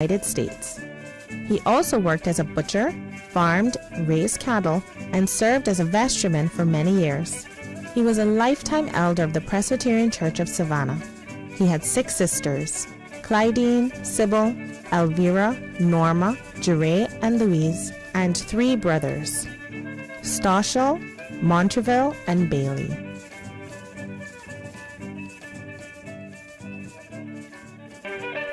United States. He also worked as a butcher, farmed, raised cattle, and served as a vestryman for many years. He was a lifetime elder of the Presbyterian Church of Savannah. He had 6 sisters, Clydine, Sybil, Elvira, Norma, Jeray, and Louise, and 3 brothers, Stoshel, Montreville, and Bailey.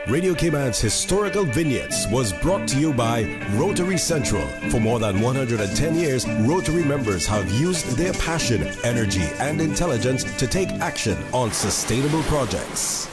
Radio Cayman's Historical Vignettes was brought to you by Rotary Central. For more than 110 years, Rotary members have used their passion, energy, and intelligence to take action on sustainable projects.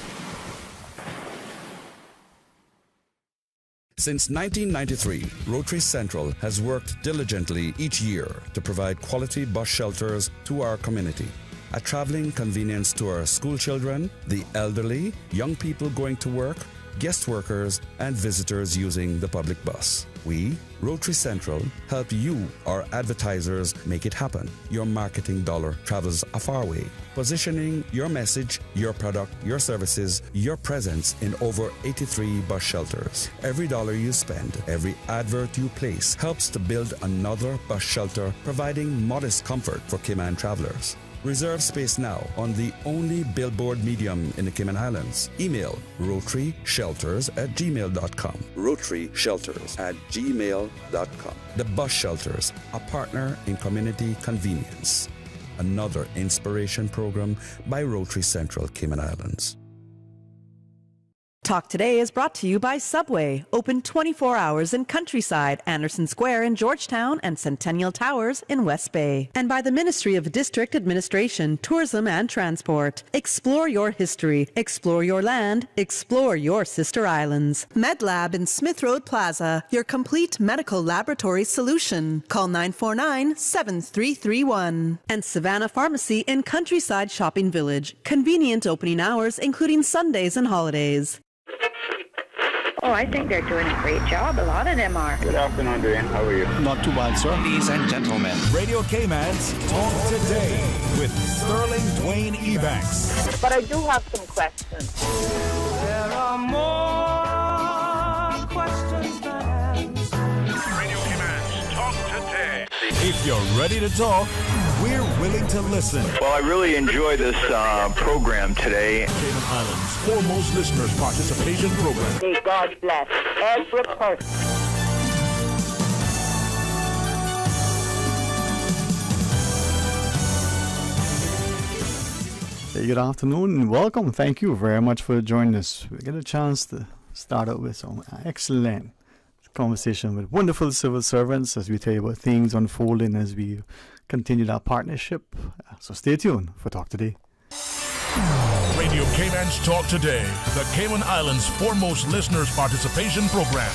Since 1993, Rotary Central has worked diligently each year to provide quality bus shelters to our community. A traveling convenience to our school children, the elderly, young people going to work, guest workers, and visitors using the public bus. We, Rotary Central, help you, our advertisers, make it happen. Your marketing dollar travels a far way, positioning your message, your product, your services, your presence in over 83 bus shelters. Every dollar you spend, every advert you place helps to build another bus shelter, providing modest comfort for Cayman travelers. Reserve space now on the only billboard medium in the Cayman Islands. Email rotaryshelters@gmail.com. rotaryshelters@gmail.com. The Bus Shelters, a partner in community convenience. Another inspiration program by Rotary Central Cayman Islands. Talk Today is brought to you by Subway, open 24 hours in Countryside, Anderson Square in Georgetown, and Centennial Towers in West Bay. And by the Ministry of District Administration, Tourism and Transport. Explore your history, explore your land, explore your sister islands. MedLab in Smith Road Plaza, your complete medical laboratory solution. Call 949-7331. And Savannah Pharmacy in Countryside Shopping Village, convenient opening hours including Sundays and holidays. Oh, I think they're doing a great job. A lot of them are. Good afternoon, Dwayne. How are you? Not too bad, sir. Ladies and gentlemen, Radio Cayman's Talk Today with Sterling Dwayne Ebanks. But I do have some questions. There are more questions than answers. Radio Cayman's Talk Today. If you're ready to talk, we're willing to listen. Well, I really enjoy this program today. Cayman Islands' foremost listeners participation program. May God bless every person. Hey, good afternoon and welcome. Thank you very much for joining us. We get a chance to start out with some excellent conversation with wonderful civil servants as we tell you about things unfolding as we continue our partnership. So stay tuned for Talk Today. Radio Cayman's Talk Today, the Cayman Islands' foremost listeners participation program.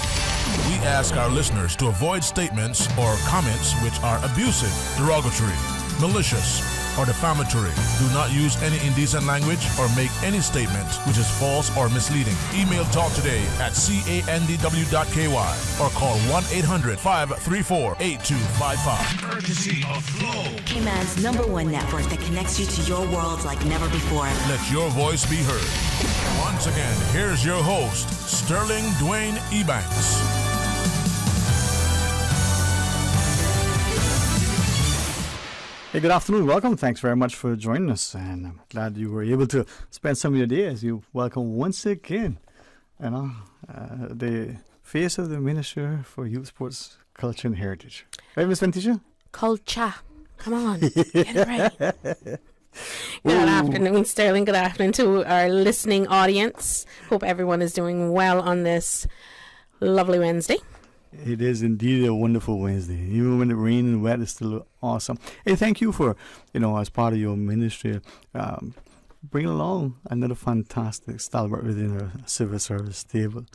We ask our listeners to avoid statements or comments which are abusive, derogatory, malicious, or defamatory. Do not use any indecent language or make any statement which is false or misleading. Email talktoday@candw.ky or call 1-800-534-8255. Courtesy of Flow, Cayman's #1 network that connects you to your world like never before. Let your voice be heard. Once again, here's your host, Sterling Dwayne Ebanks. Hey, good afternoon. Welcome. Thanks very much for joining us. And I'm glad you were able to spend some of your day as you welcome once again, the face of the Minister for Youth, Sports, Culture and Heritage. Right, Ms. Ventisha? Culture. Come on. Get it right. Good afternoon, Sterling. Good afternoon to our listening audience. Hope everyone is doing well on this lovely Wednesday. It is indeed a wonderful Wednesday. Even when it rains and wet, it's still awesome. Hey, thank you for, as part of your ministry, bringing along another fantastic stalwart within our civil service table.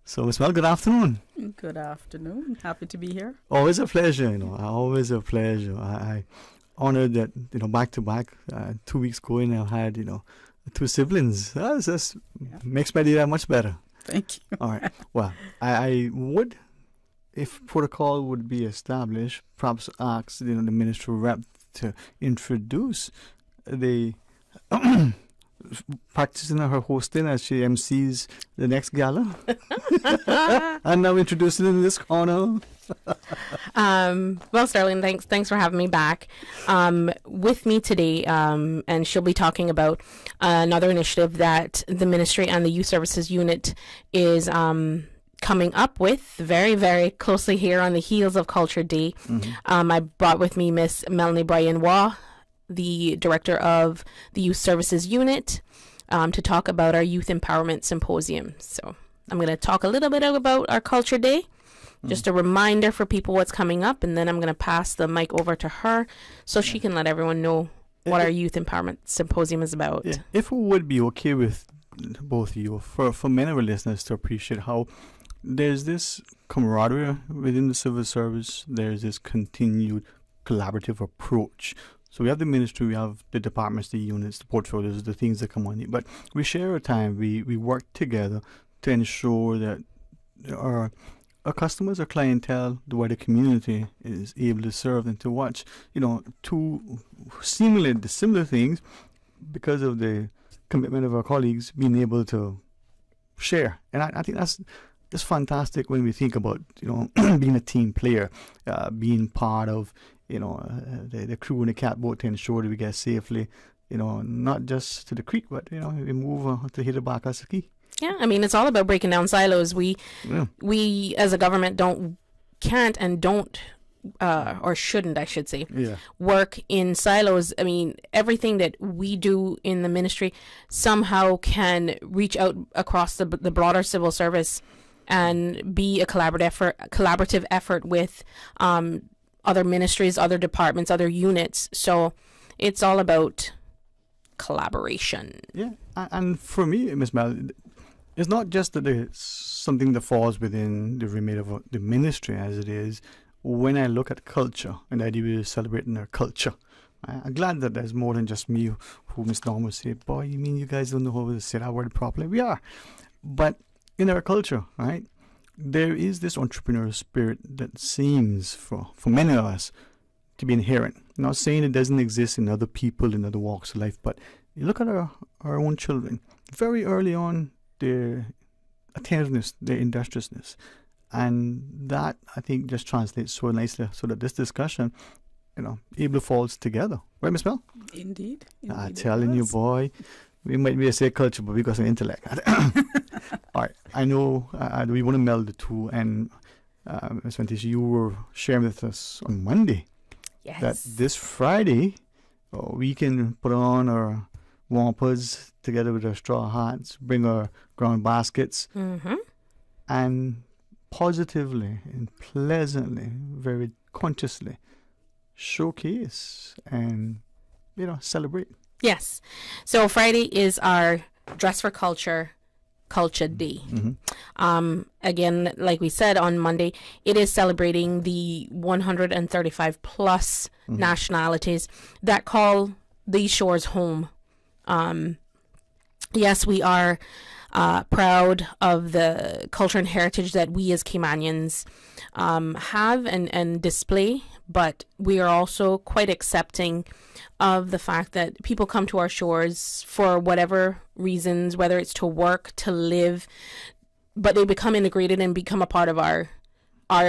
So, Ms. Mel, good afternoon. Good afternoon. Happy to be here. Always a pleasure, always a pleasure. I honored that, back to back, 2 weeks ago, I had, 2 siblings. That just makes my day that much better. Thank you. All right. Well, I would, if protocol would be established, perhaps ask the ministry rep to introduce the practicing her hosting as she MCs the next gala. And now introducing in this corner. Well, Sterling, thanks for having me back. With me today, and she'll be talking about another initiative that the ministry and the Youth Services Unit is coming up with very, very closely here on the heels of Culture Day. I brought with me Miss Melanie Bryan-Waugh, the director of the Youth Services Unit, to talk about our Youth Empowerment Symposium. So I'm going to talk a little bit about our Culture Day, just a reminder for people what's coming up, and then I'm going to pass the mic over to her so she can let everyone know what our Youth Empowerment Symposium is about. Yeah. If it would be okay with both of you, for many of our listeners to appreciate how there's this camaraderie within the civil service, there's this continued collaborative approach. So we have the ministry, we have the departments, the units, the portfolios, the things that come on it. But we share our time, we work together to ensure that our customers, our clientele, the wider community is able to serve and to watch, two seemingly dissimilar things because of the commitment of our colleagues being able to share. And I think that's fantastic when we think about, being a team player, being part of, the crew in the catboat to ensure that we get safely, not just to the creek, but, we move to hit the back as the key. Yeah, I mean, it's all about breaking down silos. We as a government can't and don't, or shouldn't, I should say, work in silos. I mean, everything that we do in the ministry somehow can reach out across the broader civil service and be a collaborative effort with other ministries, other departments, other units. So it's all about collaboration. Yeah, and for me, Ms. Mel, it's not just that it's something that falls within the remit of the ministry as it is. When I look at culture and the idea we're celebrating our culture, I'm glad that there's more than just me who Ms. Norm would say, boy, you mean you guys don't know how to say that word properly? We are. But in our culture, right, there is this entrepreneurial spirit that seems for many of us to be inherent. I'm not saying it doesn't exist in other people in other walks of life, but you look at our own children. Very early on, their attentiveness, their industriousness. And that, I think, just translates so nicely so that this discussion, able falls together. Right, Miss Mel? Indeed. I'm telling you, boy, we might be a say culture, but we got some intellect. All right, I know we want to meld the two. And Ms. Ventisha, you were sharing with us on Monday that this Friday, we can put on our wampers together with our straw hats, bring our ground baskets, and positively and pleasantly, very consciously showcase and, celebrate. Yes. So Friday is our Dress for Culture Day. Again, like we said on Monday, it is celebrating the 135 plus nationalities that call these shores home. Yes, we are proud of the culture and heritage that we as Caymanians have and display, but we are also quite accepting of the fact that people come to our shores for whatever reasons, whether it's to work, to live, but they become integrated and become a part of our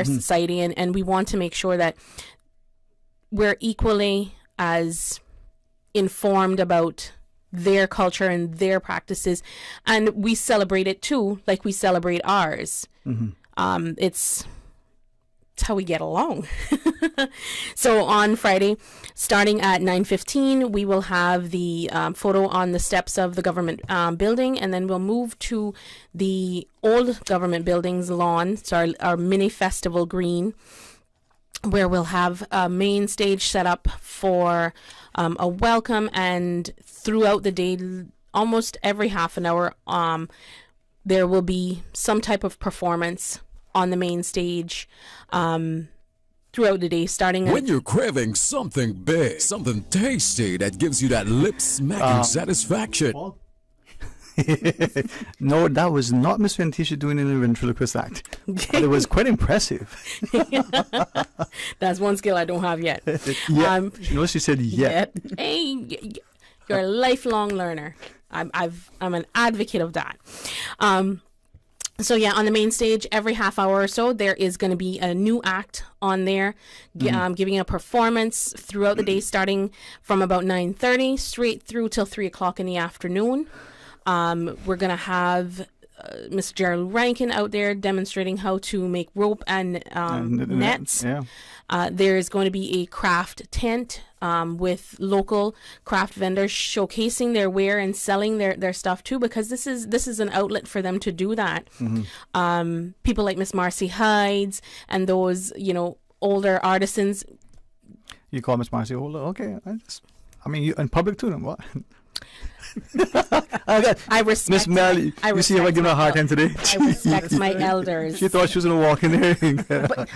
society, and we want to make sure that we're equally as informed about their culture and their practices, and we celebrate it too, like we celebrate ours. It's how we get along. So on Friday, starting at 9:15, we will have the photo on the steps of the government building, and then we'll move to the old government building's lawn, so our mini festival green, where we'll have a main stage set up for a welcome, and throughout the day, almost every half an hour, there will be some type of performance on the main stage throughout the day, starting when you're craving something big, something tasty that gives you that lip-smacking satisfaction. No, that was not Miss Ventisha doing an ventriloquist act. But it was quite impressive. That's one skill I don't have yet. She said yet. Hey, you're a lifelong learner. I'm an advocate of that. So yeah, on the main stage, every half hour or so, there is going to be a new act on there, giving a performance throughout the day, starting from about 9:30 straight through till 3 o'clock in the afternoon. We're going to have Mr. Gerald Rankin out there demonstrating how to make rope and nets. Yeah. There's going to be a craft tent with local craft vendors showcasing their wear and selling their stuff too, because this is an outlet for them to do that. People like Miss Marcy Hides and those older artisans. You call Miss Marcy older? Okay. You in public too, then what? I respect Miss Mel. You see how I give her a hard time today? I respect my elders. She thought she was going to walk in there. But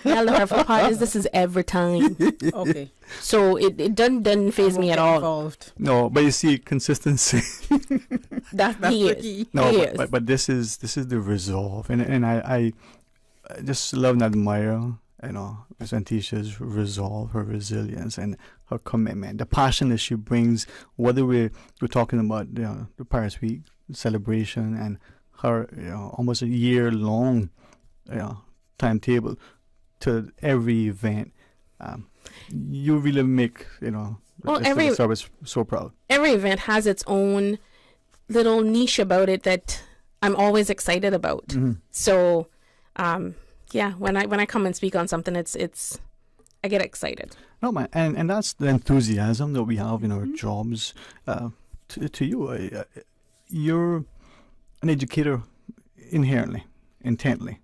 elder for part is this is every time. Okay. So it doesn't faze me at all. Involved. No, but you see consistency. That's the key. No, but this is the resolve, and I just love and admire Miss Antisha's resolve, her resilience, and her commitment, the passion that she brings. Whether we're talking about the Paris Week celebration and her almost a year-long timetable to every event, you really make every service so proud. Every event has its own little niche about it that I'm always excited about. So. Yeah, when I come and speak on something, it's I get excited. No, man, and that's the enthusiasm that we have in our jobs. To you, you're an educator inherently, intently.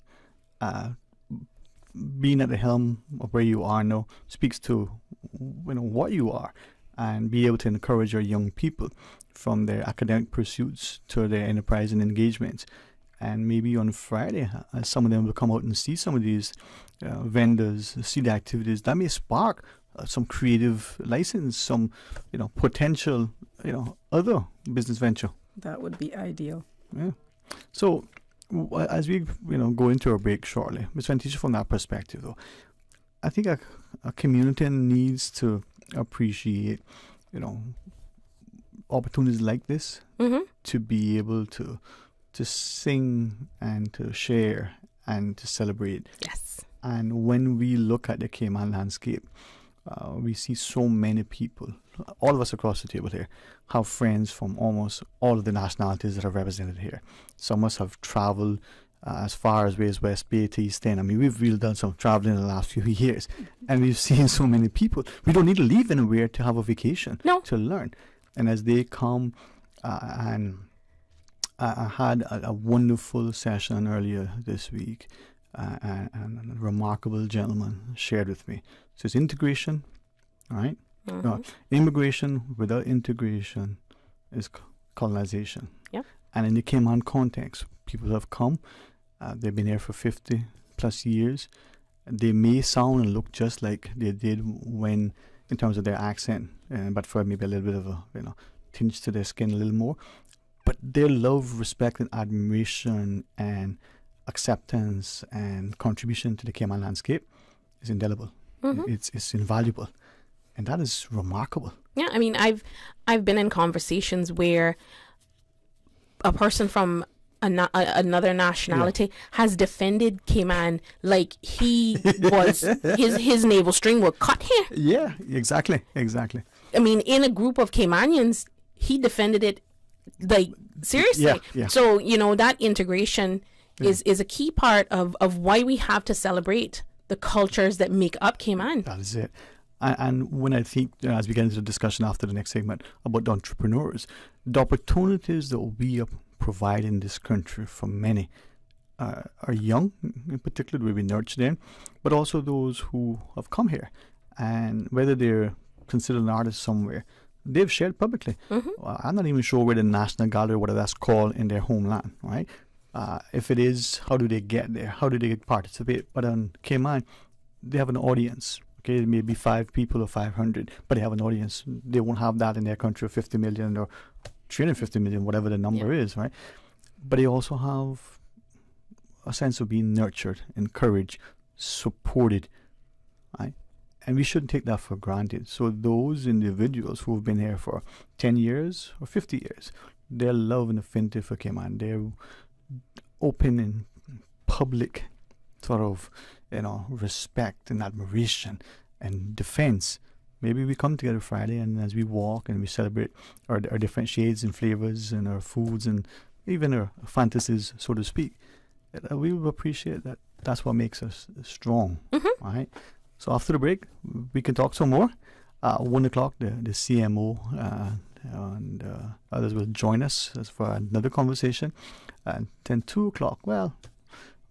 Being at the helm of where you are now speaks to what you are, and be able to encourage your young people from their academic pursuits to their enterprise and engagements. And maybe on Friday, some of them will come out and see some of these vendors, see the activities. That may spark some creative license, some potential other business venture. That would be ideal. Yeah. So as we go into our break shortly, Ms. Ventisha, from that perspective, though, I think a community needs to appreciate opportunities like this to be able to sing and to share and to celebrate. Yes. And when we look at the Cayman landscape, we see so many people, all of us across the table here, have friends from almost all of the nationalities that are represented here. Some of us have traveled as far as West Bay to East End. I mean, we've really done some traveling in the last few years, and we've seen so many people. We don't need to leave anywhere to have a vacation, to learn. And as they come and I had a wonderful session earlier this week, and a remarkable gentleman shared with me. So it's integration, right? Immigration without integration is colonization. Yep. And in the Cayman context, people have come, they've been here for 50 plus years. They may sound and look just like they did when, in terms of their accent, but for maybe a little bit of a tinge to their skin a little more. But their love, respect, and admiration and acceptance and contribution to the Cayman landscape is indelible. It's invaluable, and that is remarkable. Yeah, I mean, I've been in conversations where a person from another nationality has defended Cayman like he was his navel string were cut here. Yeah, exactly. I mean, in a group of Caymanians, he defended it. Like, seriously. Yeah. So, that integration is a key part of why we have to celebrate the cultures that make up Cayman. That is it. And when I think, as we get into the discussion after the next segment about the entrepreneurs, the opportunities that we provide in this country for many are young, in particular, where we nurture them, but also those who have come here. And whether they're considered an artist somewhere, they've shared publicly. I'm not even sure where the National Gallery, whatever that's called, in their homeland, right? If it is, how do they get there? How do they participate? But on Cayman, they have an audience. Okay, it may be 5 people or 500, but they have an audience. They won't have that in their country of 50 million or 350 million, whatever the number is, right? But they also have a sense of being nurtured, encouraged, supported, right? And we shouldn't take that for granted. So those individuals who have been here for 10 years or 50 years, their love and affinity for Cayman, they're open in public sort of, respect and admiration and defense. Maybe we come together Friday, and as we walk and we celebrate our different shades and flavors and our foods and even our fantasies, so to speak, we will appreciate that. That's what makes us strong, right? So after the break, we can talk some more. 1 o'clock, the CMO and others will join us for another conversation. And then 2 o'clock, well,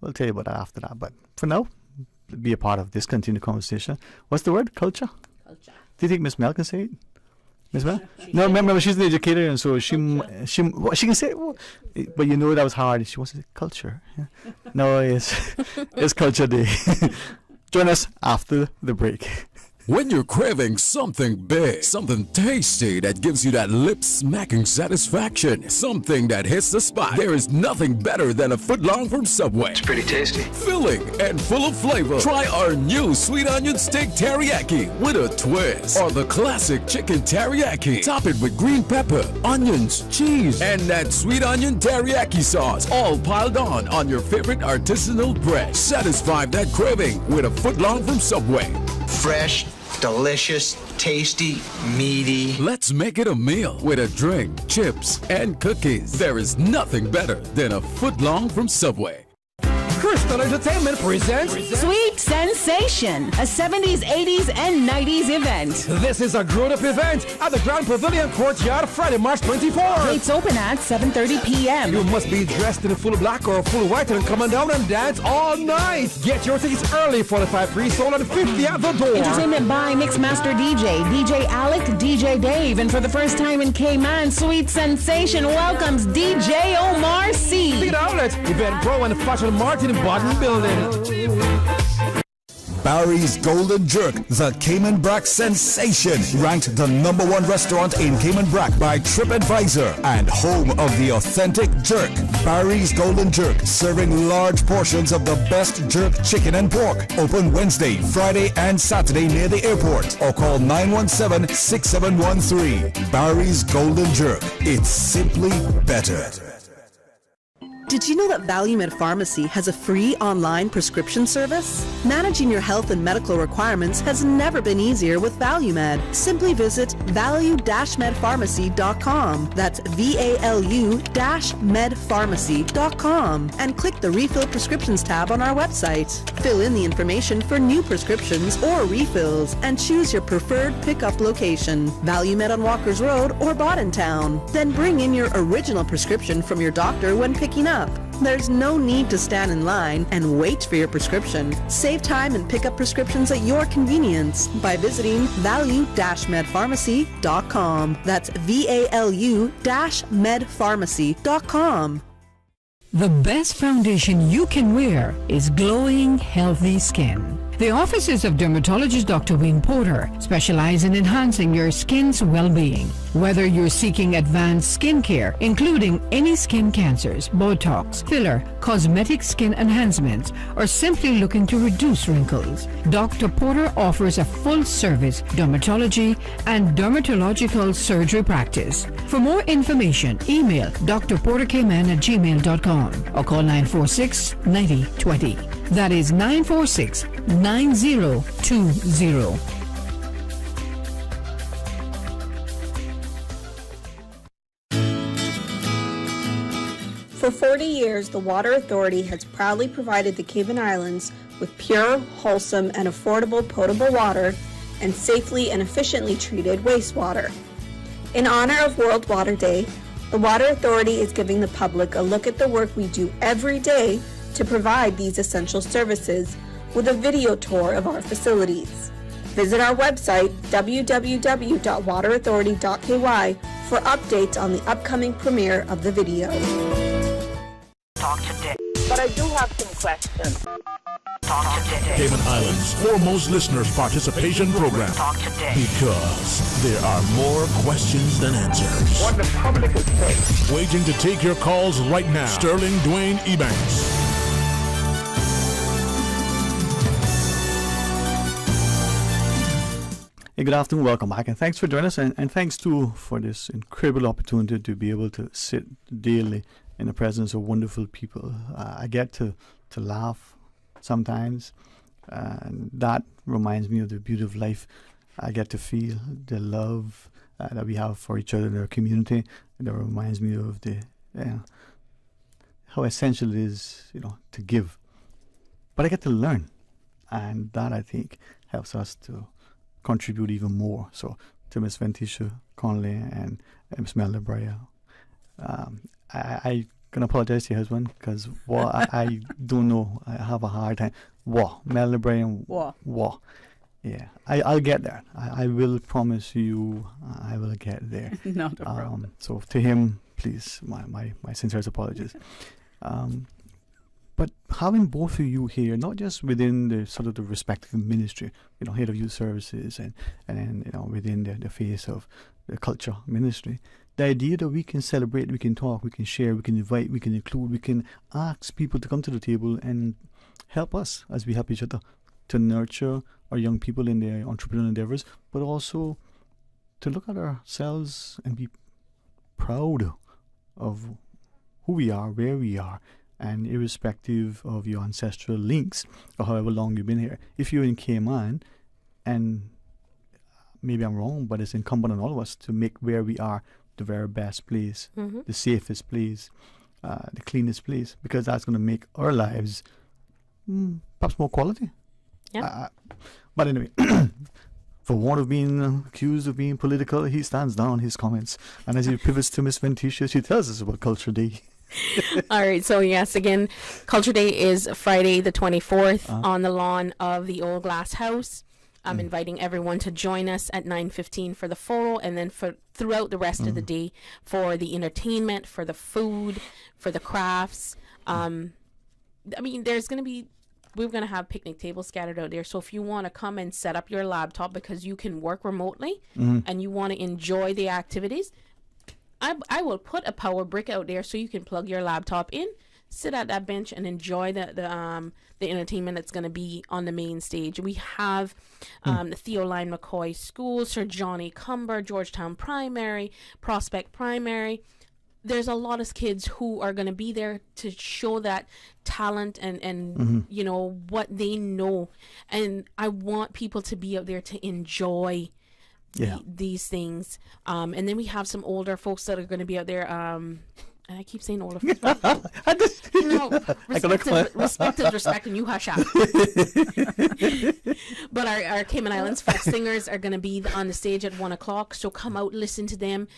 we'll tell you about that after that. But for now, be a part of this continued conversation. What's the word? Culture? Culture. Do you think Miss Mel can say it? Miss Mel? No, remember, she's an educator, and so she can say it, but that was hard. She wants to say culture. Yeah. No, it's Culture Day. Join us after the break. When you're craving something big, something tasty that gives you that lip-smacking satisfaction, something that hits the spot, there is nothing better than a footlong from Subway. It's pretty tasty. Filling and full of flavor. Try our new sweet onion steak teriyaki with a twist. Or the classic chicken teriyaki. Top it with green pepper, onions, cheese, and that sweet onion teriyaki sauce, all piled on your favorite artisanal bread. Satisfy that craving with a footlong from Subway. Fresh, delicious, tasty, meaty. Let's make it a meal with a drink, chips, and cookies. There is nothing better than a footlong from Subway. Crystal Entertainment presents Sweet Sensation, a 70s, 80s, and 90s event. This is a grown-up event at the Grand Pavilion Courtyard, Friday, March 24th. Gates open at 7:30 p.m. You must be dressed in full black or full white and come on down and dance all night. Get your tickets early, 45 pre-sold and 50 at the door. Entertainment by Mixmaster DJ Alec, DJ Dave, and for the first time in Cayman, Sweet Sensation welcomes DJ Omar C. Big Outlet, Event Pro and Fashion Martin Bodden Building. Barry's Golden Jerk, the Cayman Brac sensation, ranked the #1 restaurant in Cayman Brac by TripAdvisor and home of the authentic jerk. Barry's Golden Jerk, serving large portions of the best jerk chicken and pork. Open Wednesday, Friday, and Saturday near the airport, or call 917-6713. Barry's Golden Jerk. It's simply better. Did you know that ValueMed Pharmacy has a free online prescription service? Managing your health and medical requirements has never been easier with ValueMed. Simply visit value-medpharmacy.com. That's VALU-medpharmacy.com and click the Refill Prescriptions tab on our website. Fill in the information for new prescriptions or refills and choose your preferred pickup location. ValueMed on Walkers Road or Town. Then bring in your original prescription from your doctor when picking up. There's no need to stand in line and wait for your prescription. Save time and pick up prescriptions at your convenience by visiting value-medpharmacy.com. That's VALU-medpharmacy.com. The best foundation you can wear is glowing, healthy skin. The offices of dermatologist Dr. Wayne Porter specialize in enhancing your skin's well-being. Whether you're seeking advanced skin care, including any skin cancers, Botox, filler, cosmetic skin enhancements, or simply looking to reduce wrinkles, Dr. Porter offers a full-service dermatology and dermatological surgery practice. For more information, email drportercayman@gmail.com or call 946-9020. That is 946-9020. For 40 years, the Water Authority has proudly provided the Cayman Islands with pure, wholesome, and affordable potable water and safely and efficiently treated wastewater. In honor of World Water Day, the Water Authority is giving the public a look at the work we do every day to provide these essential services with a video tour of our facilities. Visit our website, www.waterauthority.ky, for updates on the upcoming premiere of the video. Talk today. But I do have some questions. Talk today. Cayman Islands' foremost listeners' participation program. Talk today. Because there are more questions than answers. What the public is saying. Waiting to take your calls right now. Sterling Dwayne Ebanks. Hey, good afternoon. Welcome back. And thanks for joining us. And thanks, too, for this incredible opportunity to be able to sit daily in the presence of wonderful people. I get to laugh sometimes. And that reminds me of the beauty of life. I get to feel the love that we have for each other in our community. That reminds me of the how essential it is, to give. But I get to learn. And that, I think, helps us to contribute even more. So to Miss Ventisha Conley and Miss Melda Breyer, I can apologize to your husband because I don't know. I have a hard time. Melda Breyer and Yeah, I'll get there. I will promise you I will get there. Not a problem. So to him, please, my sincerest apologies. But having both of you here, not just within the sort of the respective ministry, head of youth services and then, within the face of the culture ministry, the idea that we can celebrate, we can talk, we can share, we can invite, we can include, we can ask people to come to the table and help us as we help each other to nurture our young people in their entrepreneurial endeavors, but also to look at ourselves and be proud of who we are, where we are, and irrespective of your ancestral links or however long you've been here. If you're in Cayman, and maybe I'm wrong, but it's incumbent on all of us to make where we are the very best place, the safest place, the cleanest place, because that's going to make our lives perhaps more quality. Yeah. But anyway, for want of being accused of being political, he stands down his comments. And as he pivots to Miss Ventisha, she tells us about Culture Day. All right, so yes, again, Culture Day is Friday the 24th on the lawn of the Old Glass House. I'm inviting everyone to join us at 9:15 for the photo, and then for throughout the rest of the day for the entertainment, for the food, for the crafts. We're going to have picnic tables scattered out there. So if you want to come and set up your laptop because you can work remotely and you want to enjoy the activities, I will put a power brick out there so you can plug your laptop in, sit at that bench and enjoy the entertainment that's going to be on the main stage. We have the Theoline McCoy School, Sir Johnny Cumber, Georgetown Primary, Prospect Primary. There's a lot of kids who are going to be there to show that talent and what they know. And I want people to be out there to enjoy these things. And then we have some older folks that are going to be out there. And I keep saying older folks. Respect is respect, and you hush up. But our Cayman Islands folk singers are going to be on the stage at 1:00. So come out, listen to them.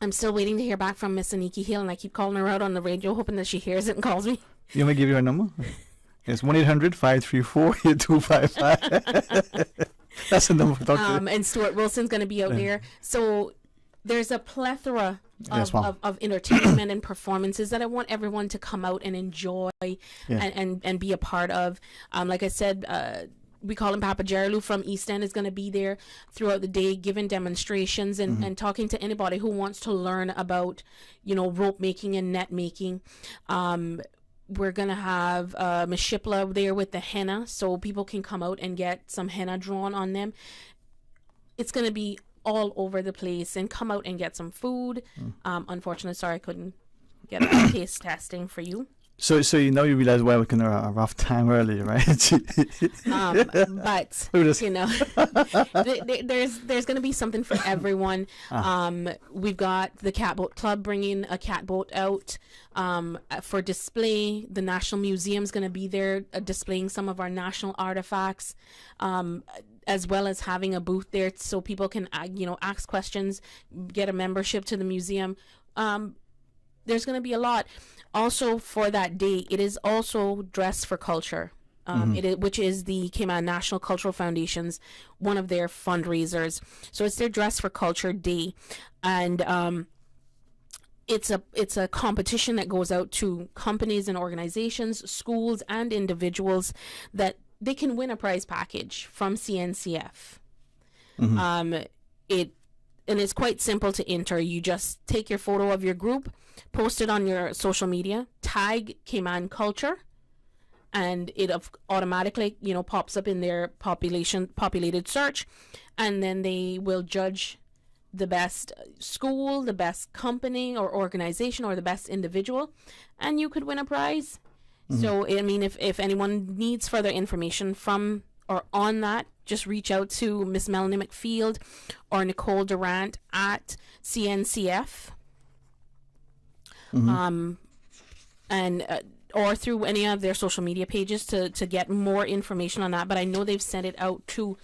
I'm still waiting to hear back from Miss Aniki Hill, and I keep calling her out on the radio, hoping that she hears it and calls me. You want me to give you a number? It's 1-800-534-8255. That's the number for Dr. And Stuart Wilson's going to be out there. So there's a plethora of entertainment and performances that I want everyone to come out and enjoy and be a part of. Like I said, we call him Papa Jerry from East End is going to be there throughout the day, giving demonstrations and talking to anybody who wants to learn about, rope making and net making. We're going to have Miss Shipla there with the henna, so people can come out and get some henna drawn on them. It's going to be all over the place, and come out and get some food. Unfortunately, sorry I couldn't get a taste testing for you. So you realize why we're kind of a rough time earlier, right? But there's going to be something for everyone. We've got the Catboat Club bringing a catboat out for display. The National Museum's going to be there displaying some of our national artifacts, as well as having a booth there so people can ask questions, get a membership to the museum. There's going to be a lot. Also, for that day, it is also Dress for Culture, which is the Cayman National Cultural Foundation's one of their fundraisers. So it's their Dress for Culture Day, and it's a competition that goes out to companies and organizations, schools, and individuals that they can win a prize package from CNCF. And it's quite simple to enter. You just take your photo of your group, post it on your social media, tag Cayman Culture, and it automatically, pops up in their populated search, and then they will judge the best school, the best company or organization, or the best individual, and you could win a prize. So, I mean, if anyone needs further information from or on that, just reach out to Miss Melanie McField or Nicole Durant at CNCF. Or through any of their social media pages to get more information on that. But I know they've sent it out to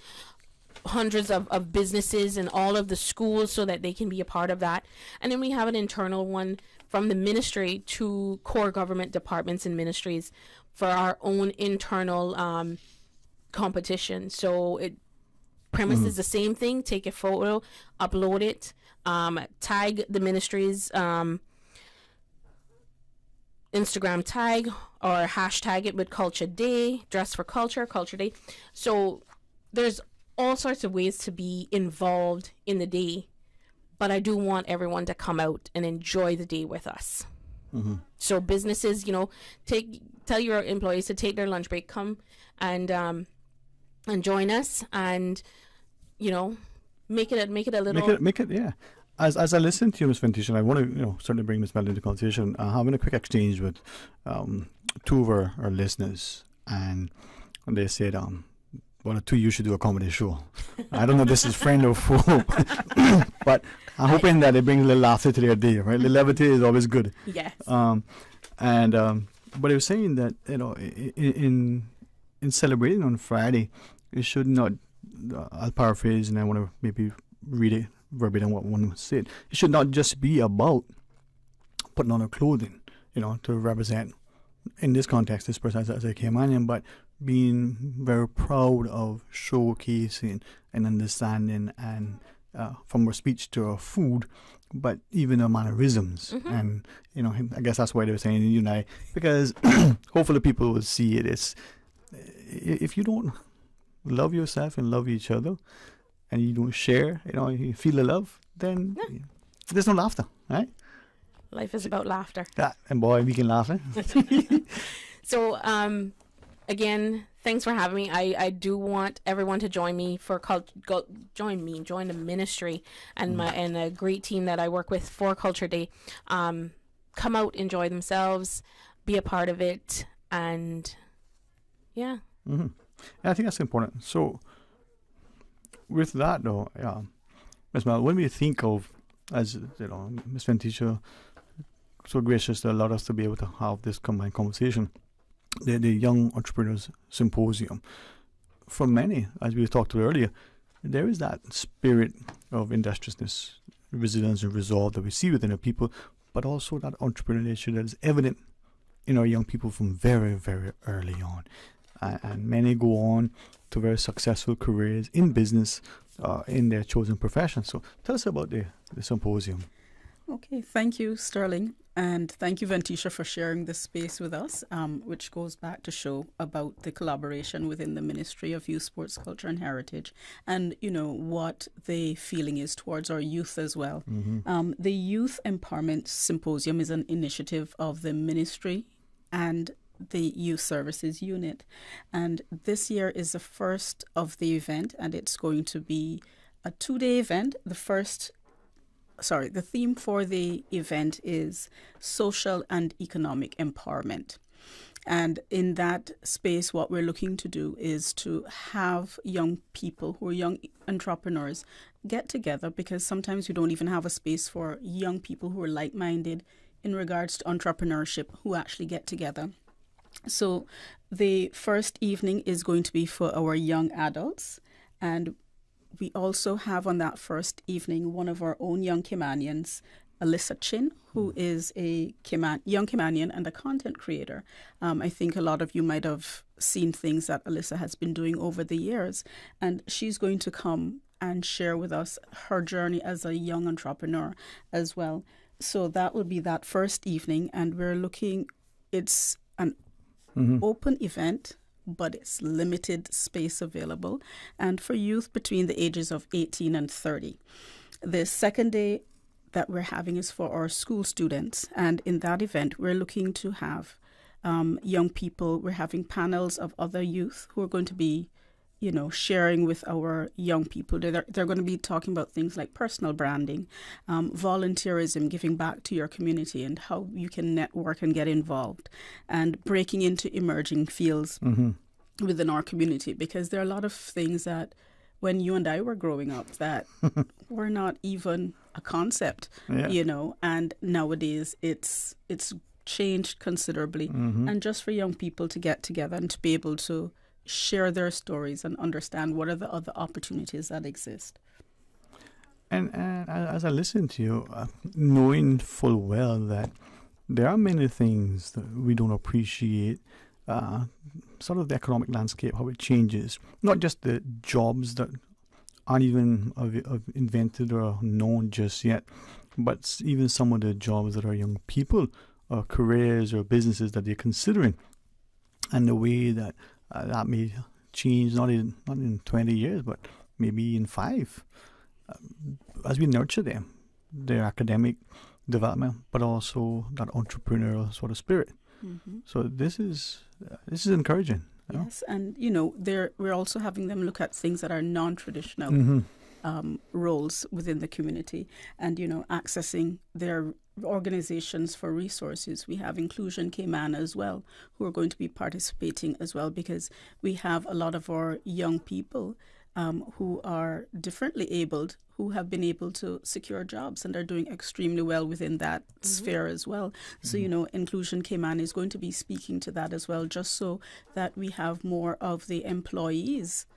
hundreds of businesses and all of the schools so that they can be a part of that. And then we have an internal one from the ministry to core government departments and ministries for our own internal competition. So premise is the same thing. Take a photo, upload it, tag the ministry's Instagram tag, or hashtag it with Culture Day, Dress for Culture, Culture Day. So there's all sorts of ways to be involved in the day, but I do want everyone to come out and enjoy the day with us. So businesses, tell your employees to take their lunch break, come and join us, and make it a little yeah. As I listen to you, Ms. Ventisha, I want to certainly bring Ms. Melanie into conversation. Having a quick exchange with two of our listeners, and they said, one or two, you should do a comedy show. I don't know if this is friend or foe, but I'm hoping that it brings a little laughter to their day, right? The levity is always good. Yes. But I was saying that, in celebrating on Friday, it should not, I'll paraphrase and I want to maybe read it verbatim what one said. It should not just be about putting on a clothing, to represent, in this context, this person as a Caymanian, but being very proud of showcasing and understanding, and from our speech to our food, but even our mannerisms. And I guess that's why they were saying unite, because hopefully people will see it as, if you don't love yourself and love each other, and you don't share, you feel the love, then there's no laughter, right? Life is about laughter. Yeah, and boy, we can laugh, eh? So, again, thanks for having me. I do want everyone to join me join the ministry and and a great team that I work with for Culture Day. Come out, enjoy themselves, be a part of it, and yeah. And I think that's important. So, with that though, Ms. Mel, when we think of, as Ms. Ventisha so gracious to allow us to be able to have this combined conversation, the Young Entrepreneurs Symposium, for many, as we talked about earlier, there is that spirit of industriousness, resilience and resolve that we see within our people, but also that entrepreneurship that is evident in our young people from very, very early on. And many go on to very successful careers in business, in their chosen profession. So tell us about the symposium. Okay, thank you, Sterling. And thank you, Ventisha, for sharing this space with us, which goes back to show about the collaboration within the Ministry of Youth, Sports, Culture and Heritage, and, what the feeling is towards our youth as well. The Youth Empowerment Symposium is an initiative of the Ministry and the Youth Services Unit. And this year is the first of the event, and it's going to be a 2-day event. The theme for the event is social and economic empowerment. And in that space, what we're looking to do is to have young people who are young entrepreneurs get together, because sometimes we don't even have a space for young people who are like-minded in regards to entrepreneurship who actually get together. So the first evening is going to be for our young adults, and we also have on that first evening one of our own young Caymanians, Alyssa Chin, who is a young Caymanian and a content creator. I think a lot of you might have seen things that Alyssa has been doing over the years, and she's going to come and share with us her journey as a young entrepreneur as well. So that will be that first evening, and it's an open event, but it's limited space available, and for youth between the ages of 18 and 30. The second day that we're having is for our school students, and in that event we're looking to have young people. We're having panels of other youth who are going to be, sharing with our young people. They're going to be talking about things like personal branding, volunteerism, giving back to your community, and how you can network and get involved, and breaking into emerging fields within our community, because there are a lot of things that when you and I were growing up that were not even a concept, and nowadays it's changed considerably. And just for young people to get together and to be able to share their stories and understand what are the other opportunities that exist. And as I listen to you, knowing full well that there are many things that we don't appreciate, sort of the economic landscape, how it changes, not just the jobs that aren't even invented or known just yet, but even some of the jobs that our young people, or careers or businesses that they're considering, and the way that that may change not in 20 years, but maybe in 5, as we nurture them, their academic development, but also that entrepreneurial sort of spirit. So this is encouraging. Yes, and we're also having them look at things that are non-traditional roles within the community, and accessing their organizations for resources. We have Inclusion Cayman as well, who are going to be participating as well, because we have a lot of our young people who are differently abled, who have been able to secure jobs and are doing extremely well within that sphere as well. So, Inclusion Cayman is going to be speaking to that as well, just so that we have more of the employees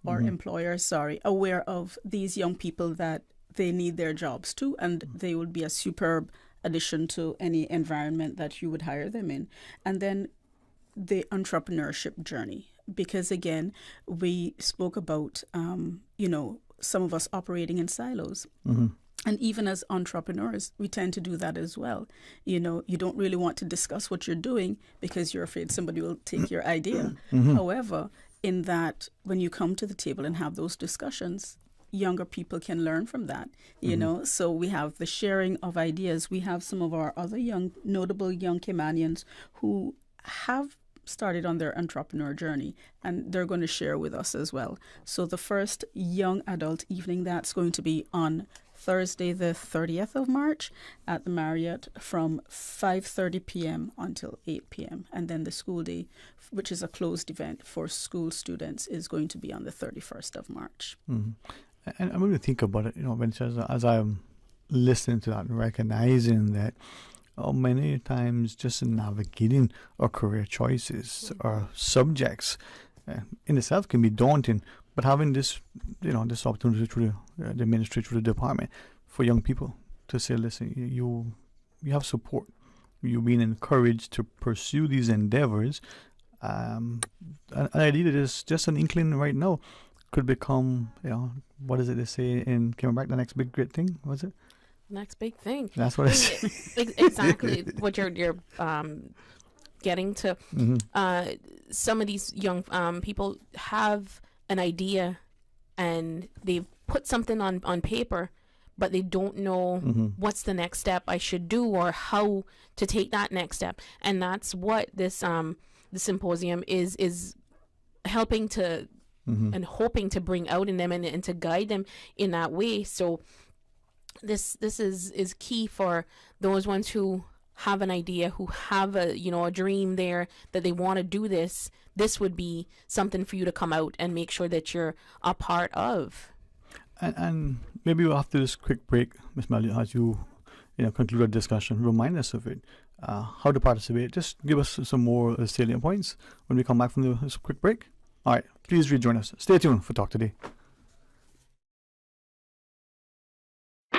or employers, aware of these young people, that they need their jobs too, and they will be a superb addition to any environment that you would hire them in. And then the entrepreneurship journey, because again, we spoke about, some of us operating in silos. And even as entrepreneurs, we tend to do that as well. You don't really want to discuss what you're doing because you're afraid somebody will take your idea. However, in that, when you come to the table and have those discussions, younger people can learn from that, So we have the sharing of ideas. We have some of our other notable young Caymanians who have started on their entrepreneur journey, and they're going to share with us as well. So the first young adult evening, that's going to be on Thursday, the 30th of March at the Marriott from 5:30 p.m. until 8 p.m. And then the school day, which is a closed event for school students, is going to be on the 31st of March. And I'm going to think about it, when as I'm listening to that and recognizing that many times just in navigating our career choices or subjects in itself can be daunting, but having this, this opportunity through the ministry, through the department, for young people to say, listen, you have support, you're being encouraged to pursue these endeavors. And idea that is just an inkling right now could become, what is it they say in Cayman Brac, the next big great thing, was it? Next big thing. That's what it's exactly what you're getting to. Some of these young people have an idea and they've put something on paper, but they don't know what's the next step I should do or how to take that next step. And that's what this the symposium is helping to and hoping to bring out in them and to guide them in that way. So this is key for those ones who have an idea, who have a dream there that they want to do this. This would be something for you to come out and make sure that you're a part of. And maybe after this quick break, Ms. Melly, as you conclude our discussion, remind us of it, how to participate. Just give us some more salient points when we come back from this quick break. All right, please rejoin us. Stay tuned for Talk Today.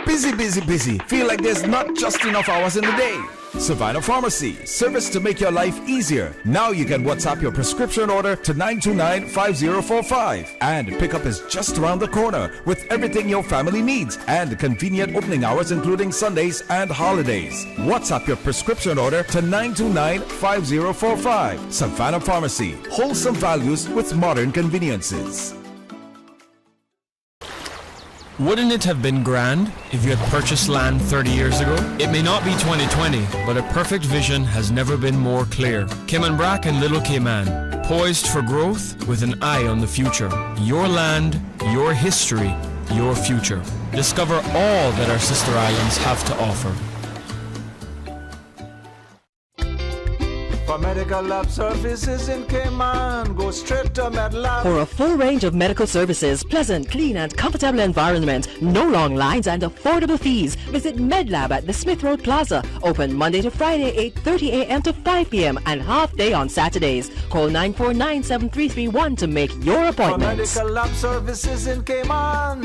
Busy. Feel like there's not just enough hours in the day. Savannah Pharmacy, service to make your life easier. Now you can WhatsApp your prescription order to 929-5045. And pickup is just around the corner with everything your family needs and convenient opening hours including Sundays and holidays. WhatsApp your prescription order to 929-5045. Savannah Pharmacy, wholesome values with modern conveniences. Wouldn't it have been grand if you had purchased land 30 years ago? It may not be 2020, but a perfect vision has never been more clear. Cayman Brac and Little Cayman, poised for growth with an eye on the future. Your land, your history, your future. Discover all that our sister islands have to offer. For medical lab services in Cayman, go straight to MedLab. For a full range of medical services, pleasant, clean and comfortable environment, no long lines and affordable fees, visit MedLab at the Smith Road Plaza. Open Monday to Friday, 8:30 a.m. to 5 p.m. and half day on Saturdays. Call 949-7331 to make your appointments. For medical lab services in Cayman,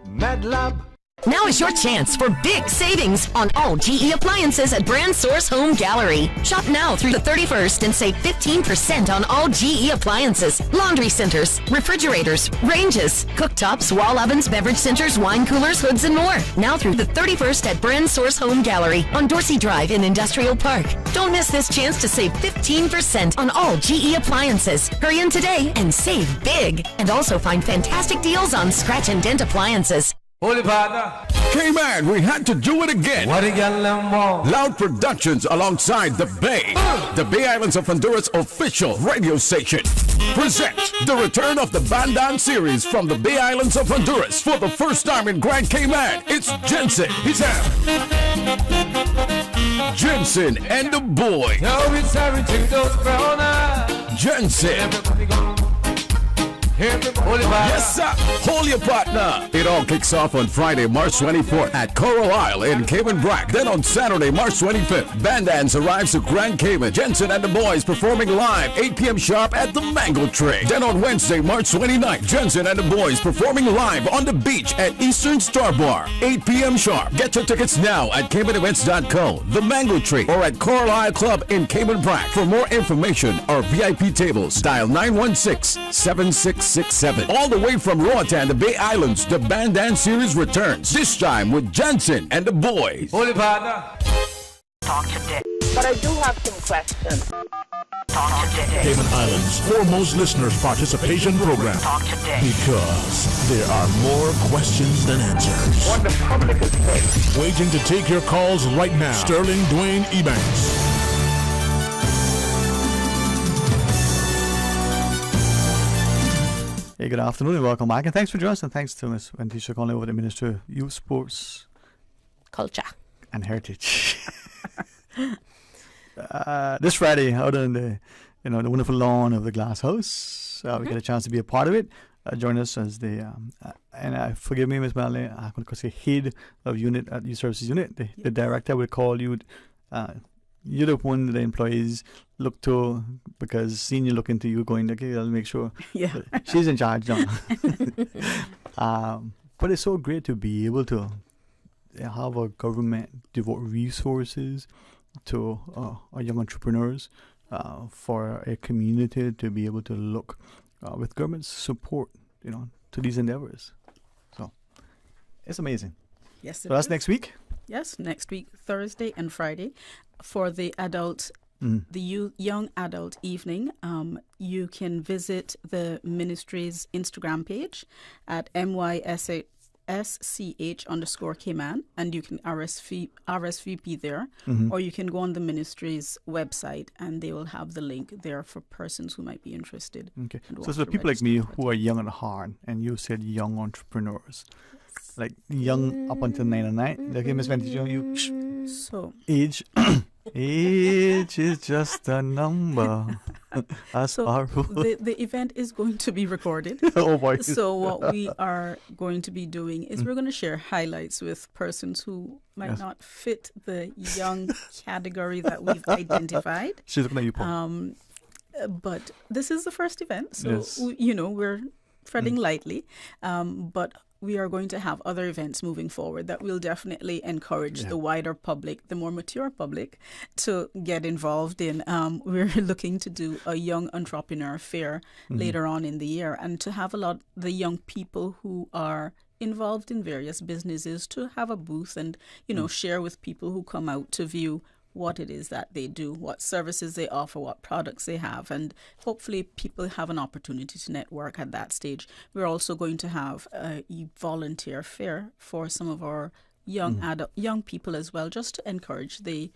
MedLab. Now is your chance for big savings on all GE appliances at Brand Source Home Gallery. Shop now through the 31st and save 15% on all GE appliances, laundry centers, refrigerators, ranges, cooktops, wall ovens, beverage centers, wine coolers, hoods, and more. Now through the 31st at Brand Source Home Gallery on Dorsey Drive in Industrial Park. Don't miss this chance to save 15% on all GE appliances. Hurry in today and save big. And also find fantastic deals on scratch and dent appliances. Holy partner. Cayman, we had to do it again. What a Loud Productions alongside The Bay Islands of Honduras official radio station, present the return of the Bandan series from the Bay Islands of Honduras for the first time in Grand Cayman. It's Jensen. He's out. Jensen and the boys. Jensen. Yes, sir. Hold your partner. It all kicks off on Friday, March 24th at Coral Isle in Cayman Brac. Then on Saturday, March 25th, Bandans arrives to Grand Cayman. Jensen and the boys performing live 8 p.m. sharp at the Mango Tree. Then on Wednesday, March 29th, Jensen and the boys performing live on the beach at Eastern Star Bar, 8 p.m. sharp. Get your tickets now at CaymanEvents.co, the Mango Tree, or at Coral Isle Club in Cayman Brac. For more information or VIP tables, dial 916-7667. All the way from Roatan, the Bay Islands, the Bandan series returns. This time with Jensen and the boys. Holy partner. Talk today. But I do have some questions. Talk today. Cayman Islands' foremost listeners participation program. Talk today. Because there are more questions than answers. When the public is safe. Waiting to take your calls right now. Sterling Dwayne Ebanks. Hey, good afternoon and welcome back. And thanks for joining us. And thanks to Ms. Ventisha calling over the Minister of Youth, Sports, Culture and Heritage. This Friday, out on the wonderful lawn of the Glass House, we get a chance to be a part of it. Join us as the and forgive me, Ms. Manley, I'm going to say head of unit at Youth Services Unit. The director will call you. You're the one that the employees look to, because senior look into you going, okay, I'll make sure she's in charge now. But it's so great to be able to have our government devote resources to our young entrepreneurs, for a community to be able to look with government support, to these endeavors. So it's amazing. Yes, so that's next week? Yes, next week, Thursday and Friday, for the adult, the young adult evening. You can visit the ministry's Instagram page at MYSCH_Cayman, and you can RSVP there, or you can go on the ministry's website, and they will have the link there for persons who might be interested. Okay, so for people like me who are young at heart, and you said young entrepreneurs, like young up until 99. Okay, Ms. Ventisha, you so age is just a number. The event is going to be recorded. Oh boy! So what we are going to be doing is we're going to share highlights with persons who might not fit the young category that we've identified. She's looking at you, Paul. But this is the first event, so we're treading lightly, but we are going to have other events moving forward that will definitely encourage the wider public, the more mature public, to get involved in. We're looking to do a young entrepreneur fair later on in the year, and to have a lot of the young people who are involved in various businesses to have a booth and, share with people who come out to view what it is that they do, what services they offer, what products they have, and hopefully people have an opportunity to network at that stage. We're also going to have a volunteer fair for some of our young people as well, just to encourage the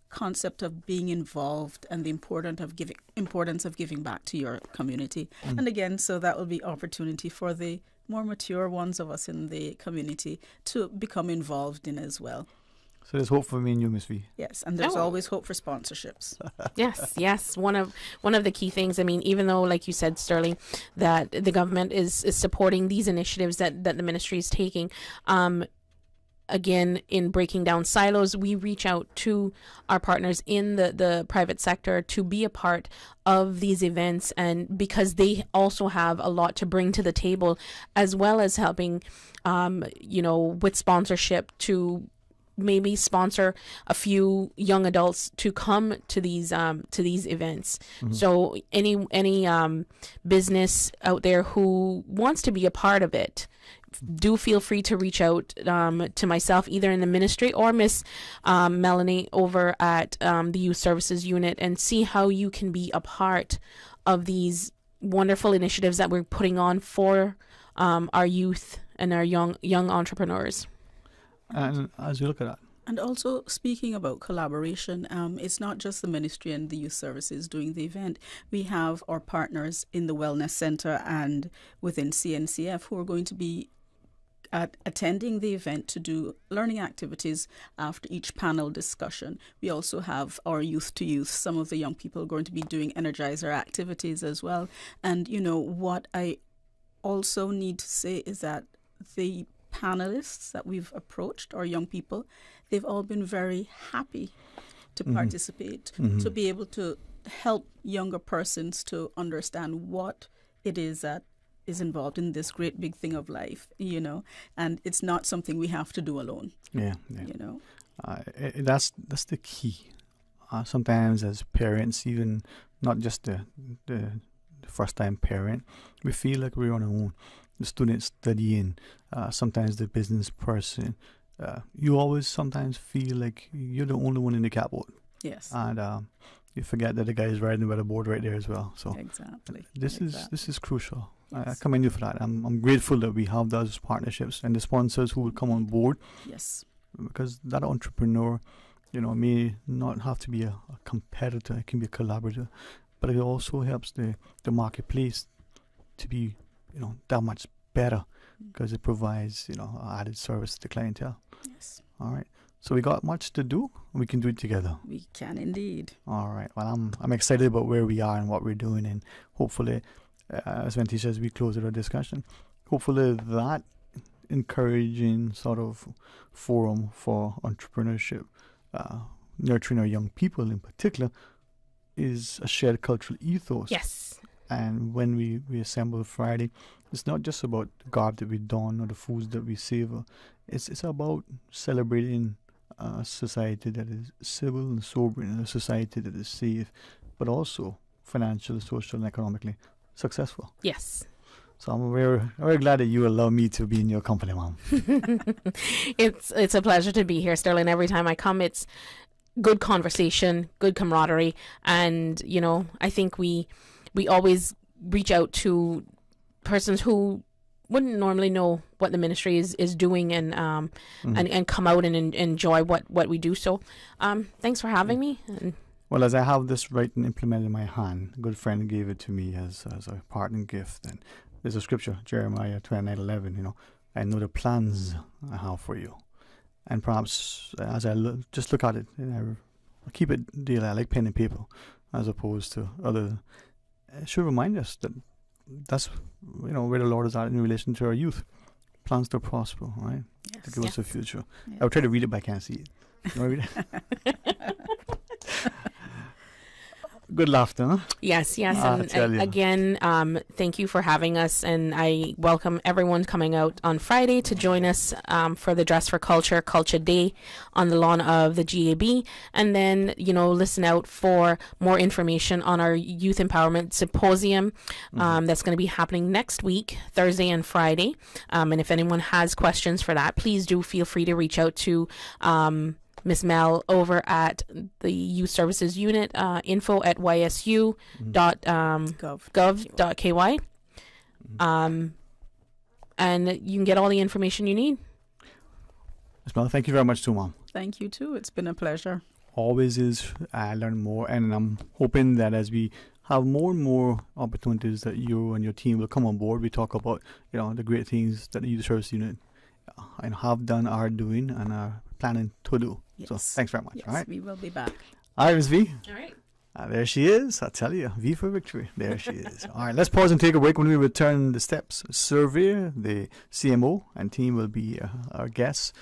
concept of being involved and the importance of giving back to your community. And again, so that will be opportunity for the more mature ones of us in the community to become involved in as well. So there's hope for me and you, Miss V. Yes, and there's always hope for sponsorships. Yes. One of the key things. I mean, even though, like you said, Sterling, that the government is supporting these initiatives that the ministry is taking. Again, in breaking down silos, we reach out to our partners in the private sector to be a part of these events, and because they also have a lot to bring to the table, as well as helping, with sponsorship to maybe sponsor a few young adults to come to these events. So any business out there who wants to be a part of it, do feel free to reach out to myself, either in the ministry or Miss Melanie over at the Youth Services Unit, and see how you can be a part of these wonderful initiatives that we're putting on for our youth and our young entrepreneurs. And as you look at that, and also speaking about collaboration, it's not just the ministry and the youth services doing the event. We have our partners in the Wellness Center and within CNCF who are going to be attending the event to do learning activities after each panel discussion. We also have our youth to youth. Some of the young people are going to be doing Energizer activities as well. And, what I also need to say is that the panelists that we've approached, our young people, they've all been very happy to participate, to be able to help younger persons to understand what it is that is involved in this great big thing of life, and it's not something we have to do alone. That's the key. Sometimes as parents, even not just the first time parent, we feel like we're on our own. The student studying, sometimes the business person, you always sometimes feel like you're the only one in the catboat. Yes. And you forget that the guy is riding by the board right there as well. So exactly. This is crucial. Yes. I commend you for that. I'm grateful that we have those partnerships and the sponsors who will come on board. Yes. Because that entrepreneur, may not have to be a competitor. It can be a collaborator, but it also helps the marketplace to be that much better, because it provides added service to the clientele. Yes. All right. So we got much to do. We can do it together. We can indeed. All right. Well, I'm excited about where we are and what we're doing, and hopefully, as Venti says, we close our discussion. Hopefully, that encouraging sort of forum for entrepreneurship, nurturing our young people in particular, is a shared cultural ethos. Yes. And when we assemble Friday, it's not just about the garb that we don or the foods that we savor. It's about celebrating a society that is civil and sober, and a society that is safe, but also financially, social, and economically successful. Yes. So I'm very glad that you allow me to be in your company, Mom. It's a pleasure to be here, Sterling. Every time I come, it's good conversation, good camaraderie, and I think we always reach out to persons who wouldn't normally know what the ministry is doing, and come out and enjoy what we do. So thanks for having me. Well, as I have this right and implemented in my hand, a good friend gave it to me as a parting gift. And there's a scripture, Jeremiah 29:11, I know the plans I have for you. And perhaps as I just look at it, I keep it daily. I like pen and paper as opposed to other. It should remind us that that's where the Lord is at in relation to our youth. Plans to prosper, right? Yes. To give us a future. Yes. I would try to read it, but I can't see it. You want to read it? Good laughter, huh? Yes. And again, thank you for having us, and I welcome everyone coming out on Friday to join us for the Dress for Culture Day on the lawn of the GAB, and then listen out for more information on our Youth Empowerment Symposium that's going to be happening next week, Thursday and Friday. And if anyone has questions for that, please do feel free to reach out to Miss Mel over at the Youth Services Unit, info@ysu.gov.ky. And you can get all the information you need. Miss Mel, thank you very much too, Mom. Thank you too. It's been a pleasure. Always is. I learn more, and I'm hoping that as we have more and more opportunities that you and your team will come on board. We talk about, the great things that the Youth Service Unit have done, are doing, and are planning to do. Yes. So thanks very much. Yes, all right, we will be back. All right, Ms. V. All right. There she is. I tell you, V for victory. There she is. All right, let's pause and take a break. When we return, the steps survey, the CMO and team will be our guests.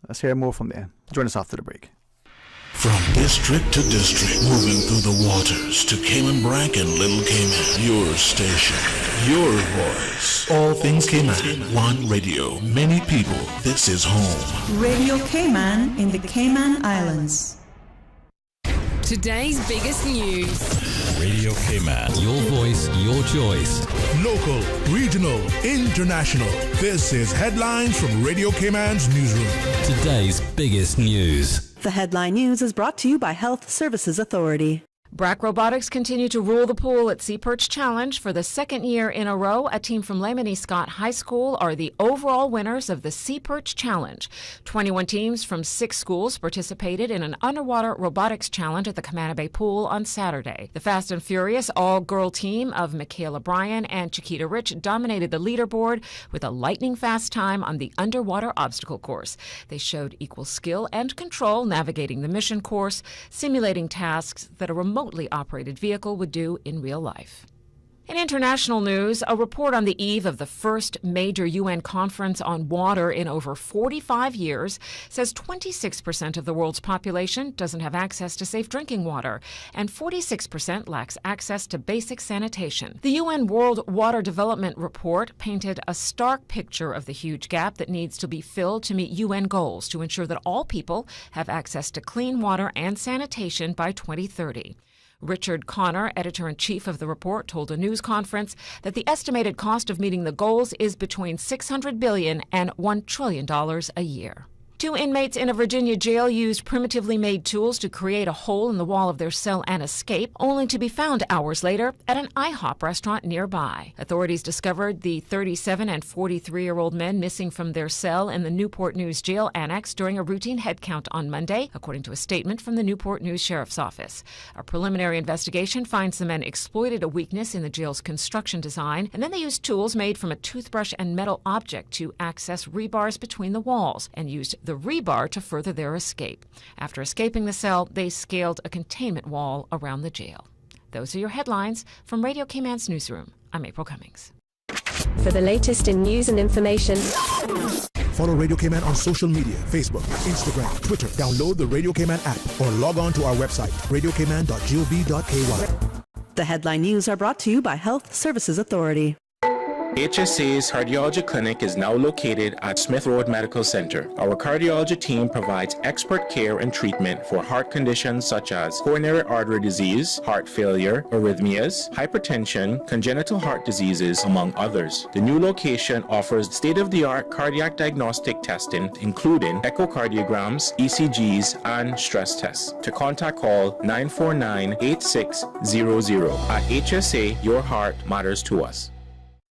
Let's hear more from them. Join us after the break. From district to district, moving through the waters to Cayman Brac and Little Cayman. Your station, your voice. All things Cayman. One radio, many people. This is home. Radio Cayman in the Cayman Islands. Today's biggest news. Radio Cayman. Your voice, your choice. Local, regional, international. This is Headlines from Radio Cayman's newsroom. Today's biggest news. The headline news is brought to you by Health Services Authority. Brac Robotics continue to rule the pool at Sea Perch Challenge. For the second year in a row, a team from Lemony Scott High School are the overall winners of the Sea Perch Challenge. 21 teams from 6 schools participated in an underwater robotics challenge at the Camana Bay Pool on Saturday. The Fast and Furious all-girl team of Michaela Bryan and Chiquita Rich dominated the leaderboard with a lightning-fast time on the underwater obstacle course. They showed equal skill and control navigating the mission course, simulating tasks that a remotely operated vehicle would do in real life. In international news, a report on the eve of the first major UN conference on water in over 45 years says 26% of the world's population doesn't have access to safe drinking water, and 46% lacks access to basic sanitation. The UN World Water Development Report painted a stark picture of the huge gap that needs to be filled to meet UN goals to ensure that all people have access to clean water and sanitation by 2030. Richard Connor, editor-in-chief of the report, told a news conference that the estimated cost of meeting the goals is between $600 billion and $1 trillion a year. 2 inmates in a Virginia jail used primitively made tools to create a hole in the wall of their cell and escape, only to be found hours later at an IHOP restaurant nearby. Authorities discovered the 37- and 43-year-old men missing from their cell in the Newport News jail annex during a routine head count on Monday, according to a statement from the Newport News Sheriff's Office. A preliminary investigation finds the men exploited a weakness in the jail's construction design, and then they used tools made from a toothbrush and metal object to access rebars between the walls and used the rebar to further their escape. After escaping the cell, they scaled a containment wall around the jail. Those are your headlines from Radio Cayman's newsroom. I'm April Cummings. For the latest in news and information, follow Radio Cayman on social media, Facebook, Instagram, Twitter. Download the Radio Cayman app or log on to our website, radiocayman.gov.ky. The headline news are brought to you by Health Services Authority. HSA's cardiology clinic is now located at Smith Road Medical Center. Our cardiology team provides expert care and treatment for heart conditions such as coronary artery disease, heart failure, arrhythmias, hypertension, congenital heart diseases, among others. The new location offers state-of-the-art cardiac diagnostic testing, including echocardiograms, ECGs, and stress tests. To contact, call 949-8600. At HSA, your heart matters to us.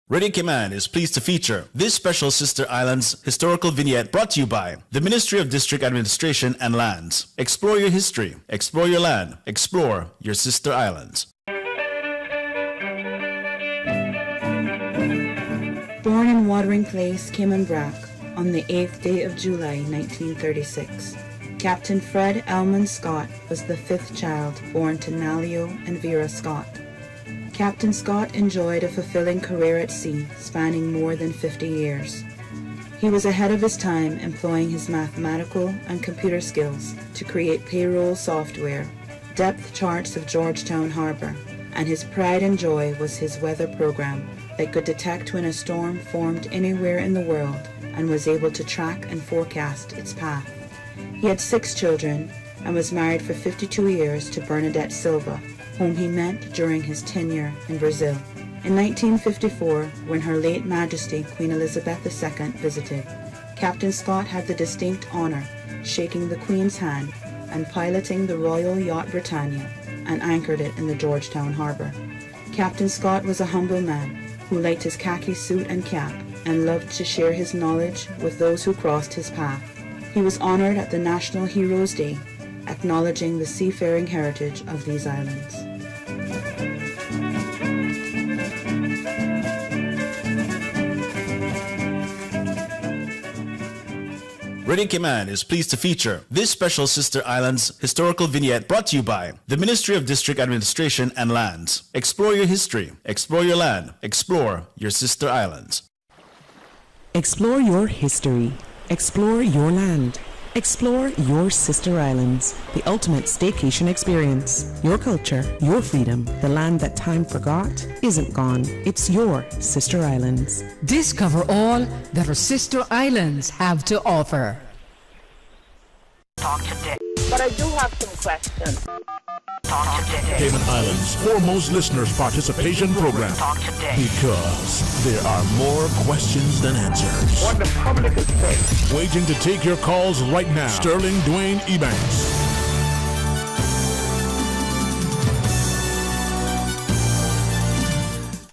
Radio Cayman is pleased to feature this special Sister Islands historical vignette brought to you by the Ministry of District Administration and Lands. Explore your history, explore your land, explore your Sister Islands. Born in Watering Place, Cayman Brac, on the 8th day of July 1936, Captain Fred Elman Scott was the 5th child born to Nalio and Vera Scott. Captain Scott enjoyed a fulfilling career at sea, spanning more than 50 years. He was ahead of his time, employing his mathematical and computer skills to create payroll software, depth charts of Georgetown Harbor, and his pride and joy was his weather program that could detect when a storm formed anywhere in the world and was able to track and forecast its path. He had 6 children and was married for 52 years to Bernadette Silva, whom he met during his tenure in Brazil. In 1954, when Her late Majesty Queen Elizabeth II visited, Captain Scott had the distinct honor shaking the Queen's hand and piloting the Royal Yacht Britannia, and anchored it in the Georgetown harbour. Captain Scott was a humble man who liked his khaki suit and cap and loved to share his knowledge with those who crossed his path. He was honoured at the National Heroes Day, acknowledging the seafaring heritage of these islands. Radio Cayman is pleased to feature this special Sister Islands historical vignette brought to you by the Ministry of District Administration and Lands. Explore your history, explore your land, explore your Sister Islands. Explore your history, explore your land, explore your Sister Islands, the ultimate staycation experience. Your culture, your freedom, the land that time forgot isn't gone. It's your Sister Islands. Discover all that our Sister Islands have to offer. Talk today. But I do have some questions. Talk today. Cayman Islands' foremost listeners' participation program. Talk today. Because there are more questions than answers. What the public is saying. Waiting to take your calls right now. Sterling Dwayne Ebanks.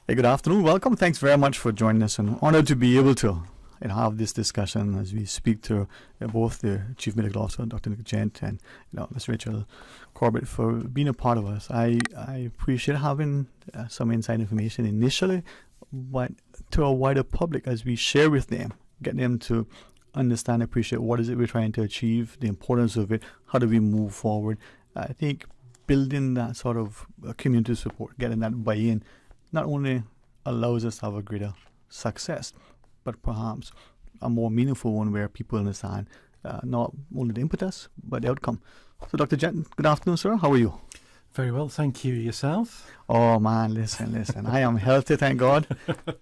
Hey, good afternoon. Welcome. Thanks very much for joining us, and honored to be able to have this discussion as we speak to both the Chief Medical Officer, Dr. Nick Gent, and Ms. Rachel Corbett for being a part of us. I appreciate having some inside information initially, but to a wider public as we share with them, get them to understand, appreciate what is it we're trying to achieve, the importance of it, how do we move forward. I think building that sort of community support, getting that buy-in, not only allows us to have a greater success, but perhaps a more meaningful one where people understand not only the impetus, but the outcome. So, Dr. Gent, good afternoon, sir. How are you? Very well, thank you. Yourself? Oh, man, listen. I am healthy, thank God.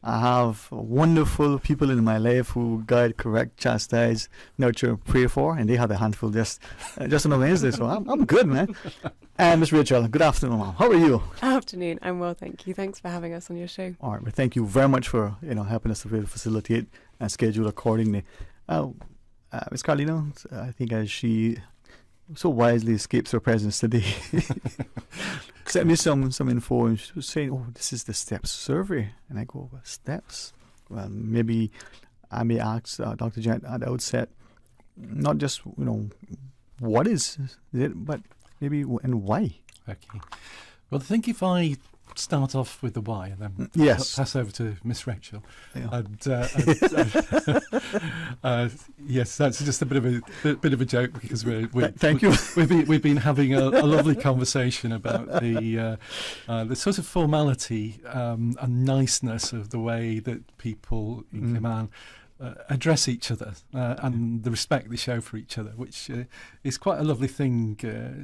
I have wonderful people in my life who guide, correct, chastise, nurture, pray for, and they have a handful just on a Wednesday, so I'm good, man. And Ms. Rachel, good afternoon, ma'am. How are you? Afternoon. I'm well, thank you. Thanks for having us on your show. All right, well, thank you very much for helping us to facilitate and schedule accordingly. Ms. Carlino, I think as she so wisely escapes her presence today, sent me some info, and she was saying, "Oh, this is the STEPS survey," and I go, "Well, STEPS? Well, maybe I may ask Dr. Gent at the outset, not just what is it, but maybe and why." Okay. Well, I think if I start off with the why and then pass over to Miss Rachel. Yeah. And yes, that's just a bit of a joke because thank you. We've been having a lovely conversation about the sort of formality and niceness of the way that people in Cayman address each other and the respect they show for each other, which is quite a lovely thing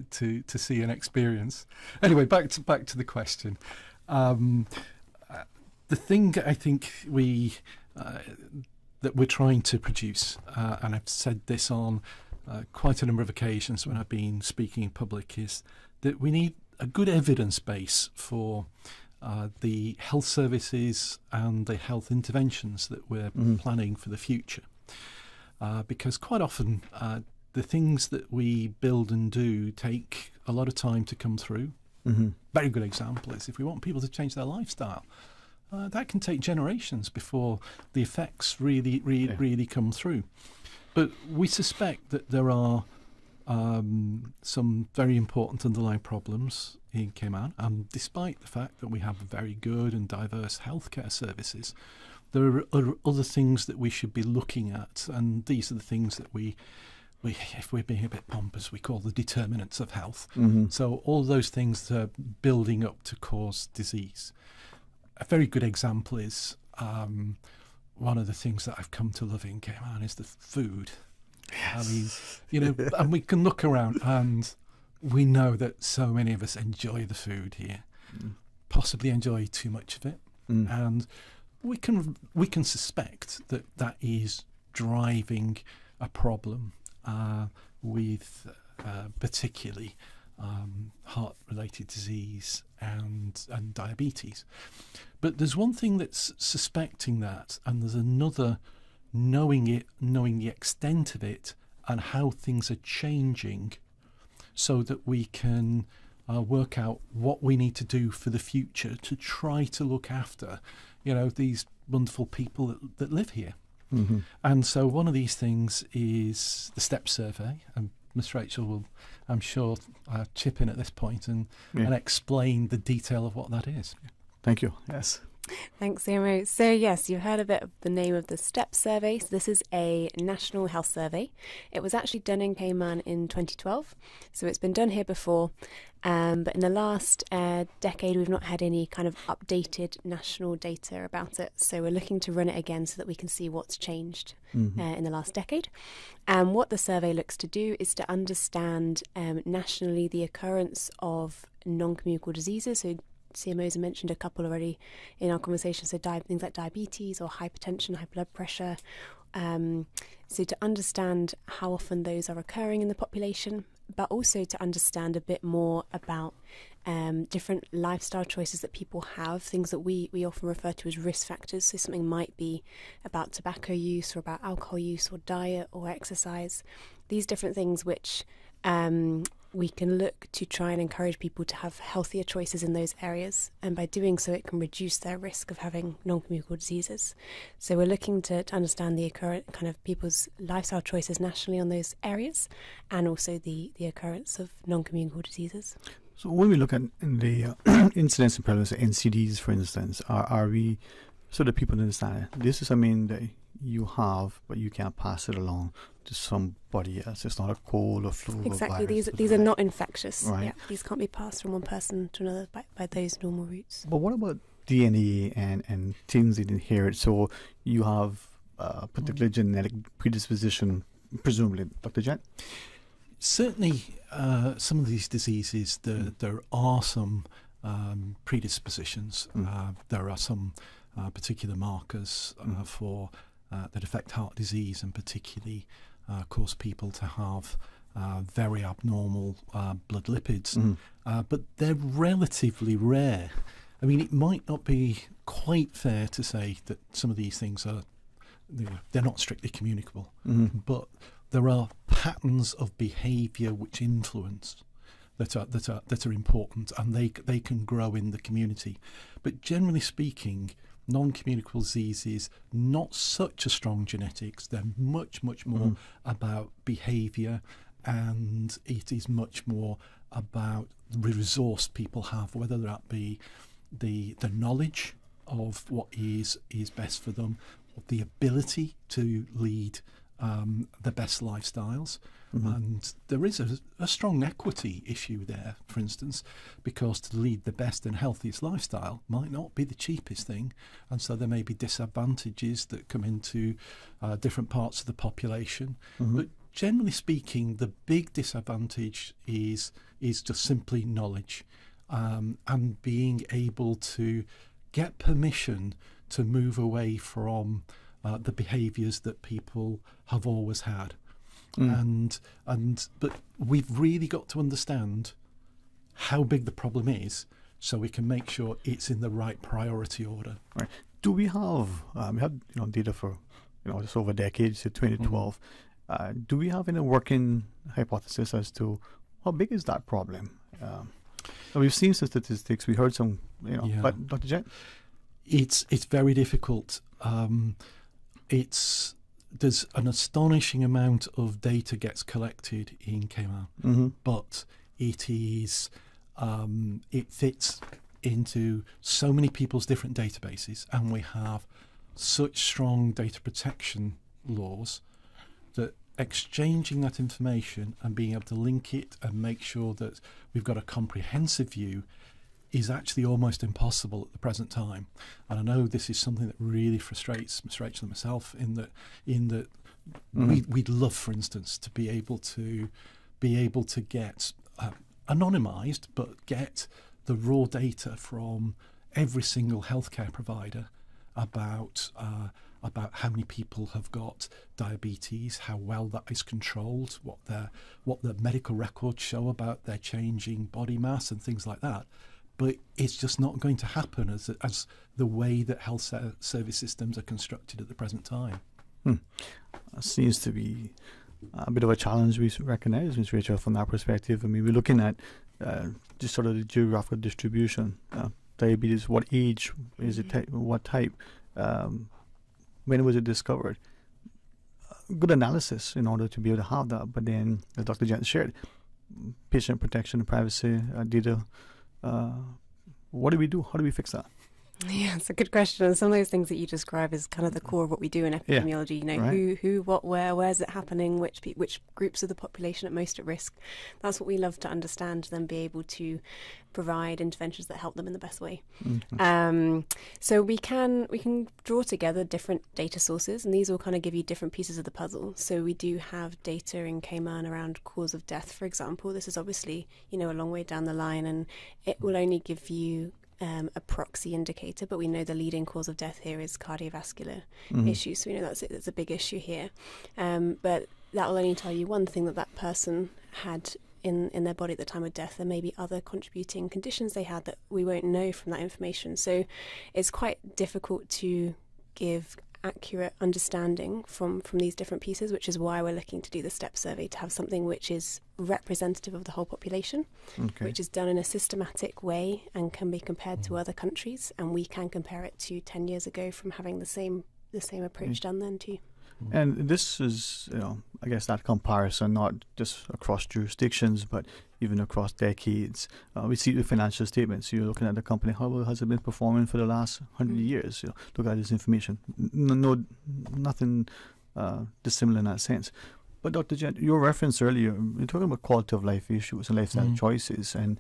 to see and experience. Anyway, back to the question. The thing I think that we're trying to produce, and I've said this on quite a number of occasions when I've been speaking in public, is that we need a good evidence base for the health services and the health interventions that we're planning for the future. Because quite often the things that we build and do take a lot of time to come through. Very good example is if we want people to change their lifestyle, that can take generations before the effects really come through. But we suspect that there are some very important underlying problems in Cayman, and despite the fact that we have very good and diverse healthcare services, there are other things that we should be looking at, and these are the things that we if we're being a bit pompous, we call the determinants of health. So all those things that are building up to cause disease. A very good example is one of the things that I've come to love in Cayman is the food. Yes. I mean, and we can look around and we know that so many of us enjoy the food here, possibly enjoy too much of it, and we can suspect that is driving a problem with particularly heart-related disease and diabetes. But there's one thing that's suspecting that, and there's another knowing the extent of it and how things are changing so that we can work out what we need to do for the future to try to look after, these wonderful people that live here. Mm-hmm. And so one of these things is the STEP survey, and Miss Rachel will, I'm sure, chip in at this point and explain the detail of what that is. Thank you. Yes. Thanks, Imo. So yes, you've heard a bit of the name of the STEP survey. So this is a national health survey. It was actually done in Cayman in 2012. So it's been done here before. But in the last decade, we've not had any kind of updated national data about it. So we're looking to run it again so that we can see what's changed in the last decade. And what the survey looks to do is to understand nationally the occurrence of non-communicable diseases. So CMOs have mentioned a couple already in our conversation, so things like diabetes or hypertension, high blood pressure. So to understand how often those are occurring in the population, but also to understand a bit more about different lifestyle choices that people have, things that we often refer to as risk factors. So something might be about tobacco use or about alcohol use or diet or exercise. These different things which we can look to try and encourage people to have healthier choices in those areas, and by doing so it can reduce their risk of having non-communicable diseases. So we're looking to understand the current kind of people's lifestyle choices nationally on those areas, and also the occurrence of non-communicable diseases. So when we look at the incidence and prevalence of NCDs, for instance, are we, so that people understand this is something that you have, but you can't pass it along to somebody else. It's not a cold or flu. Exactly. Or virus. These are not infectious. Right. Yeah, these can't be passed from one person to another by those normal routes. But what about DNA and things that inherit? So you have a particular genetic predisposition, presumably, Dr. Jet? Certainly, some of these diseases, there are some predispositions. There are some particular markers for that affect heart disease, and particularly cause people to have very abnormal blood lipids. But they're relatively rare. I mean, it might not be quite fair to say that some of these things are, they're not strictly communicable, but there are patterns of behaviour which influence that are important, and they can grow in the community. But generally speaking, non-communicable diseases, not such a strong genetics. They're much more about behaviour, and it is much more about the resource people have, whether that be the knowledge of what is best for them, or the ability to lead the best lifestyles. And there is a strong equity issue there, for instance, because to lead the best and healthiest lifestyle might not be the cheapest thing, and so there may be disadvantages that come into different parts of the population. But generally speaking, the big disadvantage is just simply knowledge, and being able to get permission to move away from the behaviours that people have always had. But we've really got to understand how big the problem is, so we can make sure it's in the right priority order. Right. Do we have data for just over decades, so 2012? Do we have any working hypothesis as to how big is that problem? So we've seen some statistics. We heard some, but Dr. Jet? It's very difficult. There's an astonishing amount of data gets collected in Cayman, but it is it fits into so many people's different databases, and we have such strong data protection laws that exchanging that information and being able to link it and make sure that we've got a comprehensive view is actually almost impossible at the present time. And I know this is something that really frustrates Ms. Rachel and myself, in that we'd love, for instance, to be able to get anonymised, but get the raw data from every single healthcare provider about how many people have got diabetes, how well that is controlled, what the medical records show about their changing body mass and things like that. But it's just not going to happen as the way that health service systems are constructed at the present time. Seems to be a bit of a challenge we recognize, Ms. Rachel, from that perspective. I mean, we're looking at just sort of the geographical distribution. Diabetes, what age is it, what type, when was it discovered? Good analysis in order to be able to have that. But then, as Dr. Jent shared, patient protection and privacy data, what do we do? How do we fix that? Yeah, it's a good question. And some of those things that you describe is kind of the core of what we do in epidemiology. You know, right. who, what, where's it happening? Which groups of the population are most at risk? That's what we love to understand, then be able to provide interventions that help them in the best way. Mm-hmm. So we can draw together different data sources, and these will kind of give you different pieces of the puzzle. So we do have data in Cayman around cause of death, for example. This is obviously, you know, a long way down the line, and it will only give you a proxy indicator, but we know the leading cause of death here is cardiovascular issues, so we know that's a big issue here. But that will only tell you one thing, that person had in their body at the time of death. There may be other contributing conditions they had that we won't know from that information. So it's quite difficult to give accurate understanding from these different pieces, which is why we're looking to do the STEP survey, to have something which is representative of the whole population, which is done in a systematic way and can be compared to other countries, and we can compare it to 10 years ago from having the same approach done then too. And this is, you know, I guess that comparison, not just across jurisdictions, but even across decades. We see the financial statements. You're looking at the company, how well has it been performing for the last 100 years? You know, look at this information. Nothing dissimilar in that sense. But Dr. Jent, your reference earlier, you're talking about quality of life issues and lifestyle choices, and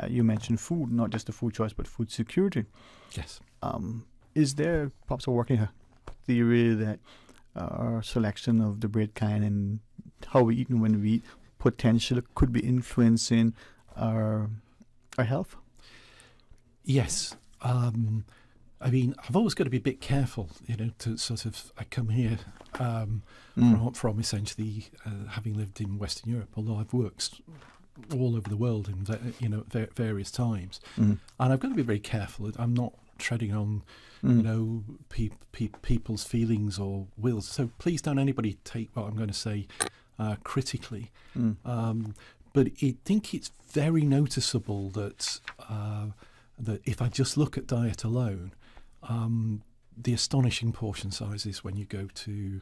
you mentioned food, not just the food choice, but food security. Yes. Is there perhaps a working theory that our selection of the bread kind and how we eat and when we eat potentially could be influencing our health? Yes. I mean, I've always got to be a bit careful, you know, to sort of, I come here from essentially having lived in Western Europe, although I've worked all over the world in various times. And I've got to be very careful. I'm not treading on you know, people's feelings or wills. So please don't anybody take what I'm going to say critically. But I think it's very noticeable that that if I just look at diet alone, the astonishing portion sizes when you go to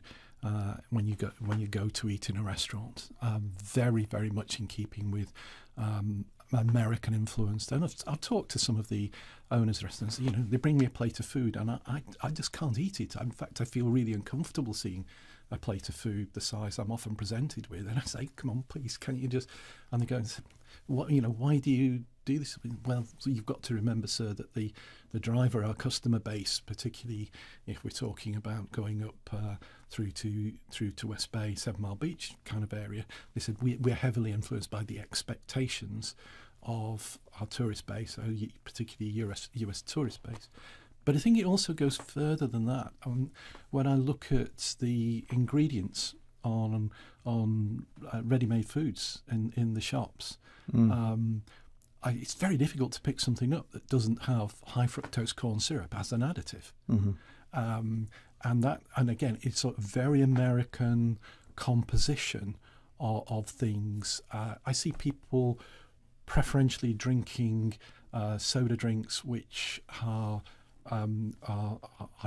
eat in a restaurant, very, very much in keeping with American influenced. And I've talked to some of the owners of restaurants. You know, they bring me a plate of food, and I just can't eat it. In fact, I feel really uncomfortable seeing a plate of food the size I'm often presented with. And I say, "Come on, please, can't you just?" And they go, "What? You know, why do you do this?" Well, so you've got to remember, sir, that the driver, our customer base, particularly if we're talking about going up through to West Bay, 7 Mile Beach kind of area, they said we're heavily influenced by the expectations of our tourist base, particularly US tourist base. But I think it also goes further than that. When I look at the ingredients on ready-made foods in the shops, it's very difficult to pick something up that doesn't have high fructose corn syrup as an additive. And again, it's sort of very American composition of things. I see people preferentially drinking soda drinks which are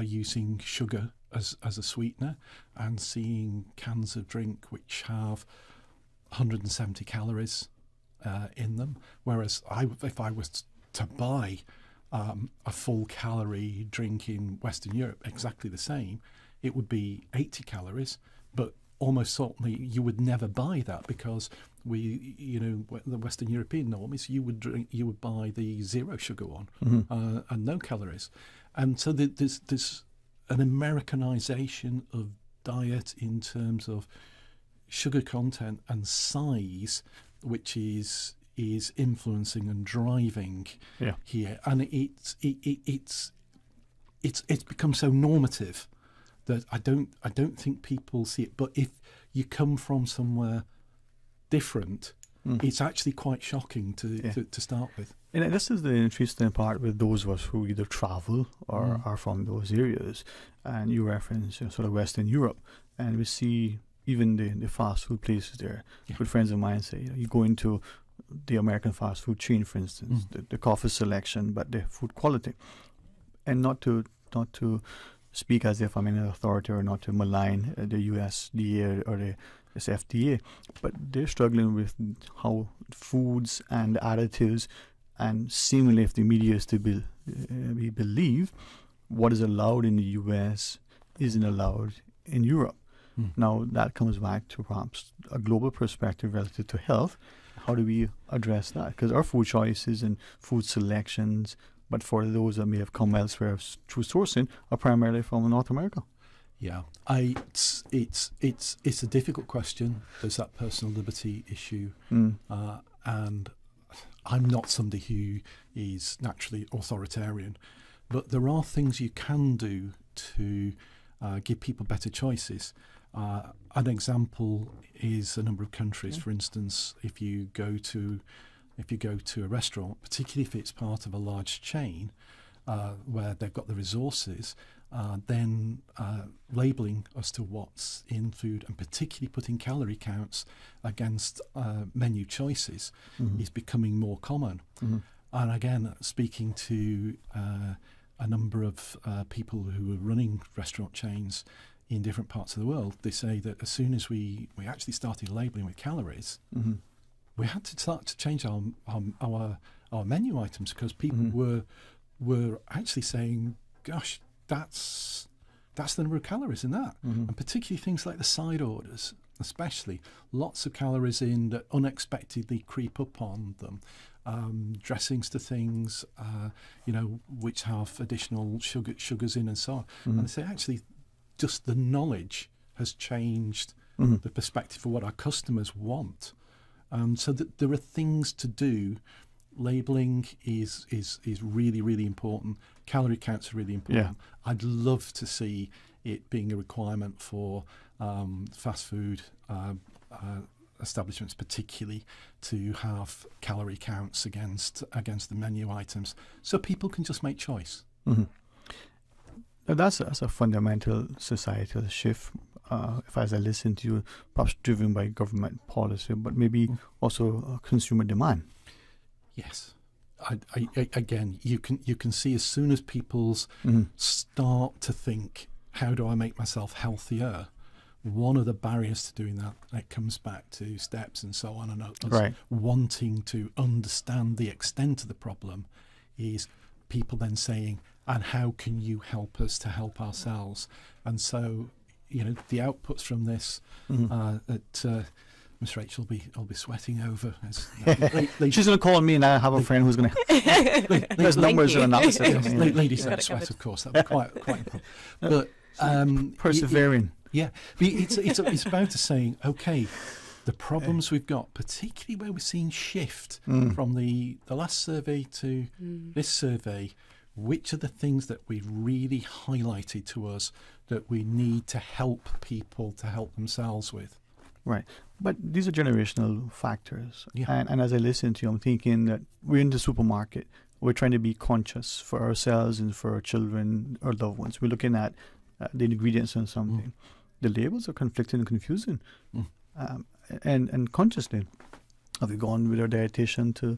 using sugar as a sweetener, and seeing cans of drink which have 170 calories in them, whereas if I was to buy a full calorie drink in Western Europe exactly the same, it would be 80 calories, but almost certainly you would never buy that, because the Western European norm is you would buy the zero sugar one and no calories. And so there's an Americanization of diet in terms of sugar content and size, which is influencing and driving here, and it's become so normative that I don't think people see it. But if you come from somewhere different, it's actually quite shocking to start with. And this is the interesting part with those of us who either travel or are from those areas. And you reference sort of Western Europe, and we see even the fast food places there. Good friends of mine say, you go into the American fast food chain, for instance, the coffee selection, but the food quality. And not to speak as if I'm an authority or not to malign the USDA or the FDA, but they're struggling with how foods and additives, and seemingly if the media is to be believed, what is allowed in the US isn't allowed in Europe. Now that comes back to perhaps a global perspective relative to health. How do we address that? Because our food choices and food selections, but for those that may have come elsewhere through sourcing, are primarily from North America. Yeah, it's a difficult question. There's that personal liberty issue, and I'm not somebody who is naturally authoritarian, but there are things you can do to give people better choices. An example is a number of countries. For instance, if you go to a restaurant, particularly if it's part of a large chain where they've got the resources, then labelling as to what's in food, and particularly putting calorie counts against menu choices, is becoming more common. And again, speaking to a number of people who are running restaurant chains in different parts of the world, they say that as soon as we actually started labelling with calories, we had to start to change our menu items, because people were actually saying, gosh, that's the number of calories in that. And particularly things like the side orders, especially, lots of calories in that unexpectedly creep up on them. Dressings to things, which have additional sugars in and so on. And they say actually just the knowledge has changed the perspective for what our customers want. So that there are things to do. Labelling is really, really important. Calorie counts are really important. I'd love to see it being a requirement for fast food establishments, particularly, to have calorie counts against the menu items, so people can just make choice. Now that's a fundamental societal shift. If as I listen to you, perhaps driven by government policy, but maybe also consumer demand. Yes, again, you can see as soon as people's start to think, how do I make myself healthier? One of the barriers to doing that, it comes back to steps and so on, and us wanting to understand the extent of the problem, is people then saying, and how can you help us to help ourselves? And so, the outputs from this that Miss Rachel will be sweating over. She's going to call me, and I have a friend who's going to. There's numbers and analysis. Ladies don't sweat, of course. That would be quite important. But persevering. Yeah, it's about saying, okay, the problems we've got, particularly where we're seeing shift from the last survey to this survey, which are the things that we've really highlighted to us that we need to help people to help themselves with. Right. But these are generational factors. And as I listen to you, I'm thinking that we're in the supermarket. We're trying to be conscious for ourselves and for our children, our loved ones. We're looking at the ingredients on something. The labels are conflicting and confusing. And consciously, have we gone with our dietitian to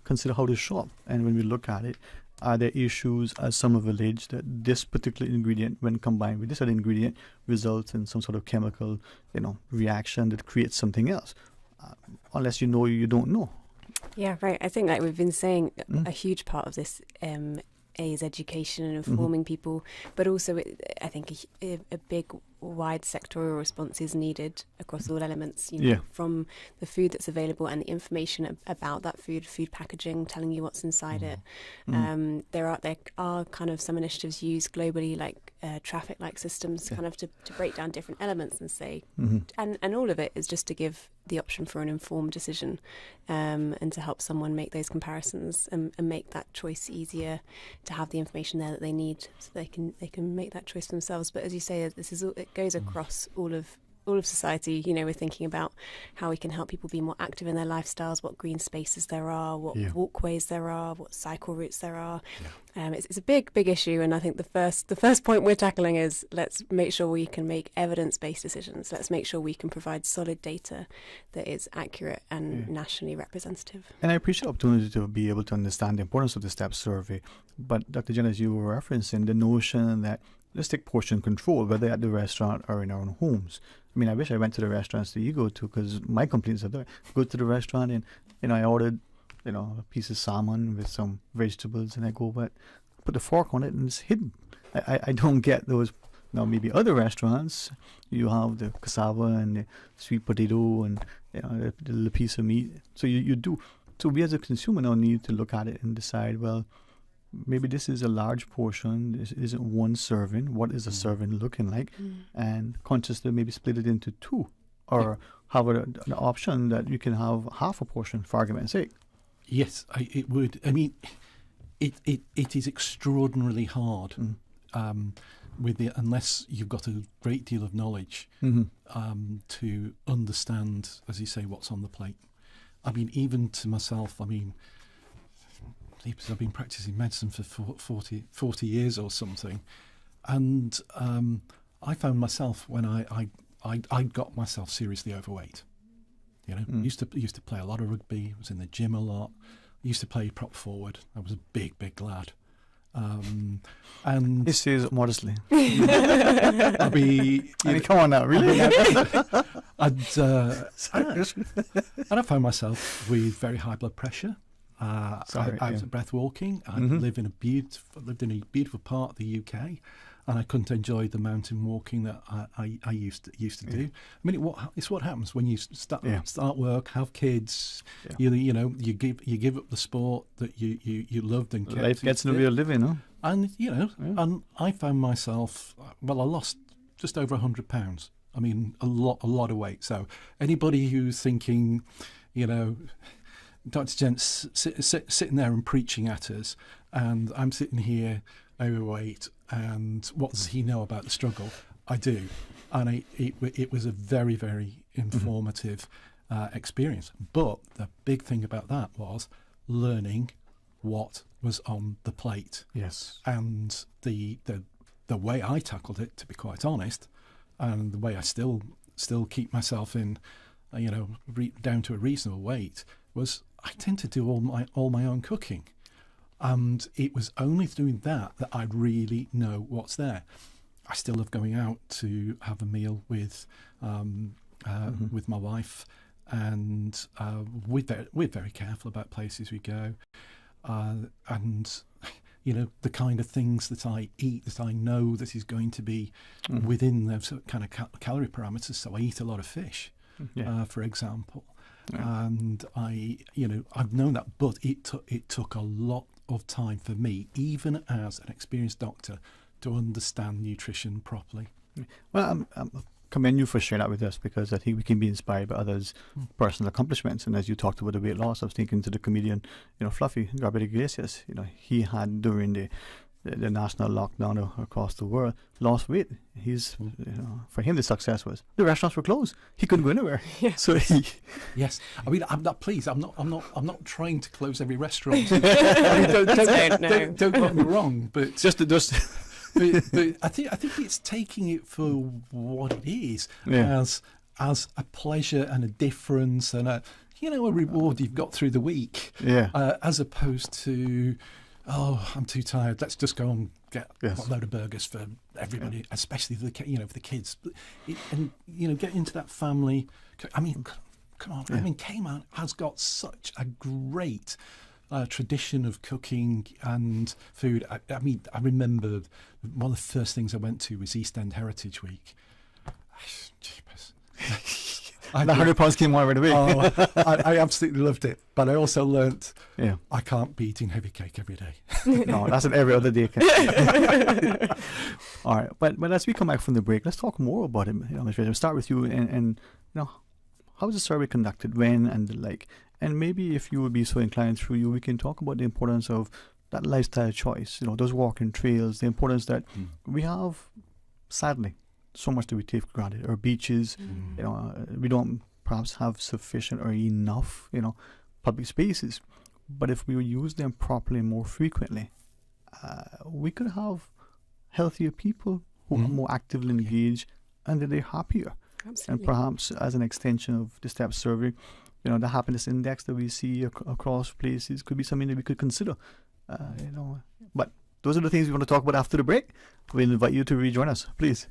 consider how to shop? And when we look at it, are there issues, as some have alleged, that this particular ingredient, when combined with this other ingredient, results in some sort of chemical, reaction that creates something else? Unless you know, you don't know. Yeah, right. I think, like we've been saying, a huge part of this is education and informing people, but also I think a big, wide sectoral response is needed across all elements, from the food that's available and the information about that food packaging, telling you what's inside it. There are kind of some initiatives used globally, like traffic light systems, kind of to break down different elements and say, and all of it is just to give the option for an informed decision, and to help someone make those comparisons and make that choice easier, to have the information there that they need so they can make that choice themselves. But as you say, this is all, it goes across all of all of society, you know, we're thinking about how we can help people be more active in their lifestyles, what green spaces there are, what walkways there are, what cycle routes there are. It's a big issue, and I think the first point we're tackling is let's make sure we can make evidence-based decisions. Let's make sure we can provide solid data that is accurate and nationally representative. And I appreciate the opportunity to be able to understand the importance of the STEP survey. But Dr. Jen, as you were referencing, the notion that let's take portion control, whether at the restaurant or in our own homes. I mean, I wish I went to the restaurants that you go to, because my complaints are there. Go to the restaurant and, you know, I ordered, you know, a piece of salmon with some vegetables, and I go, but put the fork on it and it's hidden. I don't get those. Now, maybe other restaurants, you have the cassava and the sweet potato and, you know, the little piece of meat. So you do. So we as a consumer now need to look at it and decide, well, maybe this is a large portion. This isn't one serving. What is a serving looking like? And consciously maybe split it into two, or have an option that you can have half a portion, for argument's sake. Yes, it would. I mean, it is extraordinarily hard with the, unless you've got a great deal of knowledge to understand, as you say, what's on the plate. I mean, even to myself, I mean, I've been practicing medicine for 40 years or something, and I found myself when I got myself seriously overweight. You know, used to play a lot of rugby, was in the gym a lot, used to play prop forward. I was a big lad. And he says modestly. I'd be, I mean, come on now, really? And I found myself with very high blood pressure. I was breath walking. I lived in a beautiful part of the UK, and I couldn't enjoy the mountain walking that I used to do. I mean, it's what happens when you start work, have kids. You know, you give up the sport that you loved and kept. Life gets in the way of living, huh? And you know, and I found myself. Well, I lost just over £100. I mean, a lot of weight. So anybody who's thinking, you know, Dr. Gent's sitting there and preaching at us, and I'm sitting here overweight, and what does he know about the struggle? I do. And it was a very, very informative experience. But the big thing about that was learning what was on the plate. Yes. And the way I tackled it, to be quite honest, and the way I still keep myself in, you know, down to a reasonable weight, was I tend to do all my own cooking, and it was only doing that I really know what's there. I still love going out to have a meal with my wife, and we're very careful about places we go, and you know, the kind of things that I eat that I know that is going to be within those kind of calorie parameters. So I eat a lot of fish, for example. And I've known that, but it took a lot of time for me, even as an experienced doctor, to understand nutrition properly. Well, I commend you for sharing that with us, because I think we can be inspired by others' personal accomplishments. And as you talked about the weight loss, I was thinking to the comedian, you know, Fluffy Gabriel Iglesias. You know, he had during the national lockdown across the world lost weight. He's, you know, for him the success was the restaurants were closed. He couldn't go anywhere. So yes, I mean, I'm not pleased. I'm not trying to close every restaurant. I mean, don't get me wrong, but just. But I think it's taking it for what it is, as a pleasure and a difference and a reward you've got through the week, as opposed to, oh, I'm too tired, let's just go and get a load of burgers for everybody, especially for the kids, and get into that family. I mean, come on, I mean, Cayman has got such a great tradition of cooking and food. I mean, I remember one of the first things I went to was East End Heritage Week. Jeepers. The 100 pounds came on right away. I absolutely loved it, but I also learnt I can't be eating heavy cake every day. No, that's an every other day. All right, but as we come back from the break, let's talk more about it. We'll start with you, and how was the survey conducted, when, and the like. And maybe if you would be so inclined through you, we can talk about the importance of that lifestyle choice, those walking trails, the importance that we have, sadly, so much that we take for granted. Our beaches, we don't perhaps have sufficient or enough, public spaces. But if we use them properly and more frequently, we could have healthier people who are more actively engaged and that they're happier. Absolutely. And perhaps as an extension of the STEP survey, the happiness index that we see across places could be something that we could consider. But those are the things we want to talk about after the break. We'll invite you to rejoin us, please.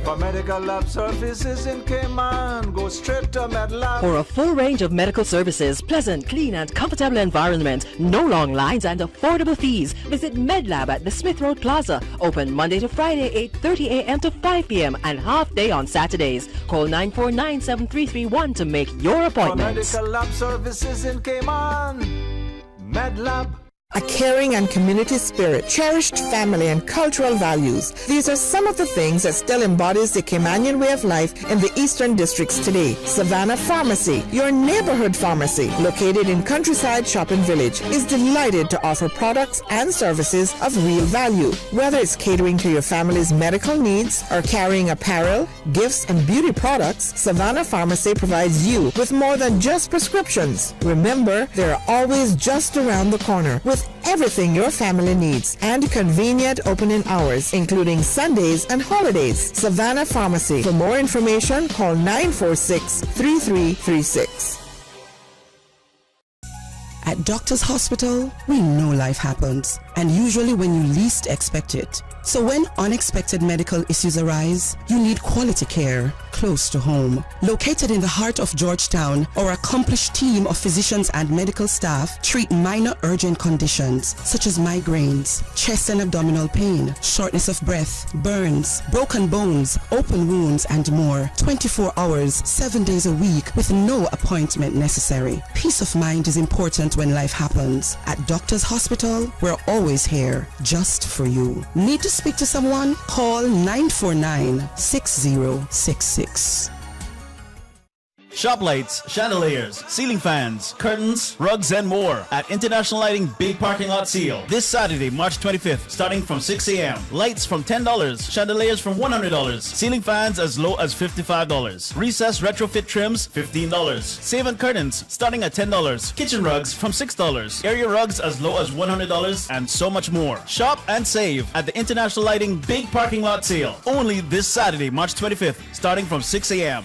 For medical lab services in Cayman, go straight to MedLab. For a full range of medical services, pleasant, clean and comfortable environment, no long lines and affordable fees, visit MedLab at the Smith Road Plaza. Open Monday to Friday, 8:30 a.m. to 5 p.m. and half day on Saturdays. Call 949-7331 to make your appointment. For medical lab services in Cayman, MedLab. A caring and community spirit, cherished family and cultural values. These are some of the things that still embodies the Caymanian way of life in the Eastern Districts today. Savannah Pharmacy, your neighborhood pharmacy, located in Countryside Shopping Village, is delighted to offer products and services of real value. Whether it's catering to your family's medical needs or carrying apparel, gifts, and beauty products, Savannah Pharmacy provides you with more than just prescriptions. Remember, they're always just around the corner with everything your family needs and convenient opening hours, including Sundays and holidays. Savannah Pharmacy. For more information, call 946-3336. At Doctors Hospital, we know life happens, and usually when you least expect it. So when unexpected medical issues arise, you need quality care close to home. Located in the heart of Georgetown, our accomplished team of physicians and medical staff treat minor urgent conditions such as migraines, chest and abdominal pain, shortness of breath, burns, broken bones, open wounds, and more. 24 hours, 7 days a week with no appointment necessary. Peace of mind is important when life happens. At Doctors Hospital, we're always here just for you. Need to speak to someone? Call 949-6066. Shop lights, chandeliers, ceiling fans, curtains, rugs, and more at International Lighting Big Parking Lot Sale this Saturday, March 25th, starting from 6 a.m. Lights from $10, chandeliers from $100, ceiling fans as low as $55, recessed retrofit trims $15, save on curtains starting at $10, kitchen rugs from $6, area rugs as low as $100, and so much more. Shop and save at the International Lighting Big Parking Lot Sale only this Saturday, March 25th, starting from 6 a.m.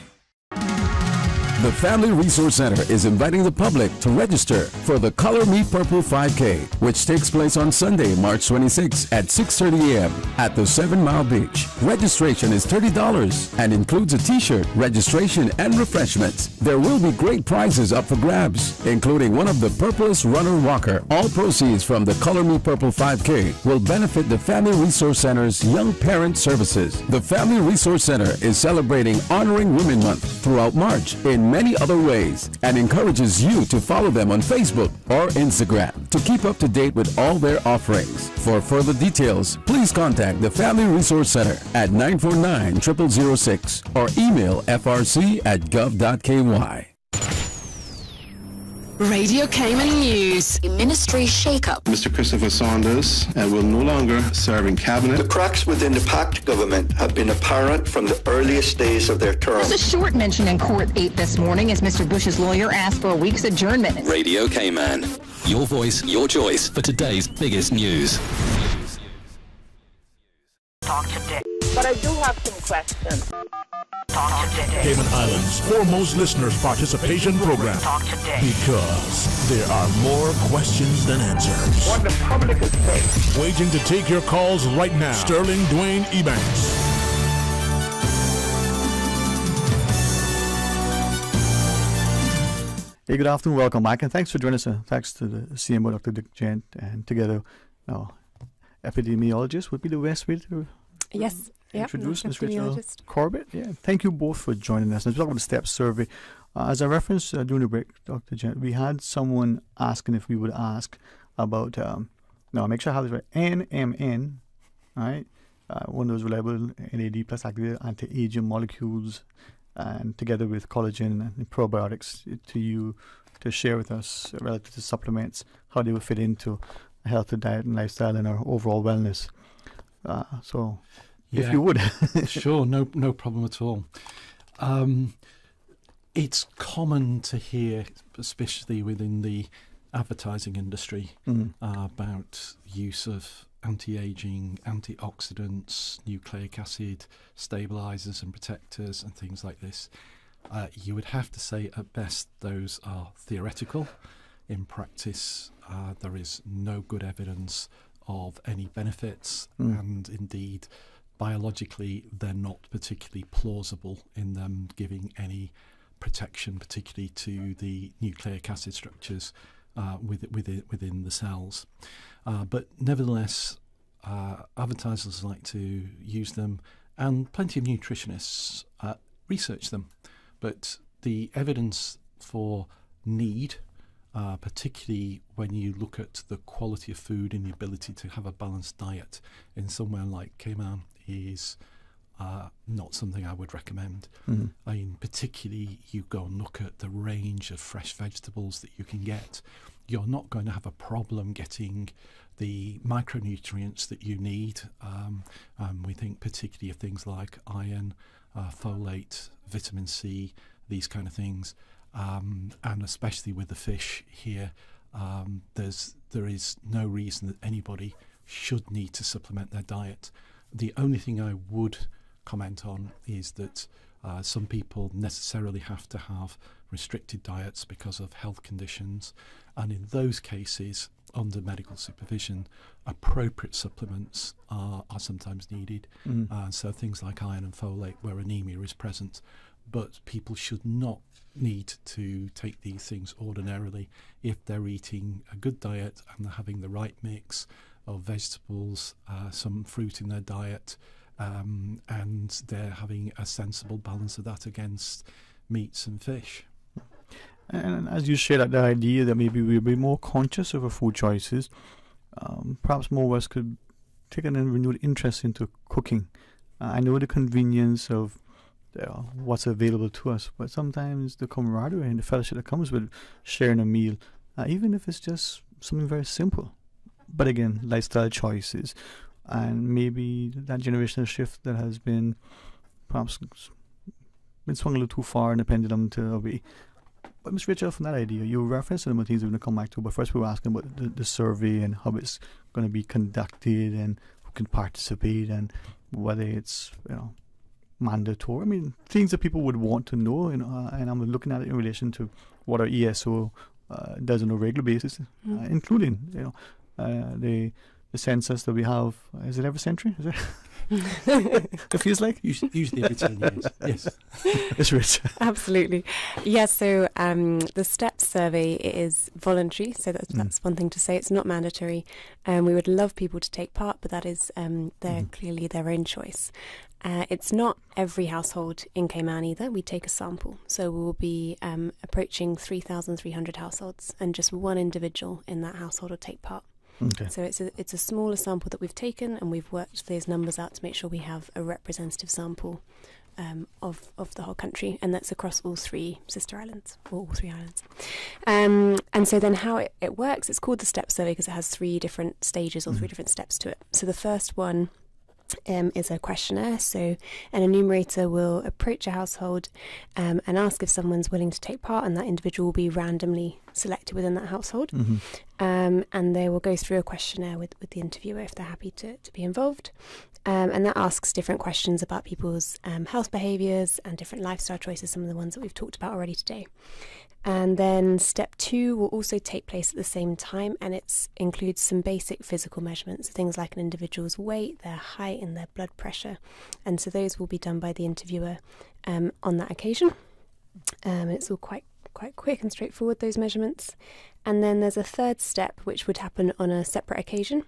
The Family Resource Center is inviting the public to register for the Color Me Purple 5K, which takes place on Sunday, March 26 at 6:30 a.m. at the 7 Mile Beach. Registration is $30 and includes a t-shirt, registration, and refreshments. There will be great prizes up for grabs, including one of the Purplest Runner Walker. All proceeds from the Color Me Purple 5K will benefit the Family Resource Center's Young Parent Services. The Family Resource Center is celebrating Honoring Women Month throughout March in many other ways and encourages you to follow them on Facebook or Instagram to keep up to date with all their offerings. For further details, please contact the Family Resource Center at 949-0006 or email frc@gov.ky. Radio Cayman News. Ministry shake-up. Mr. Christopher Saunders will no longer serve in cabinet. The cracks within the PACT government have been apparent from the earliest days of their term. There's a short mention in court 8 this morning as Mr. Bush's lawyer asked for a week's adjournment. Radio Cayman. Your voice, your choice for today's biggest news. Talk today. But I do have some questions. Talk today. Cayman Islands' foremost listeners participation program. Talk today. Because there are more questions than answers. What the public is saying. Waiting to take your calls right now. Sterling Dwayne Ebanks. Hey, good afternoon, welcome back, and thanks for joining us. Thanks to the CMO, Dr. Dick Gent, and together, epidemiologist would be the best way to introduce Ms. Rachel Corbett. Yeah, thank you both for joining us. Let's talk about the STEP survey. As I referenced during the break, Dr. Gent, we had someone asking if we would ask about, make sure I have this right, NMN, right? One of those reliable NAD plus activated anti-aging molecules, and together with collagen and probiotics to share with us relative to supplements, how they will fit into a healthy diet and lifestyle and our overall wellness. if you would. Sure, no problem at all. It's common to hear, especially within the advertising industry, about use of anti-aging, antioxidants, nucleic acid stabilizers and protectors and things like this. You would have to say at best those are theoretical. In practice, there is no good evidence of any benefits, and indeed biologically they're not particularly plausible in them giving any protection, particularly to the nucleic acid structures within the cells. But nevertheless, advertisers like to use them, and plenty of nutritionists research them. But the evidence for need, particularly when you look at the quality of food and the ability to have a balanced diet in somewhere like Cayman, is not something I would recommend. I mean, particularly you go and look at the range of fresh vegetables that you can get. You're not going to have a problem getting the micronutrients that you need. We think particularly of things like iron, folate, vitamin C, these kind of things. And especially with the fish here, there is no reason that anybody should need to supplement their diet. The only thing I would comment on is that some people necessarily have to have restricted diets because of health conditions, and in those cases, under medical supervision, appropriate supplements are sometimes needed. So things like iron and folate where anemia is present, but people should not need to take these things ordinarily if they're eating a good diet and they're having the right mix of vegetables, some fruit in their diet, and they're having a sensible balance of that against meats and fish. And as you shared the idea that maybe we'll be more conscious of our food choices, perhaps more of us could take a renewed interest into cooking. I know the convenience of what's available to us, but sometimes the camaraderie and the fellowship that comes with sharing a meal, even if it's just something very simple. But again, lifestyle choices, and maybe that generational shift that has been perhaps been swung a little too far in the pendulum to away. But Ms. Rachel, from that idea, you referenced some of the things we're going to come back to, but first we were asking about the survey and how it's going to be conducted and who can participate and whether it's mandatory. I mean, things that people would want to know, and I'm looking at it in relation to what our ESO does on a regular basis, including the census that we have. Is it every century? Is it? It feels like usually every 10 years. Yes, it's rich. Absolutely. Yes. So the STEP survey is voluntary, so that's one thing to say. It's not mandatory. We would love people to take part, but that is clearly their own choice. It's not every household in Cayman either. We take a sample, so we'll be approaching 3,300 households, and just one individual in that household will take part. Okay. So it's a smaller sample that we've taken, and we've worked those numbers out to make sure we have a representative sample of the whole country, and that's across all three sister islands, or all three islands. And so then how it works, it's called the STEP survey because it has three different stages or three different steps to it. So the first one is a questionnaire. So an enumerator will approach a household and ask if someone's willing to take part, and that individual will be randomly selected within that household. And they will go through a questionnaire with the interviewer if they're happy to be involved. And that asks different questions about people's health behaviours and different lifestyle choices, some of the ones that we've talked about already today. And then step 2 will also take place at the same time, and it includes some basic physical measurements, things like an individual's weight, their height and their blood pressure. And so those will be done by the interviewer on that occasion. It's all quite quick and straightforward, those measurements. And then there's a third step which would happen on a separate occasion,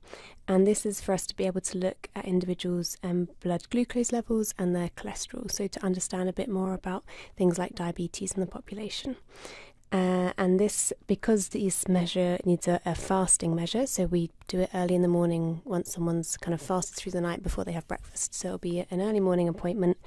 and this is for us to be able to look at individuals' blood glucose levels and their cholesterol, so to understand a bit more about things like diabetes in the population. And this, because this measure needs a fasting measure, so we do it early in the morning once someone's kind of fasted through the night before they have breakfast. So it'll be an early morning appointment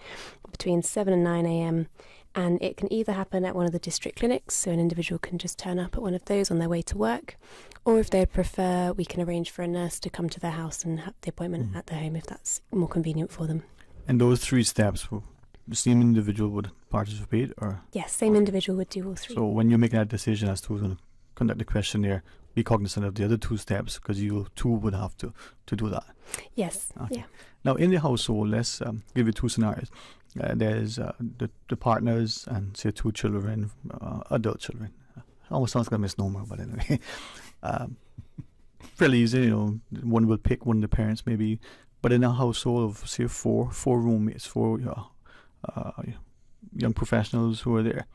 between 7 and 9 a.m. And it can either happen at one of the district clinics, so an individual can just turn up at one of those on their way to work, or if they prefer, we can arrange for a nurse to come to their house and have the appointment at their home if that's more convenient for them. And those 3 steps, the same individual would participate, or? Yes, same individual would do all 3. So when you're making that decision as to who's going to conduct the questionnaire, be cognizant of the other 2 steps, because you too would have to do that. Yes, okay. yeah. Now, in the household, let's give you 2 scenarios. There's the partners and, say, 2 children, adult children. Almost sounds like a misnomer, but anyway. Fairly easy, one will pick one of the parents maybe. But in a household of, say, 4 roommates, 4 young professionals who are there,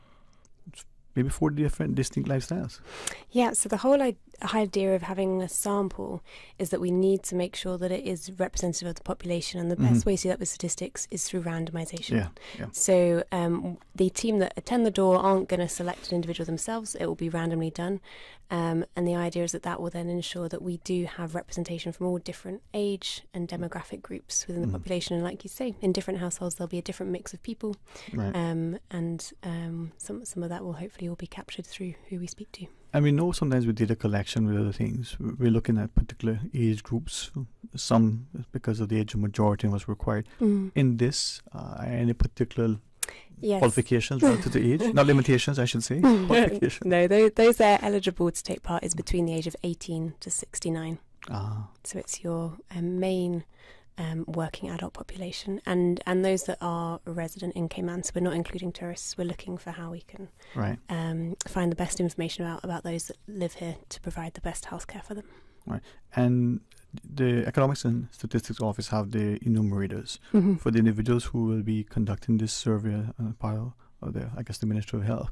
maybe 4 different distinct lifestyles. Yeah, so the whole idea of having a sample is that we need to make sure that it is representative of the population, and the best way to do that with statistics is through randomization. Yeah. So the team that attend the door aren't going to select an individual themselves, it will be randomly done. And the idea is that will then ensure that we do have representation from all different age and demographic groups within the population. And like you say, in different households there'll be a different mix of people, right. And some of that will hopefully all be captured through who we speak to. And we know sometimes with data collection with other things, we're looking at particular age groups, some because of the age of majority and what's required. In this, any particular qualifications relative to age? Not limitations, I should say. Qualifications. No, those that are eligible to take part is between the age of 18 to 69. So it's your main working adult population, and those that are resident in Cayman. So we're not including tourists. We're looking for how we can find the best information about those that live here to provide the best healthcare for them. Right. And the Economics and Statistics Office have the enumerators for the individuals who will be conducting this survey part of the Ministry of Health.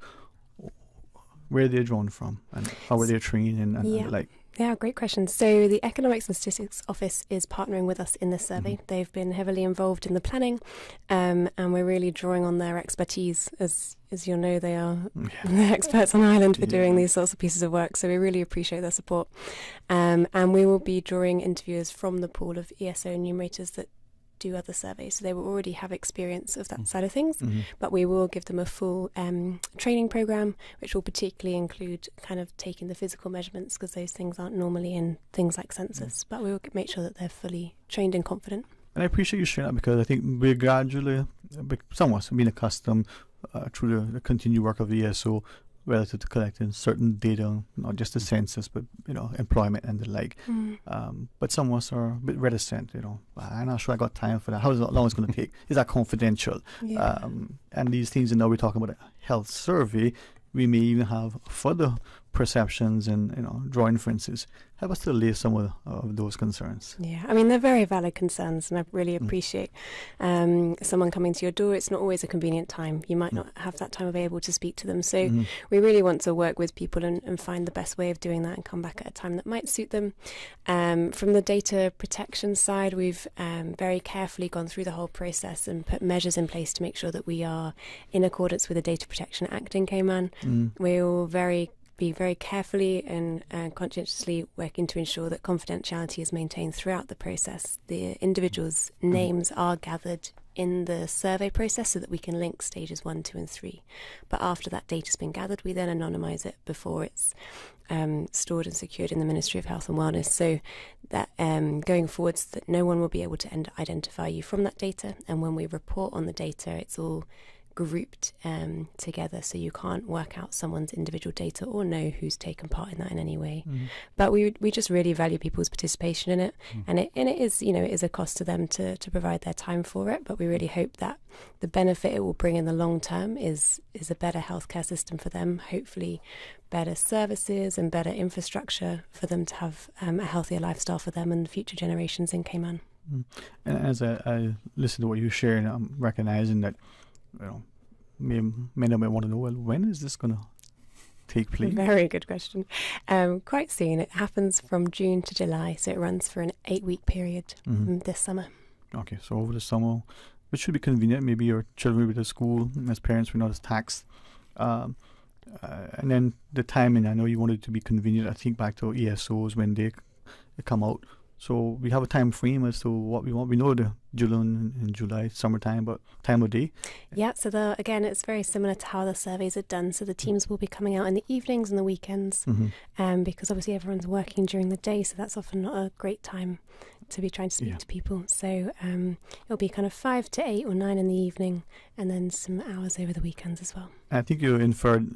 Where are they drawn from, and how are they trained, and the like? Yeah, great question. So the Economics and Statistics Office is partnering with us in this survey. They've been heavily involved in the planning, and we're really drawing on their expertise. As you'll know, they are the experts on Ireland for doing these sorts of pieces of work, so we really appreciate their support. And we will be drawing interviewers from the pool of ESO enumerators that do other surveys, so they will already have experience of that side of things, but we will give them a full training program, which will particularly include kind of taking the physical measurements, because those things aren't normally in things like census, but we will make sure that they're fully trained and confident. And I appreciate you sharing that, because I think we're gradually, somewhat being accustomed through the continued work of the ESO relative to collecting certain data, not just the census, but employment and the like. But some of us are a bit reticent. I'm not sure I got time for that. How long it's going to take? Is that confidential? And these things, we're talking about a health survey. We may even have further perceptions and draw inferences. Help us to allay some of those concerns. Yeah, I mean, they're very valid concerns, and I really appreciate someone coming to your door. It's not always a convenient time. You might not have that time available to speak to them. So we really want to work with people and find the best way of doing that and come back at a time that might suit them. From the data protection side, we've very carefully gone through the whole process and put measures in place to make sure that we are in accordance with the Data Protection Act in Cayman. We will be very carefully and conscientiously working to ensure that confidentiality is maintained throughout the process. The individuals' names are gathered in the survey process so that we can link stages 1, 2 and 3. But after that data's been gathered, we then anonymise it before it's stored and secured in the Ministry of Health and Wellness, so that going forwards that no one will be able to identify you from that data, and when we report on the data it's all grouped together, so you can't work out someone's individual data or know who's taken part in that in any way. But we just really value people's participation in it, and it is it is a cost to them to provide their time for it, but we really hope that the benefit it will bring in the long term is a better healthcare system for them, hopefully better services and better infrastructure for them to have a healthier lifestyle for them and the future generations in Cayman. And as I listen to what you share, and I'm recognizing that many might want to know, well, when is this going to take place? Very good question. Quite soon. It happens from June to July, so it runs for an 8-week period this summer. Okay, so over the summer, which should be convenient. Maybe your children will be to school, as parents we're not as taxed. And then the timing, I know you wanted it to be convenient. I think back to ESOs when they come out. So we have a time frame as to what we want. We know the June and July, summertime, but time of day. Yeah, so again, it's very similar to how the surveys are done. So the teams will be coming out in the evenings and the weekends, because obviously everyone's working during the day, so that's often not a great time to be trying to speak to people. So it'll be kind of 5 to 8 or 9 in the evening, and then some hours over the weekends as well. I think you inferred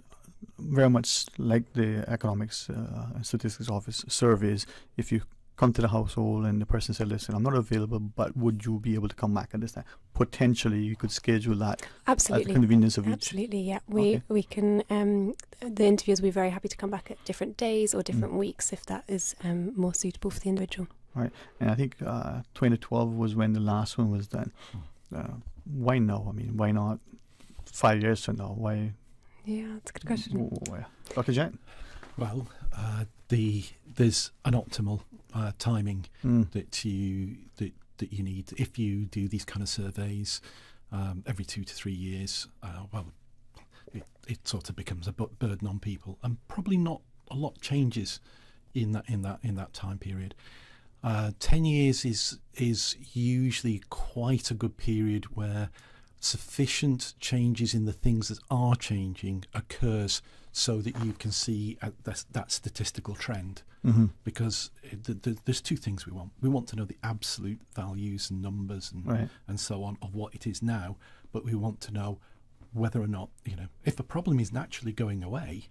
very much like the economics and statistics office surveys. If you come to the household and the person said, listen, I'm not available, but would you be able to come back at this time? Potentially you could schedule that Absolutely. at the convenience of each. Absolutely, yeah. We can, the interviewers will be very happy to come back at different days or different weeks if that is more suitable for the individual. Right, and I think 2012 was when the last one was done. Why now? I mean, why not 5 years from now? Why? Yeah, that's a good question. Dr. Jan? Well, there's an optimal timing that you need if you do these kind of surveys every 2 to 3 years. It sort of becomes a burden on people, and probably not a lot changes in that time period. 10 years is usually quite a good period where sufficient changes in the things that are changing occurs so that you can see that statistical trend. Because there's two things we want. We want to know the absolute values and numbers and so on of what it is now, but we want to know whether or not, if a problem is naturally going away,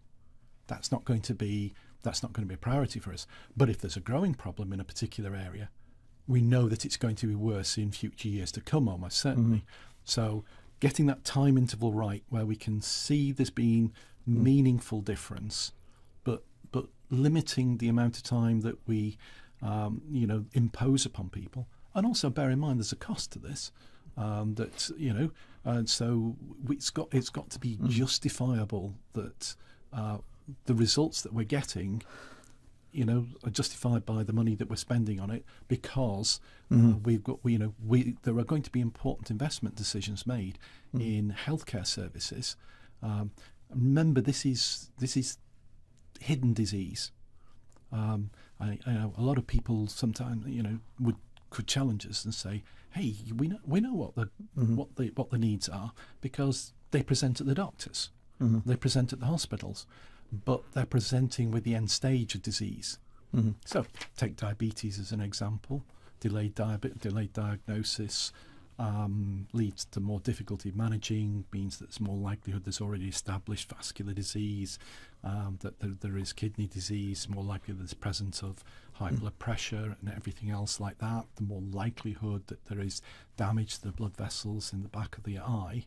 that's not going to be a priority for us. But if there's a growing problem in a particular area, we know that it's going to be worse in future years to come, almost certainly. So getting that time interval right where we can see there's been meaningful difference, but limiting the amount of time that we impose upon people. And also bear in mind there's a cost to this, and so it's got to be justifiable that the results that we're getting, are justified by the money that we're spending on it, because there are going to be important investment decisions made in healthcare services. Remember, this is hidden disease. A lot of people sometimes, could challenge us and say, "Hey, we know what the needs are because they present at the doctors, they present at the hospitals." But they're presenting with the end stage of disease. So take diabetes as an example. Delayed diagnosis leads to more difficulty managing, means that there's more likelihood there's already established vascular disease, that there is kidney disease, more likely there's presence of high blood pressure and everything else like that, the more likelihood that there is damage to the blood vessels in the back of the eye.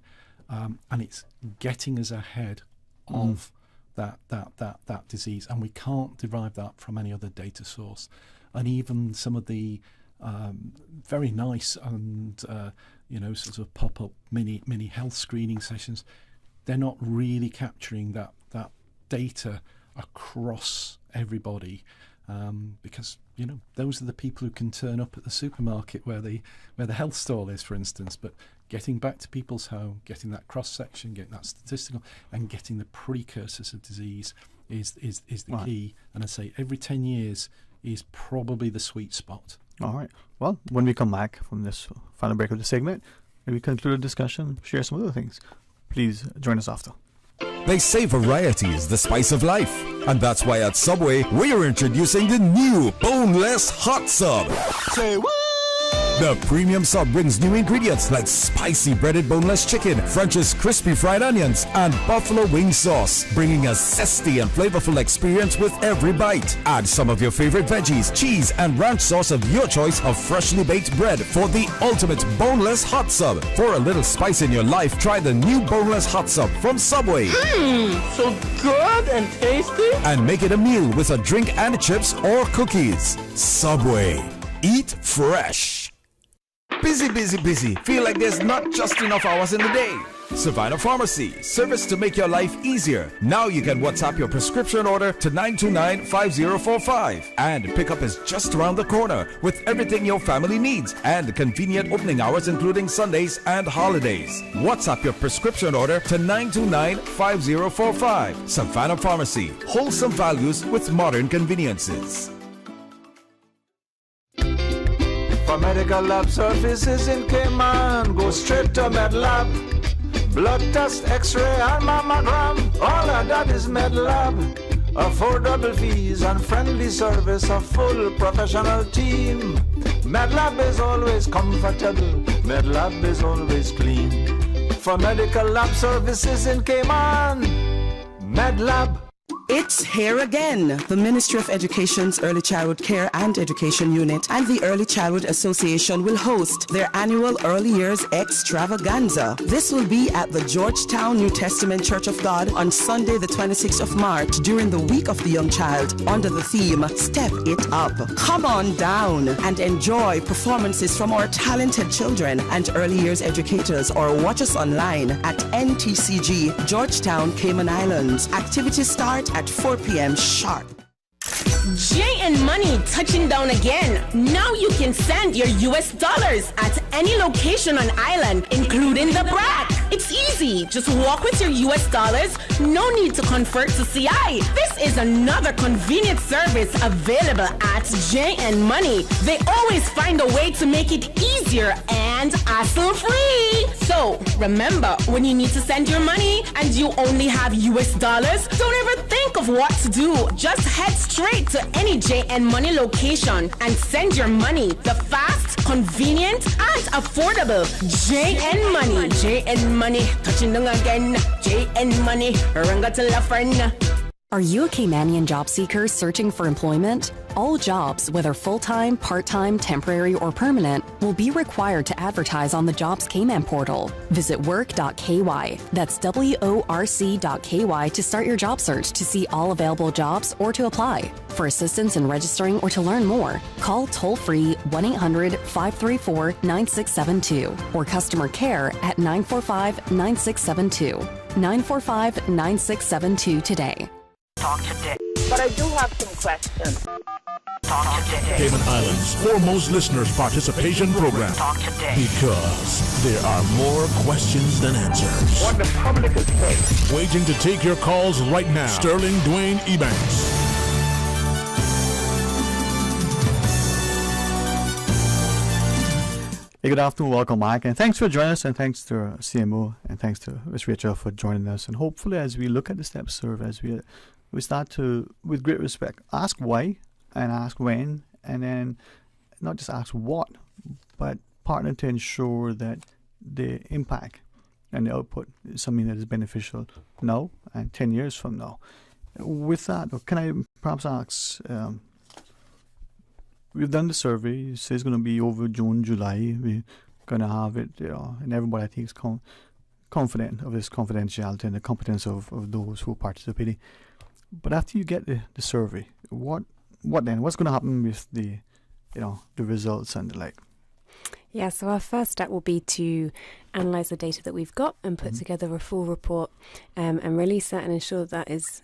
And it's getting us ahead of that disease, and we can't derive that from any other data source. And even some of the very nice and sort of pop-up mini health screening sessions, they're not really capturing that data across everybody, because those are the people who can turn up at the supermarket where the health stall is, for instance. But getting back to people's home, getting that cross-section, getting that statistical, and getting the precursors of disease is the key. And I say every 10 years is probably the sweet spot. All right. Well, when we come back from this final break of the segment, maybe conclude the discussion, share some other things. Please join us after. They say variety is the spice of life, and that's why at Subway we are introducing the new boneless hot sub. Say what? The premium sub brings new ingredients like spicy breaded boneless chicken, French's crispy fried onions, and buffalo wing sauce, bringing a zesty and flavorful experience with every bite. Add some of your favorite veggies, cheese, and ranch sauce of your choice of freshly baked bread for the ultimate boneless hot sub. For a little spice in your life, try the new boneless hot sub from Subway. So good and tasty. And make it a meal with a drink and chips or cookies. Subway. Eat fresh. Busy, busy, busy. Feel like there's not just enough hours in the day. Savannah Pharmacy, service to make your life easier. Now you can WhatsApp your prescription order to 929-5045. And pickup is just around the corner with everything your family needs and convenient opening hours including Sundays and holidays. WhatsApp your prescription order to 929-5045. Savannah Pharmacy, wholesome values with modern conveniences. For medical lab services in Cayman, go straight to MedLab. Blood test, x-ray and mammogram, all of that is MedLab. Affordable fees and friendly service, a full professional team. MedLab is always comfortable, MedLab is always clean. For medical lab services in Cayman, MedLab. It's here again. The Ministry of Education's Early Childhood Care and Education Unit and the Early Childhood Association will host their annual Early Years Extravaganza. This will be at the Georgetown New Testament Church of God on Sunday the 26th of March during the Week of the Young Child under the theme Step It Up. Come on down and enjoy performances from our talented children and early years educators, or watch us online at NTCG Georgetown, Cayman Islands. Activities start at 4 p.m. sharp. J and Money touching down again. Now you can send your US dollars at any location on island, including the BRAC. It's easy. Just walk with your US dollars. No need to convert to CI. This is another convenient service available at J and Money. They always find a way to make it easier and hassle-free. So remember, when you need to send your money and you only have US dollars, don't ever think of what to do. Just head straight to any J and Money location and send your money the fast, convenient, and affordable J and Money. J and Money, touching down again. J and Money, ranga to la friend. Are you a Caymanian job seeker searching for employment? All jobs, whether full-time, part-time, temporary, or permanent, will be required to advertise on the Jobs Cayman portal. Visit work.ky. That's worc.ky to start your job search to see all available jobs or to apply. For assistance in registering or to learn more, call toll-free 1-800-534-9672 or customer care at 945-9672. 945-9672 today. Talk today. But I do have some questions. Talk today. Cayman Islands' foremost listeners' participation program. Talk today. Because there are more questions than answers. What the public is saying. Waiting to take your calls right now. Sterling Dwayne Ebanks. Hey, good afternoon, welcome Mike, and thanks for joining us, and thanks to our CMO, and thanks to Ms. Rachel for joining us. And hopefully as we look at the STEP survey, as we start to, with great respect, ask why and ask when, and then not just ask what, but partner to ensure that the impact and the output is something that is beneficial now and 10 years from now. With that, can I perhaps ask, we've done the survey. You say it's going to be over June, July. We're going to have it, and everybody, I think, is confident of this confidentiality and the competence of those who are participating. But after you get the survey, what then? What's going to happen with the results and the like? Yeah, so our first step will be to analyse the data that we've got and put together a full report and release that and ensure that is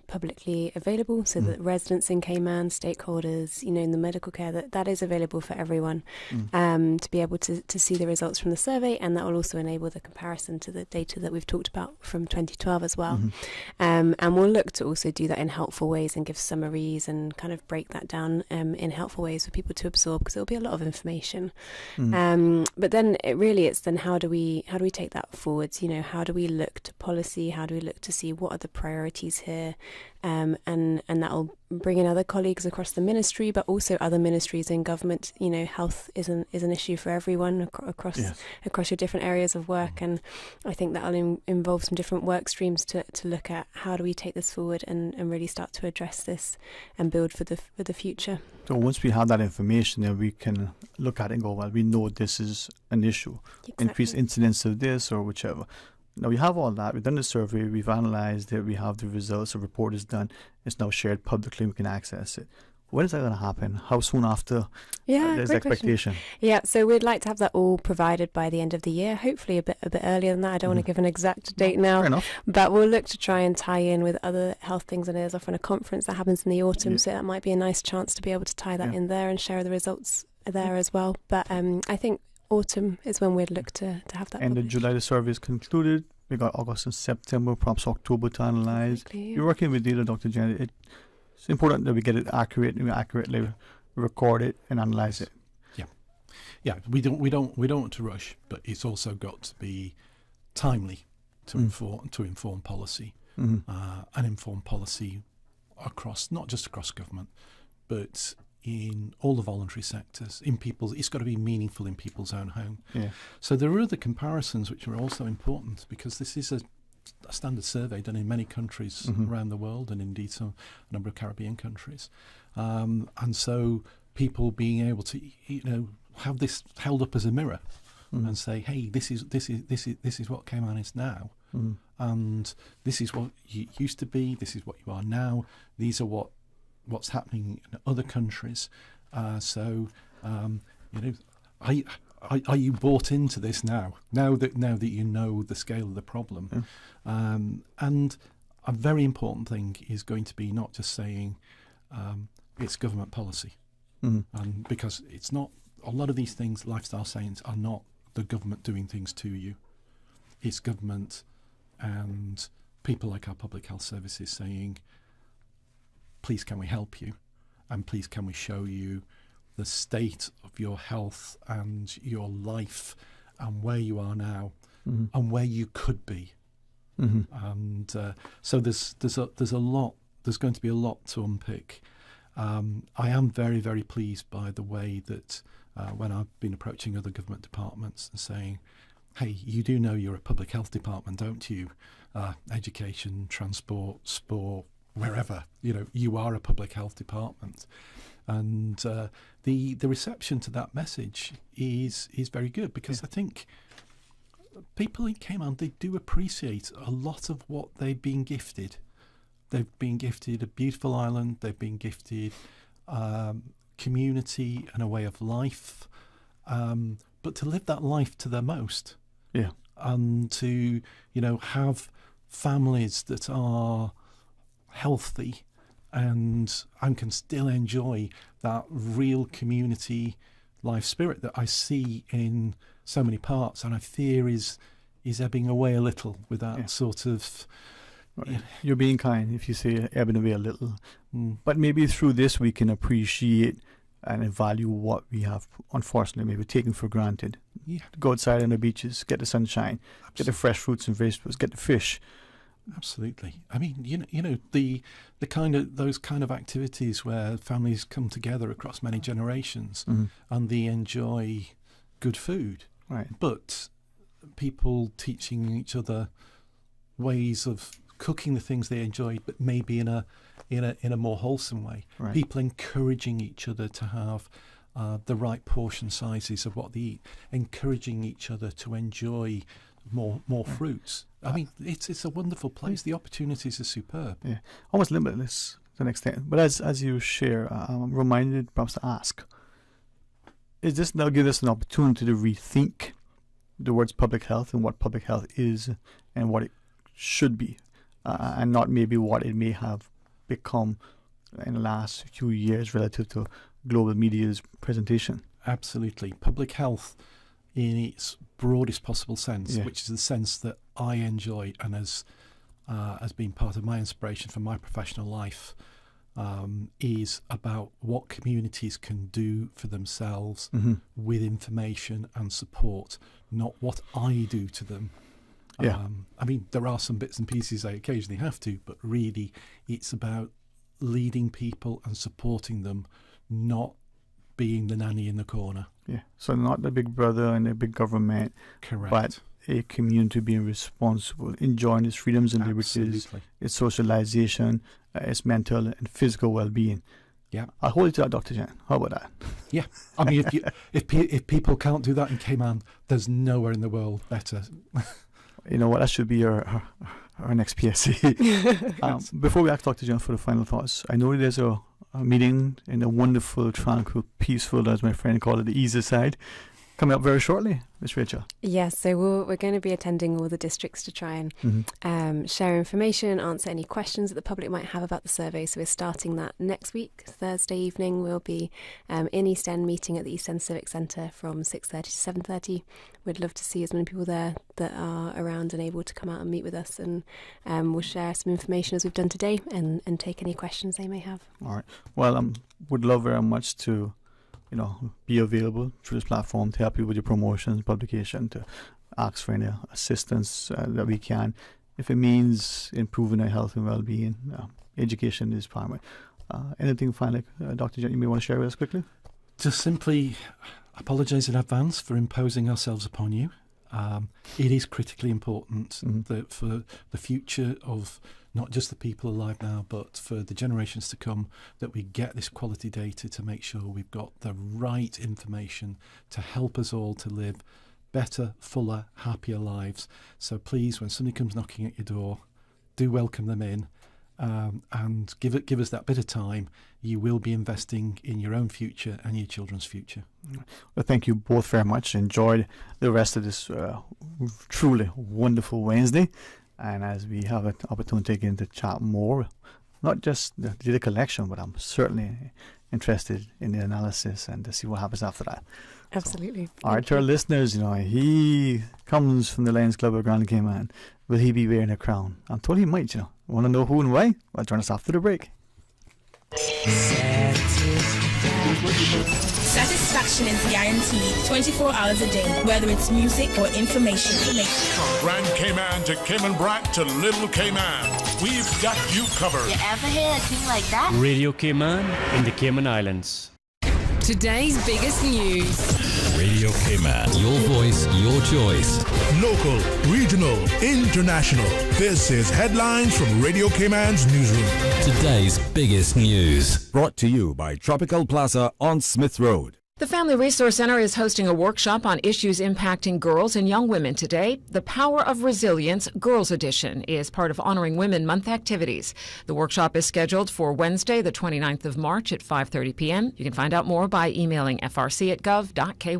publicly available so that residents in Cayman, stakeholders, in the medical care, that is available for everyone to be able to see the results from the survey, and that will also enable the comparison to the data that we've talked about from 2012 as well. And we'll look to also do that in helpful ways and give summaries and kind of break that down in helpful ways for people to absorb, because it'll be a lot of information. But then it's then how do we take that forwards? How do we look to policy? How do we look to see what are the priorities here? And that'll bring in other colleagues across the ministry, but also other ministries in government. Health is an issue for everyone across your different areas of work, and I think that'll involve some different work streams to look at how do we take this forward and really start to address this and build for the future. So once we have that information, then we can look at it and go, well, we know this is an issue, increased incidence of this or whichever. Now we have all that. We've done the survey. We've analysed it. We have the results. The report is done. It's now shared publicly. We can access it. When is that going to happen? How soon after? There's the expectation. Question. Yeah, so we'd like to have that all provided by the end of the year. Hopefully a bit earlier than that. I don't want to give an exact date now. Fair enough. But we'll look to try and tie in with other health things. And there's often a conference that happens in the autumn, so that might be a nice chance to be able to tie that in there and share the results there as well. But I think autumn is when we'd look to have that. End of July, the survey is concluded. We got August and September, perhaps October to analyse. Exactly, yeah. You're working with data, Dr. Janet. It's important that we get it accurate and we accurately record it and analyse it. Yeah. Yeah, we don't want to rush, but it's also got to be timely to inform policy, and inform policy not just across government, but in all the voluntary sectors. It's got to be meaningful in people's own home. Yeah. So there are other comparisons which are also important, because this is a standard survey done in many countries around the world, and indeed a number of Caribbean countries, and so people being able to have this held up as a mirror and say, hey, this is what Cayman is now, and this is what you used to be, this is what you are now, these are what's happening in other countries. Are you bought into this now? Now that you know the scale of the problem, and a very important thing is going to be not just saying it's government policy, and because it's not. A lot of these things, lifestyle science, are not the government doing things to you. It's government and people like our public health services saying, please can we help you, and please can we show you the state of your health and your life and where you are now and where you could be. And so there's a lot. There's going to be a lot to unpick. I am very, very pleased by the way that when I've been approaching other government departments and saying, hey, you do know you're a public health department, don't you? Education, transport, sport, wherever, you are a public health department. And the reception to that message is very good, because I think people in Cayman, they do appreciate a lot of what they've been gifted. They've been gifted a beautiful island, they've been gifted community and a way of life, but to live that life to their most, and to have families that are healthy and can still enjoy that real community life spirit that I see in so many parts, and I fear is ebbing away a little with that sort of. Right. You're being kind if you say ebbing away a little, but maybe through this we can appreciate and value what we have, unfortunately, maybe taken for granted. Yeah. Go outside on the beaches, get the sunshine, get the fresh fruits and vegetables, get the fish. Absolutely. I mean, those kind of activities where families come together across many generations and they enjoy good food. Right. But people teaching each other ways of cooking the things they enjoyed, but maybe in a more wholesome way. Right. People encouraging each other to have the right portion sizes of what they eat, encouraging each other to enjoy more fruits. I mean, it's a wonderful place. The opportunities are superb. Yeah, almost limitless to an extent. But as you share, I'm reminded perhaps to ask: is this now give us an opportunity to rethink the words public health and what public health is and what it should be, and not maybe what it may have become in the last few years relative to global media's presentation? Absolutely. Public health in its broadest possible sense, which is the sense that I enjoy and has been part of my inspiration for my professional life, is about what communities can do for themselves with information and support, not what I do to them. I mean, there are some bits and pieces I occasionally have to, but really it's about leading people and supporting them, not being the nanny in the corner. Yeah, so not the big brother and the big government, correct, but a community being responsible, enjoying its freedoms and liberties, its socialization, its mental and physical well-being. Yeah, I'll hold you to that, Dr. Jen. How about that? Yeah, I mean, if people can't do that in Cayman, there's nowhere in the world better. You know what? That should be our next PSA. Before we ask Dr. Jen for the final thoughts, I know there's a meeting in the wonderful, tranquil, peaceful, as my friend called it, the easy side, coming up very shortly, Ms. Rachel. Yes, so we're going to be attending all the districts to try and share information, answer any questions that the public might have about the survey. So we're starting that next week, Thursday evening. We'll be in East End meeting at the East End Civic Centre from 6:30 to 7:30. We'd love to see as many people there that are around and able to come out and meet with us, and we'll share some information as we've done today and take any questions they may have. All right. Well, would love very much to be available through this platform to help you with your promotions, publication, to ask for any assistance that we can. If it means improving our health and well-being, education is primary. Anything finally, Dr. Jet, you may want to share with us quickly? Just simply apologise in advance for imposing ourselves upon you. It is critically important that for the future of not just the people alive now, but for the generations to come, that we get this quality data to make sure we've got the right information to help us all to live better, fuller, happier lives. So please, when somebody comes knocking at your door, do welcome them in, and give us that bit of time. You will be investing in your own future and your children's future. Well, thank you both very much. Enjoyed the rest of this truly wonderful Wednesday. And as we have an opportunity again to chat more, not just the data collection, but I'm certainly interested in the analysis and to see what happens after that. Absolutely. So, all right, to our listeners, he comes from the Lions Club of Grand Cayman. Will he be wearing a crown? I'm told he might, Want to know who and why? Well, join us after the break. Satisfaction is guaranteed 24 hours a day, whether it's music or information. From Grand Cayman to Cayman Brac to Little Cayman, we've got you covered. You ever hear a thing like that? Radio Cayman in the Cayman Islands. Today's biggest news. Radio Cayman. Your voice, your choice. Local, regional, international. This is Headlines from Radio Cayman's newsroom. Today's biggest news. Brought to you by Tropical Plaza on Smith Road. The Family Resource Center is hosting a workshop on issues impacting girls and young women today. The Power of Resilience Girls Edition is part of Honoring Women Month activities. The workshop is scheduled for Wednesday, the 29th of March at 5:30 p.m. You can find out more by emailing frc@gov.ky.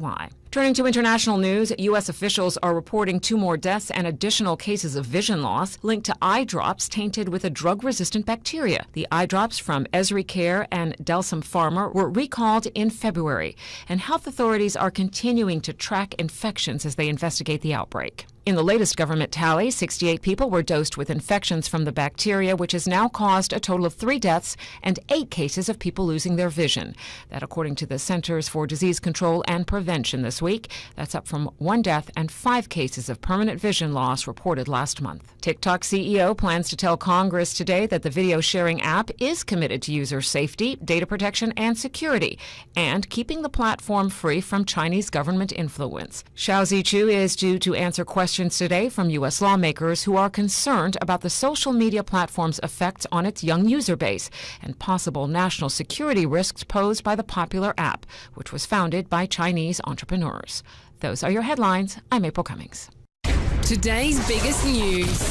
Turning to international news, U.S. officials are reporting 2 more deaths and additional cases of vision loss linked to eye drops tainted with a drug-resistant bacteria. The eye drops from Esri Care and Delsum Pharma were recalled in February, and health authorities are continuing to track infections as they investigate the outbreak. In the latest government tally, 68 people were dosed with infections from the bacteria, which has now caused a total of 3 deaths and 8 cases of people losing their vision. That according to the Centers for Disease Control and Prevention this week. That's up from 1 death and 5 cases of permanent vision loss reported last month. TikTok CEO plans to tell Congress today that the video sharing app is committed to user safety, data protection, and security, and keeping the platform free from Chinese government influence. Xiao Zichu is due to answer questions today from U.S. lawmakers who are concerned about the social media platform's effects on its young user base and possible national security risks posed by the popular app, which was founded by Chinese entrepreneurs. Those are your headlines. I'm April Cummings. Today's biggest news.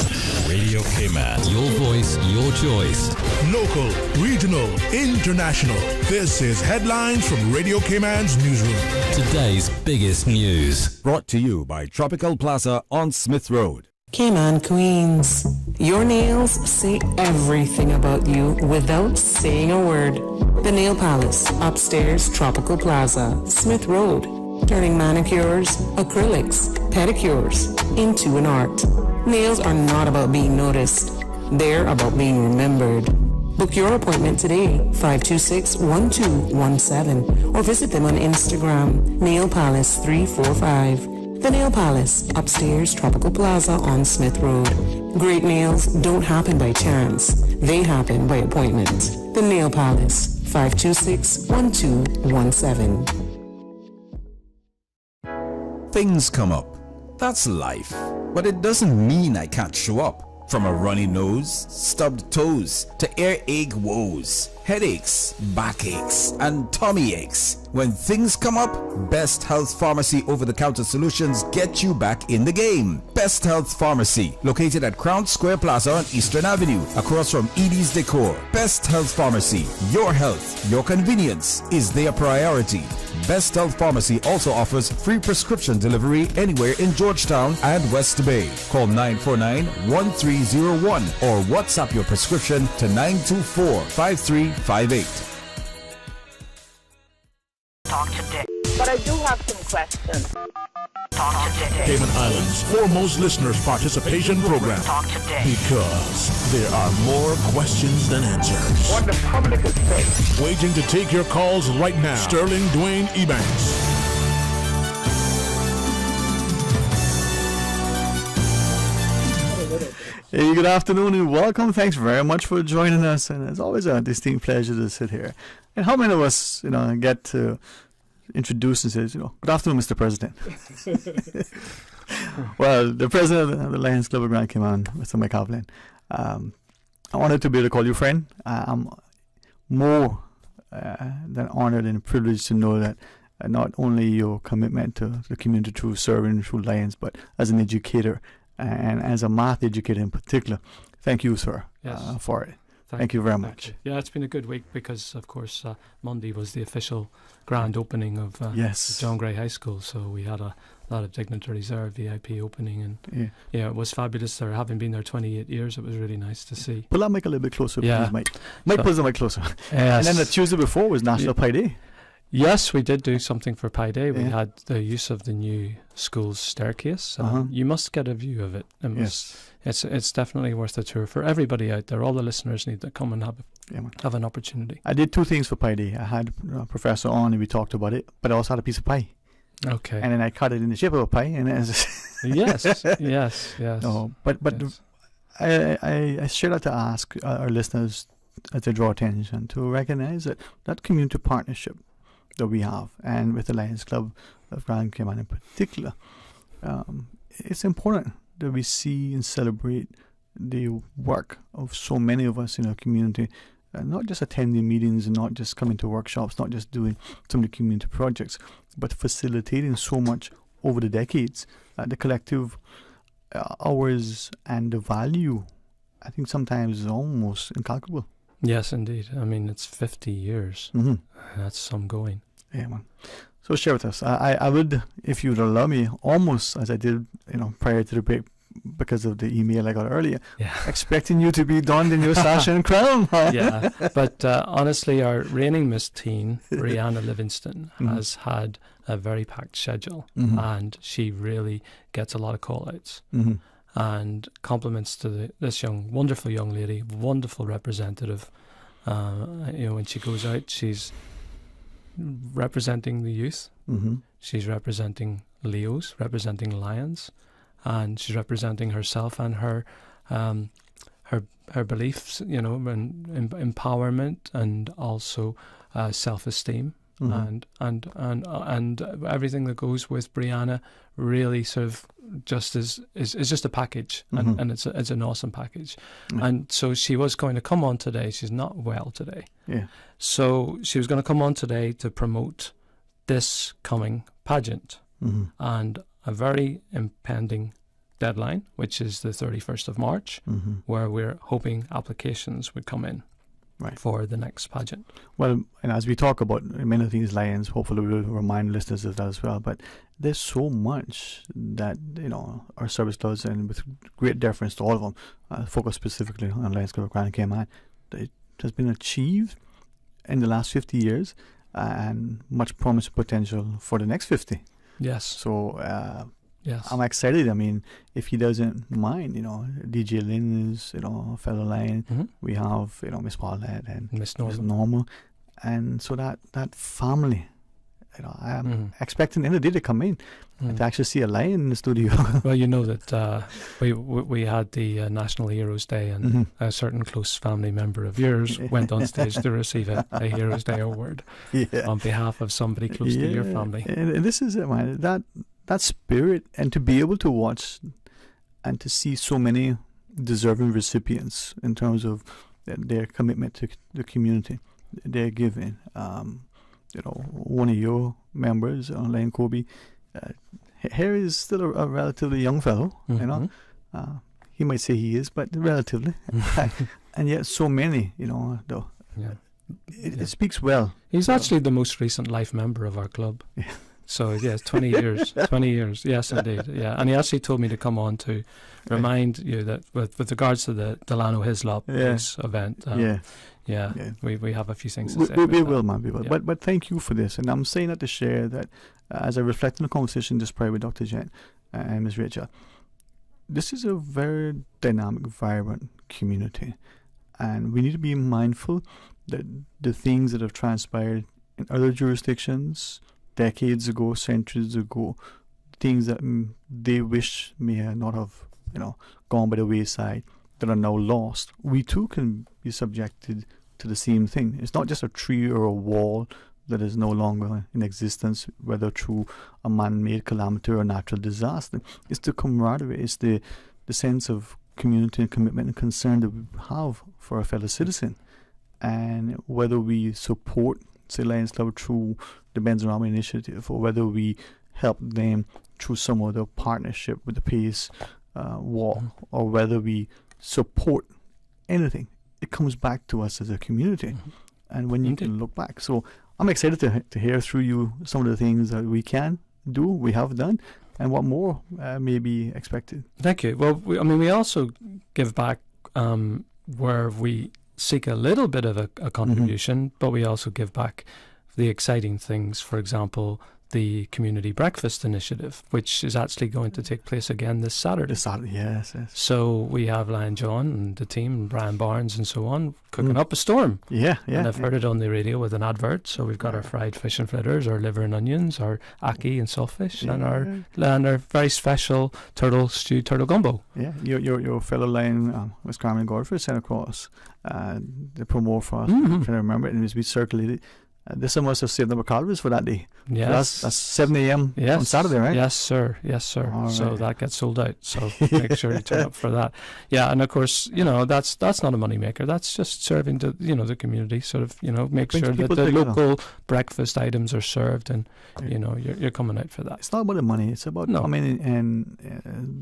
Radio Cayman. Your voice, your choice. Local, regional, international. This is Headlines from Radio Cayman's newsroom. Today's biggest news. Brought to you by Tropical Plaza on Smith Road. Cayman Queens. Your nails say everything about you without saying a word. The Nail Palace, upstairs Tropical Plaza, Smith Road. Turning manicures, acrylics, pedicures into an art. Nails are not about being noticed. They're about being remembered. Book your appointment today, 526-1217, or visit them on Instagram, Nail Palace 345. The Nail Palace, upstairs Tropical Plaza on Smith Road. Great nails don't happen by chance. They happen by appointment. The Nail Palace, 526-1217. Things come up. That's life. But it doesn't mean I can't show up. From a runny nose, stubbed toes, to earache woes, headaches, backaches, and tummy aches. When things come up, Best Health Pharmacy over-the-counter solutions get you back in the game. Best Health Pharmacy, located at Crown Square Plaza on Eastern Avenue, across from Edie's Decor. Best Health Pharmacy, your health, your convenience is their priority. Best Health Pharmacy also offers free prescription delivery anywhere in Georgetown and West Bay. Call 949-1301 or WhatsApp your prescription to 924-5358. Talk today. But I do have some questions. question. Talk today. Cayman Islands' foremost listeners participation program. Talk today. Because there are more questions than answers. What the public is saying. Waiting to take your calls right now. Sterling Dwayne Ebanks. Hey, good afternoon and welcome. Thanks very much for joining us. And it's always a distinct pleasure to sit here. And how many of us, get to introduce and say, good afternoon, Mr. President. Well, the president of the Lions Club of Grand Cayman, Mr. Mike Havlin, I wanted to be able to call you friend. I'm more than honored and privileged to know that not only your commitment to the community through serving through Lions, but as an educator and as a math educator in particular. Thank you, sir, for it. Thank you very much. Yeah, it's been a good week because, of course, Monday was the official grand opening of John Gray High School. So we had a lot of dignitaries there, VIP opening, and it was fabulous there. Having been there 28 years, it was really nice to see. Pull that mic a little bit closer, please, Mike. Mike, pull the mic closer. Yes. And then the Tuesday before was National Pie Day. Yes, we did do something for Pi Day. We had the use of the new school's staircase. You must get a view of it. It's definitely worth a tour for everybody out there. All the listeners need to come and have an opportunity. I did two things for Pi Day. I had Professor on and we talked about it, but I also had a piece of pie. Okay. And then I cut it in the shape of a pie. And yes. No, but yes. I share that to ask our listeners as they draw attention to recognize that community partnership that we have, and with the Lions Club of Grand Cayman in particular, it's important that we see and celebrate the work of so many of us in our community, not just attending meetings and not just coming to workshops, not just doing some of the community projects, but facilitating so much over the decades. The collective hours and the value, I think sometimes is almost incalculable. Yes, indeed. I mean, it's 50 years. Mm-hmm. That's some going. Yeah, man. So share with us. I would, if you would allow me, almost as I did, prior to the break, because of the email I got earlier, expecting you to be donned in your sash and crown. Yeah, but honestly, our reigning Miss Teen, Brianna Livingston, has had a very packed schedule, and she really gets a lot of call-outs. And compliments to this wonderful young lady, wonderful representative. When she goes out, she's representing the youth. She's representing Leos, representing Lions, and she's representing herself and her beliefs, and empowerment, and also self-esteem. And everything that goes with Brianna really sort of just is just a package, and it's an awesome package. And so she was going to come on today. She's not well today. Yeah. So she was going to come on today to promote this coming pageant and a very impending deadline, which is the 31st of March, where we're hoping applications would come in. Right. For the next pageant. Well, and as we talk about many of these Lions, hopefully we'll remind listeners of that as well. But there's so much that, our service does, and with great deference to all of them, focus specifically on Lions Club of Grand Cayman, that has been achieved in the last 50 years and much promise and potential for the next 50. Yes. So, yes. I'm excited. I mean, if he doesn't mind, DJ Lynn is, a fellow Lion. We have, Miss Paulette and Miss Norma. And so that family, I'm expecting any day to come in and to actually see a Lion in the studio. Well, you know that we had the National Heroes Day, and a certain close family member of yours went on stage to receive a Heroes Day award on behalf of somebody close to your family. And this is it, man. That spirit, and to be able to watch and to see so many deserving recipients in terms of their commitment to the community, their giving. One of your members, Lane Kobe, Harry is still a relatively young fellow. He might say he is, but relatively, and yet so many. It speaks well. He's actually the most recent life member of our club. So yes, 20 years, 20 years. Yes, indeed. Yeah, and he actually told me to come on to remind you that with regards to the Delano Hislop event. We have a few things to say. We will, man. But thank you for this, and I'm saying that to share that as I reflect on the conversation just prior with Dr. Jen and Ms. Rachel. This is a very dynamic, vibrant community, and we need to be mindful that the things that have transpired in other jurisdictions decades ago, centuries ago, things that they wish may not have, gone by the wayside, that are now lost, we too can be subjected to the same thing. It's not just a tree or a wall that is no longer in existence, whether through a man-made calamity or natural disaster. It's the camaraderie, it's the sense of community and commitment and concern that we have for a fellow citizen. And whether we support, say, Lions Club through the Benzarama Initiative, or whether we help them through some other partnership with the Pace Walk, or whether we support anything, it comes back to us as a community. And when you can look back. So I'm excited to hear through you some of the things that we can do, we have done, and what more may be expected. Thank you. Well, we also give back where we seek a little bit of a contribution, but we also give back the exciting things. For example, the Community Breakfast Initiative, which is actually going to take place again this Saturday. Yes. So we have Lion John and the team, and Brian Barnes and so on, cooking up a storm. Yeah. And I've heard it on the radio with an advert. So we've got our fried fish and fritters, our liver and onions, our ackee and saltfish, and our very special turtle gumbo. Yeah, your fellow Lion, Miss Carmen Godfrey, sent across the promo for us. If I remember it, and we circulated. This must have saved number calories for that day. Yes. That's 7 a.m. on Saturday, right? Yes, sir. All so right. That gets sold out. So make sure you turn up for that. Yeah, and of course, that's not a money maker. That's just serving the community. Sort of, make sure that the local breakfast items are served, and you're coming out for that. It's not about the money. It's about coming and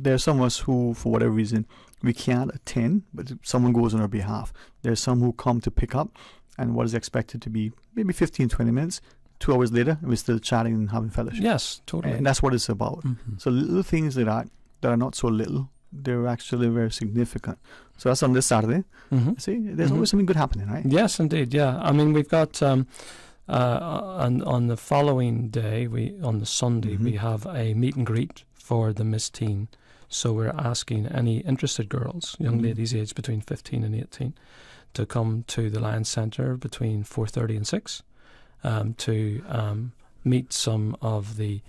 there's some of us who, for whatever reason, we can't attend, but someone goes on our behalf. There's some who come to pick up. And what is expected to be maybe 15, 20 minutes, 2 hours later, we're still chatting and having fellowship. Yes, totally. And that's what it's about. So little things like that are not so little, they're actually very significant. So that's on this Saturday. See, there's always something good happening, right? Yes, indeed, yeah. We've got, on the following day, on the Sunday, we have a meet and greet for the Miss Teen. So we're asking any interested girls, young ladies aged between 15 and 18, to come to the Lions Centre between 4:30 and 6 to meet some of the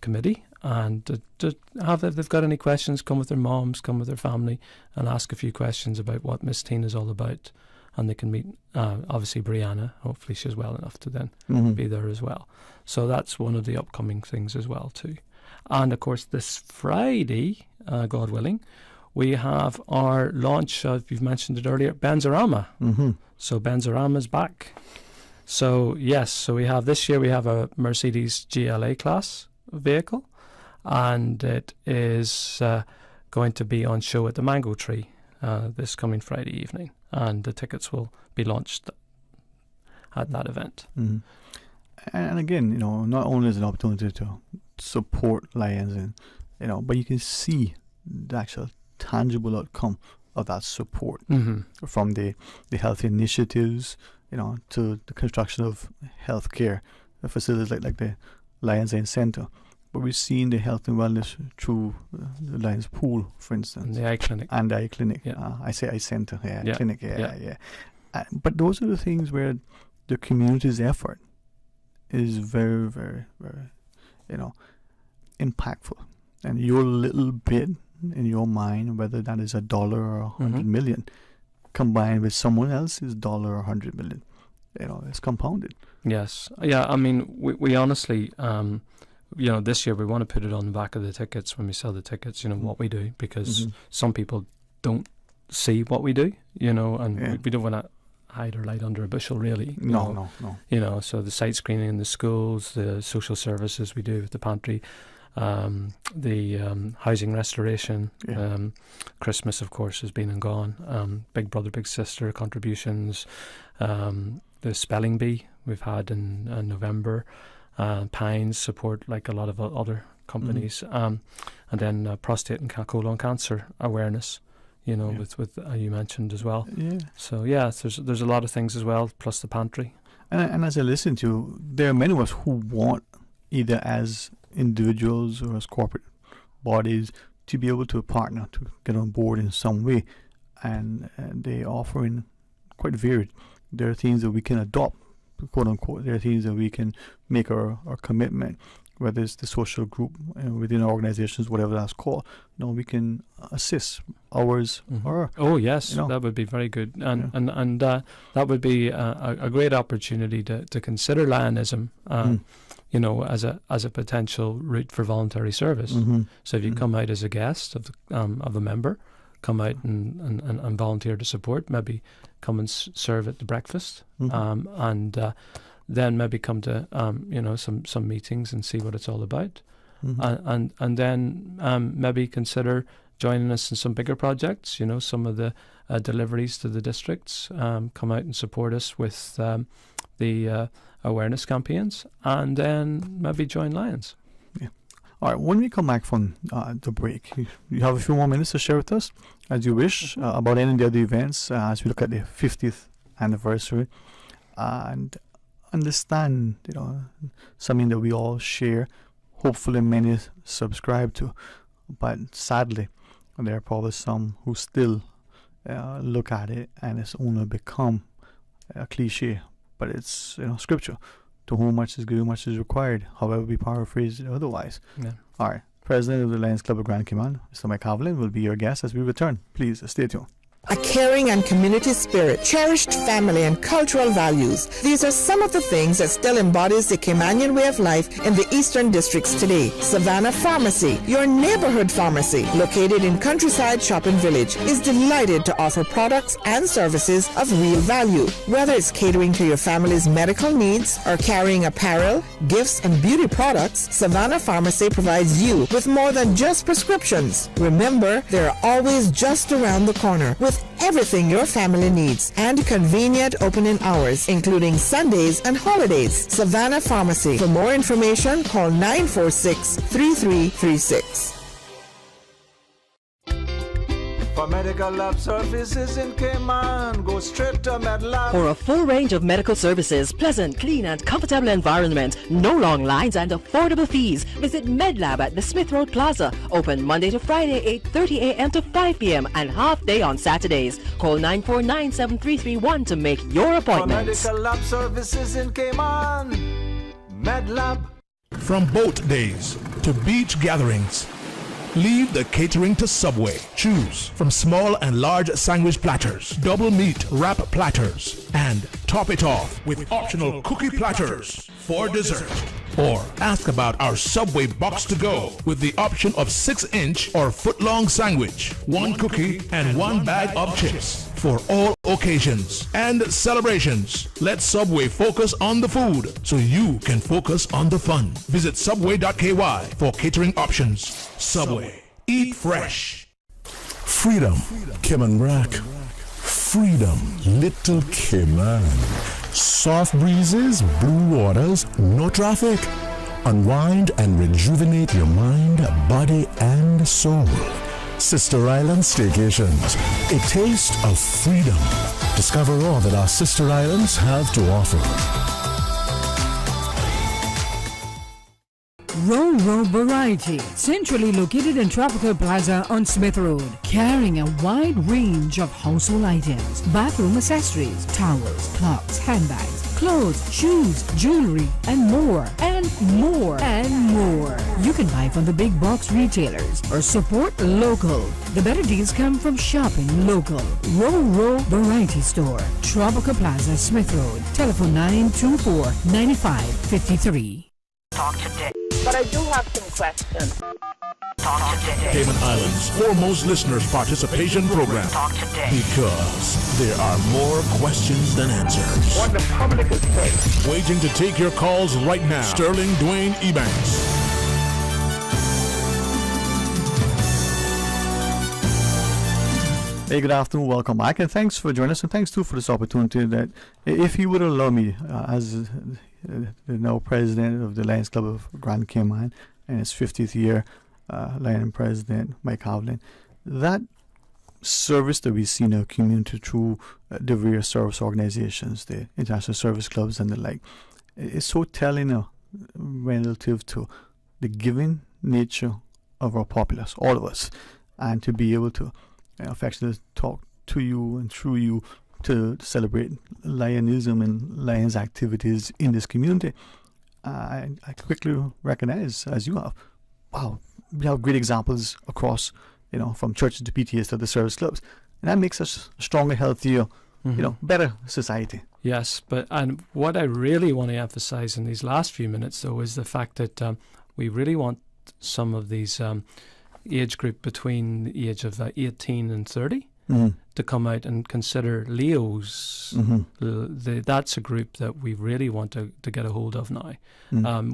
committee, and to have, if they've got any questions, come with their moms, come with their family, and ask a few questions about what Miss Teen is all about. And they can meet, obviously, Brianna. Hopefully she's well enough to then be there as well. So that's one of the upcoming things as well too. And of course this Friday, God willing, we have our launch of, you've mentioned it earlier, Benzarama. So Benzarama's back. So yes, we have this year, we have a Mercedes GLA class vehicle, and it is going to be on show at the Mango Tree this coming Friday evening, and the tickets will be launched at that event. And again, not only is it an opportunity to support Lions, and but you can see the actual tangible outcome of that support from the health initiatives, to the construction of healthcare facilities like the Lions Eye Centre. But we've seen the health and wellness through the Lions Pool, for instance, and the eye clinic, I say eye centre, clinic, but those are the things where the community's effort is very, very, very, impactful, and your little bit in your mind, whether that is $1 or 100 million, combined with someone else's $1 or 100 million, it's compounded. Yes, yeah. We honestly, this year we want to put it on the back of the tickets when we sell the tickets. What we do, because some people don't see what we do. And we don't want to hide our light under a bushel, really. No. So the site screening in the schools, the social services we do with the pantry. The housing restoration, Christmas, of course, has been and gone. Big Brother, Big Sister contributions, the spelling bee we've had in November, Pines support like a lot of other companies, and then prostate and colon cancer awareness. With you mentioned as well. Yeah. So there's a lot of things as well, plus the pantry. And as I listen to you, there are many of us who want, either as individuals or as corporate bodies, to be able to partner, to get on board in some way. And they are offering quite varied. There are things that we can adopt, quote unquote. There are things that we can make our commitment, whether it's the social group within organizations, whatever that's called. We can assist ours. Or that would be very good, and that would be a great opportunity to consider Lionism, as a potential route for voluntary service. So if you come out as a guest of a member, come out and volunteer to support, maybe come and serve at the breakfast, and then maybe come to some meetings and see what it's all about, and then maybe consider joining us in some bigger projects. Some of the deliveries to the districts, come out and support us with the awareness campaigns, and then maybe join Lions. Yeah. All right. When we come back from the break, you have a few more minutes to share with us, as you wish, about any of the other events as we look at the 50th anniversary, and understand, something that we all share. Hopefully many subscribe to, but sadly, there are probably some who still look at it and it's only become a cliche. But it's scripture. To whom much is given, much is required. However, we paraphrase it otherwise. Yeah. All right. President of the Lions Club of Grand Cayman, Mr. Mike Haviland, will be your guest as we return. Please stay tuned. A caring and community spirit, cherished family and cultural values. These are some of the things that still embodies the Caymanian way of life in the Eastern Districts today. Savannah Pharmacy, your neighborhood pharmacy, located in Countryside Shopping Village, is delighted to offer products and services of real value. Whether it's catering to your family's medical needs or carrying apparel, gifts, and beauty products, Savannah Pharmacy provides you with more than just prescriptions. Remember, they're always just around the corner with everything your family needs and convenient opening hours, including Sundays and holidays. Savannah Pharmacy. For more information, call 946-3336. For medical lab services in Cayman, go straight to MedLab. For a full range of medical services, pleasant, clean and comfortable environment, no long lines and affordable fees, visit MedLab at the Smith Road Plaza. Open Monday to Friday, 8:30 a.m. to 5 p.m. and half day on Saturdays. Call 949-7331 to make your appointments. For medical lab services in Cayman, MedLab. From boat days to beach gatherings, leave the catering to Subway. Choose from small and large sandwich platters, double meat wrap platters, and top it off with optional cookie platters for dessert. Or ask about our Subway box to go with the option of 6-inch or foot-long sandwich, 1 cookie, and 1 bag of chips. For all occasions and celebrations, let Subway focus on the food so you can focus on the fun. Visit subway.ky for catering options. Subway. Eat fresh. Freedom, Cayman Rack. Freedom, Little Cayman. Soft breezes, blue waters, no traffic. Unwind and rejuvenate your mind, body, and soul. Sister Island Staycations, a taste of freedom. Discover all that our sister islands have to offer. Row Variety, centrally located in Tropical Plaza on Smith Road, carrying a wide range of household items, bathroom accessories, towels, clocks, handbags, clothes, shoes, jewelry, and more, and more, and more. You can buy from the big box retailers or support local. The better deals come from shopping local. Row Variety Store, Tropical Plaza, Smith Road. Telephone 924-9553. Talk today. But I do have some questions. Talk today. Cayman Islands' foremost listeners participation program. Talk today. Because there are more questions than answers. What the public is saying. Waiting to take your calls right now. Sterling Dwayne Ebanks. Hey, good afternoon. Welcome back, and thanks for joining us, and thanks too for this opportunity. That, if you would allow me, as the now president of the Lions Club of Grand Cayman, and his 50th year Lion President, Mike Havlin. That service that we see in our community through the various service organizations, the international service clubs and the like, is so telling relative to the giving nature of our populace, all of us, and to be able to affectionately talk to you and through you to celebrate Lionism and Lions activities in this community. I quickly recognize, as you have, wow, we have great examples across, from churches to PTAs to the service clubs, and that makes us a stronger, healthier, better society. Yes, and what I really want to emphasize in these last few minutes, though, is the fact that we really want some of these age group between the age of 18 and 30 to come out and consider Leos. That's a group that we really want to get a hold of now.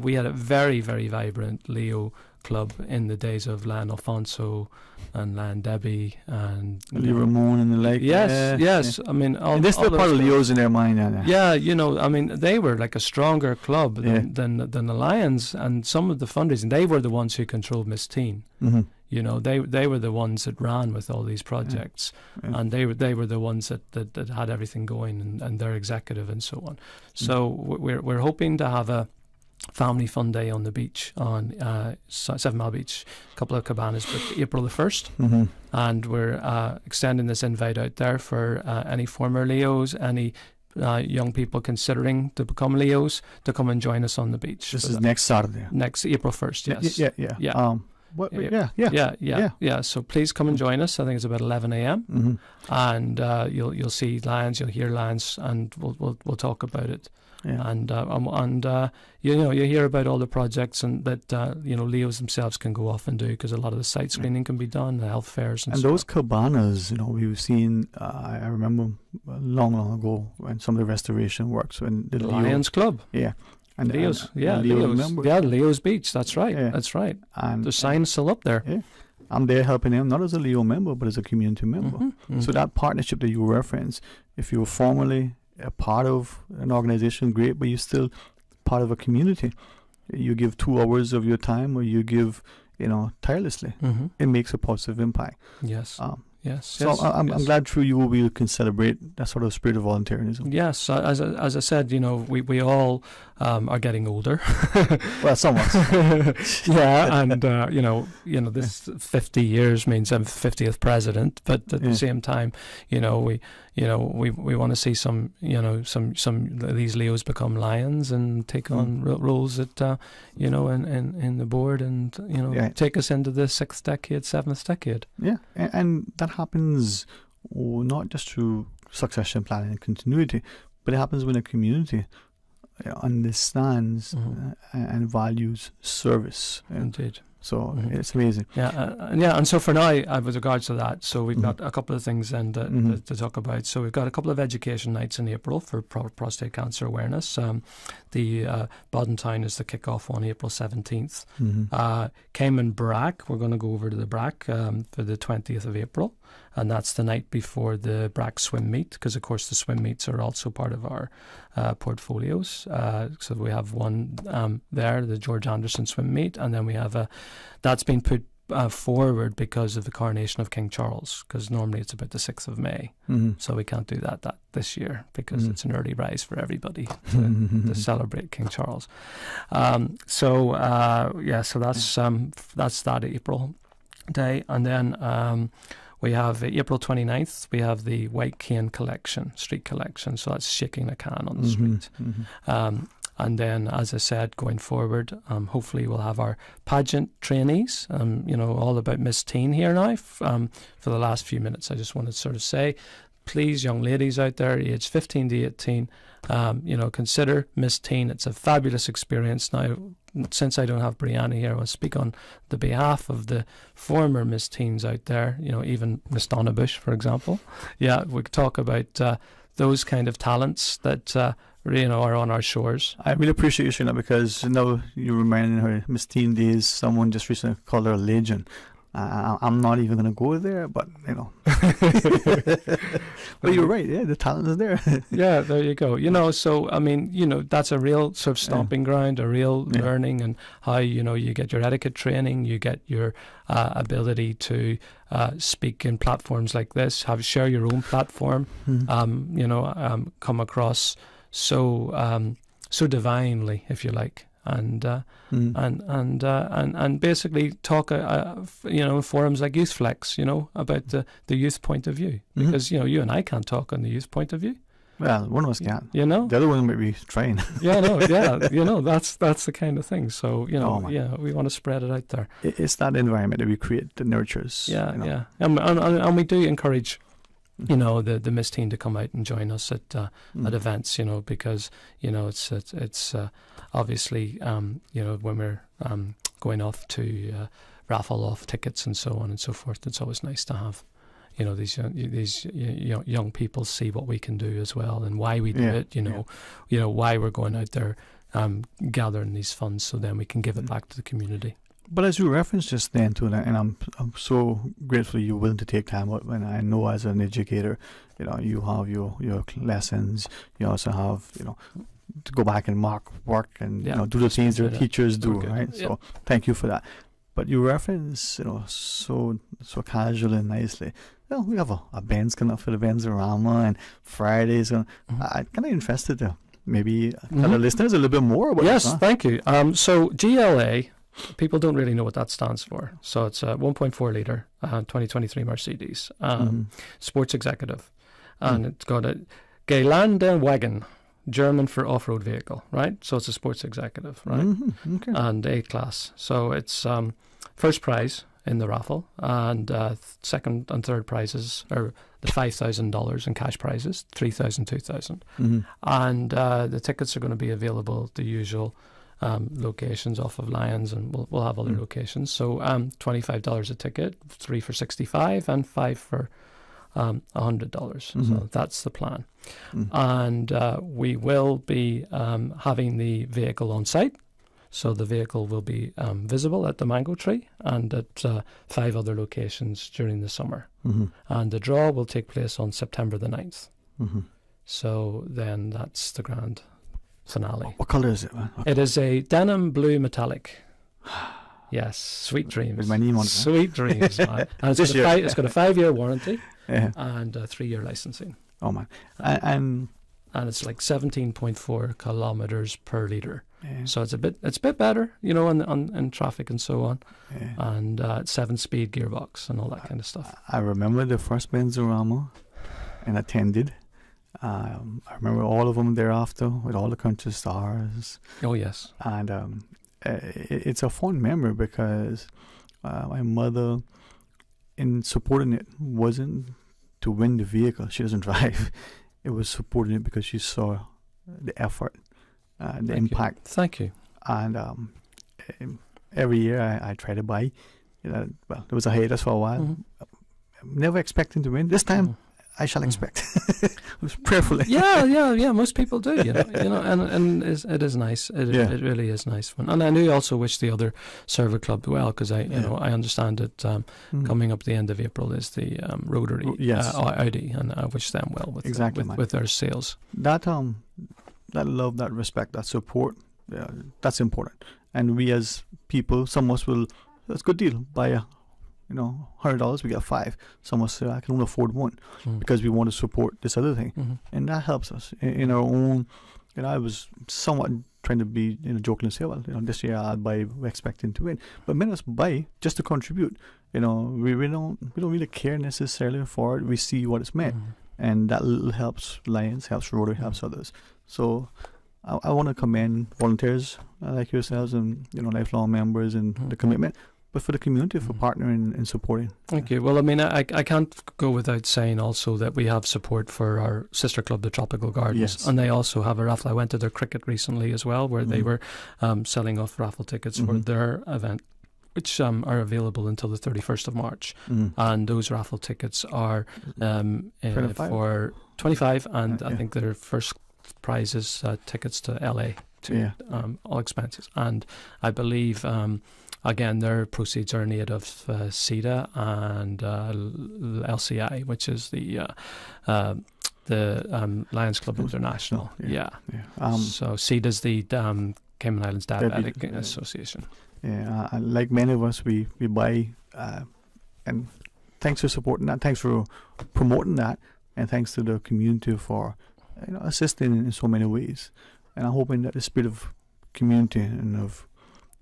We had a very, very vibrant Leo club in the days of Lan Alfonso and Lan Debbie and Lee Ramon and the like. Yes. Yeah. I mean, and there's still part of Leos in their mind. I mean, they were like a stronger club than the Lions, and some of the fundraising, they were the ones who controlled Miss Teen. They were the ones that ran with all these projects, and they were the ones that had everything going, and their executive and so on. So we're hoping to have a family fun day on the beach on 7 Mile Beach, a couple of cabanas, but April the 1st. And we're extending this invite out there for any former Leos, any young people considering to become Leos, to come and join us on the beach. This is next Saturday. Next April 1st, yes. Yeah. So please come and join us. I think it's about 11 a.m. And you'll see lions, you'll hear lions, and we'll talk about it. And you hear about all the projects and that Leos themselves can go off and do, because a lot of the site screening can be done, the health fairs and so those cabanas, we've seen. I remember long ago when some of the restoration works when the Lions Club, and Leos, Leos Beach. That's right. That's right. And the sign's still up there. Yeah. I'm there helping them, not as a Leo member, but as a community member. So that partnership that you reference, if you were formerly a part of an organization, great, but you're still part of a community. You give 2 hours of your time, or you give, tirelessly. It makes a positive impact. Yes. So I'm glad through you we can celebrate that sort of spirit of volunteerism. Yes, as I said, we all are getting older. Well, somewhat. And this 50 years means I'm 50th president, but at the same time, we want to see some of these Leos become lions and take on roles that in the board and take us into the 6th decade, 7th decade. Yeah, and that happens not just through succession planning and continuity, but it happens when a community understands and values service. Indeed. So it's amazing. And so for now, with regards to that, so we've got a couple of things then to talk about. So we've got a couple of education nights in April for prostate cancer awareness. The Bodden Town is the kick-off on April 17th. Cayman Brack, we're going to go over to the Brack for the 20th of April. And that's the night before the Brack swim meet, because of course the swim meets are also part of our portfolios. So we have one there, the George Anderson swim meet, and then we have that's been put forward because of the coronation of King Charles, because normally it's about the 6th of May. So we can't do that this year because it's an early rise for everybody to celebrate King Charles. So that's that April day. And then we have April 29th, we have the White Cane Collection, street collection. So that's shaking a can on the street. And then, as I said, going forward, hopefully we'll have our pageant trainees, all about Miss Teen here now. For the last few minutes, I just wanted to sort of say, please, young ladies out there, aged 15 to 18, consider Miss Teen. It's a fabulous experience. Now, since I don't have Brianna here, I will speak on the behalf of the former Miss Teens out there, even Miss Donna Bush, for example. Yeah, we could talk about those kind of talents that are on our shores. I really appreciate you sharing that, because now you're reminding her Miss Teen days. Someone just recently called her a legend. I'm not even going to go there, but you know. But you're right. Yeah, the talent is there. Yeah, there you go. You know, so I mean, you know, that's a real sort of stomping ground, a real learning, and how, you know, you get your etiquette training, you get your ability to speak in platforms like this, share your own platform. You know, come across so divinely, if you like. And basically talk, you know, in forums like Youth Flex, you know, about the youth point of view, because you know, you and I can't talk on the youth point of view. Well, one of us can't. You know, the other one might be trained. Yeah, no, yeah, you know, that's the kind of thing. So you know, we want to spread it out there. It's that environment that we create that nurtures. Yeah, you know. yeah, and we do encourage, you know, the Miss team to come out and join us at events, you know, because you know it's obviously you know, when we're going off to raffle off tickets and so on and so forth, it's always nice to have, you know, these young people see what we can do as well, and why we do it. You know, why we're going out there gathering these funds, so then we can give it back to the community. But as you referenced just then to that, and I'm so grateful you're willing to take time out. When I know as an educator, you know, you have your lessons. You also have, you know, to go back and mark work and you know, do the things that teachers do, right? So thank you for that. But you reference, you know, so casually and nicely. Well, we have a Ben's coming up for the Benzorama, and Fridays. I'm kind of interested to maybe tell the listeners a little bit more about this. Yes, thank you. So GLA, people don't really know what that stands for. So it's a 1.4 litre 2023 Mercedes sports executive, and it's got a Geländewagen, German for off-road vehicle, right? So it's a sports executive, right? Okay. And A-class. So it's first prize in the raffle, and second and third prizes are the $5,000 in cash prizes, $3,000, $2,000. And the tickets are going to be available at the usual locations off of Lions, and we'll have other locations. So $25 a ticket, 3 for $65 and 5 for $100. So that's the plan. And we will be having the vehicle on site. So the vehicle will be visible at the Mango Tree and at 5 other locations during the summer. And the draw will take place on September the 9th. So then that's the grand finale. What colour is it, man? It is a denim blue metallic. Yes, sweet dreams. With my name on it. Sweet dreams, man. And it's got a 5-year warranty and a 3-year licensing. Oh, man. And it's like 17.4 kilometers per litre. So it's a bit better, you know, on traffic and so on. And 7-speed gearbox and all that kind of stuff. I remember the first Benzorama and attended. I remember all of them thereafter with all the country stars. Oh, yes. And it's a fond memory because my mother, in supporting it, wasn't to win the vehicle. She doesn't drive. It was supporting it because she saw the effort, the impact. Thank you. And every year I try to buy. You know, well, there was a hiatus for a while. Never expecting to win. This time I shall expect. Prayerfully. Yeah. Most people do, you know, and it is nice. It really is nice. And I do also wish the other server club well, because I understand that coming up the end of April is the Rotary Audi, and I wish them well with their sales. That love, that respect, that support, that's important. And we as people, some of us will, that's a good deal, buy a, you know, $100, we get 5. Some of us say, I can only afford 1 because we want to support this other thing. And that helps us in our own. You know, I was somewhat trying to be, you know, joking and say, well, you know, this year I'll buy expecting to win. But many of us buy just to contribute. You know, we don't really care necessarily for it. We see what it's meant. And that little helps Lions, helps Rotary, helps others. So I want to commend volunteers like yourselves and, you know, lifelong members and the commitment. But for the community, for partnering and supporting. Thank you. Well, I mean, I can't go without saying also that we have support for our sister club, the Tropical Gardens. Yes. And they also have a raffle. I went to their cricket recently as well, where they were selling off raffle tickets for their event, which are available until the 31st of March. And those raffle tickets are for 25, and I think their first prize is tickets to LA, to all expenses. And I believe again, their proceeds are in aid of CEDA and LCI, which is the Lions Club International. So CEDA is the Cayman Islands Diabetic Association. Yeah, like many of us, we buy, and thanks for supporting that, thanks for promoting that, and thanks to the community for assisting in so many ways. And I'm hoping that the spirit of community and of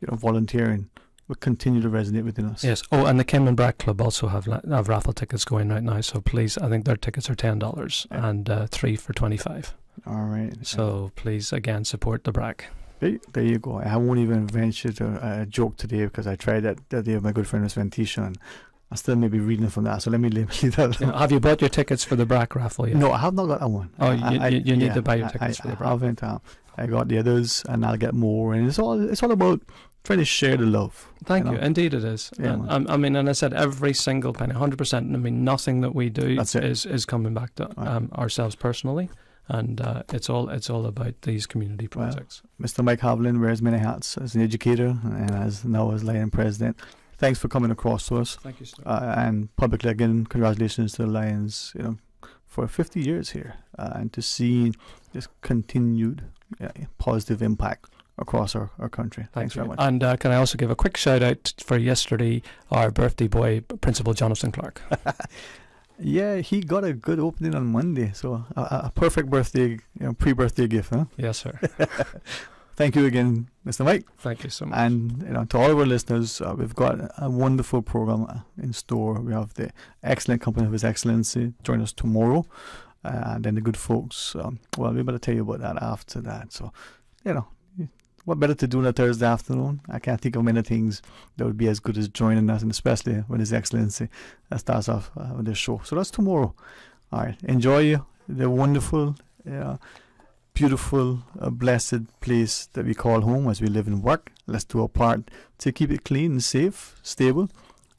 volunteering will continue to resonate within us. Yes. Oh, and the Cayman Brack Club also have raffle tickets going right now. So please, I think their tickets are $10 and 3 for $25. All right. So please, again, support the Brack. There you go. I won't even venture to joke today because I tried that day with my good friend Tisha, and I still may be reading from that. So let me leave that alone. Have you bought your tickets for the Brack raffle yet? No, I have not got that one. Oh, you need to buy your tickets for the Brack. I haven't. I got the others, and I'll get more. And it's all about trying to share the love. Thank you. Indeed, it is. Yeah, I mean, and I said every single penny, 100%. I mean, nothing that we do is coming back to ourselves personally. And it's all about these community projects. Well, Mr. Mike Havlin wears many hats as an educator and as Lion President. Thanks for coming across to us. Thank you, sir. And publicly again, congratulations to the Lions, for 50 years here, and to see this continued positive impact across our country. Thanks very much. And can I also give a quick shout out for yesterday, our birthday boy, Principal Jonathan Clark. Yeah, he got a good opening on Monday, so a perfect birthday, pre-birthday gift, huh? Yes, sir. Thank you again, Mr. Mike. Thank you so much. And to all of our listeners, we've got a wonderful program in store. We have the excellent company of His Excellency join us tomorrow, and then the good folks. We better tell you about that after that. So, what better to do on a Thursday afternoon? I can't think of many things that would be as good as joining us, and especially when His Excellency starts off with the show. So that's tomorrow. All right. Enjoy the wonderful, beautiful, blessed place that we call home as we live and work. Let's do our part to keep it clean and safe, stable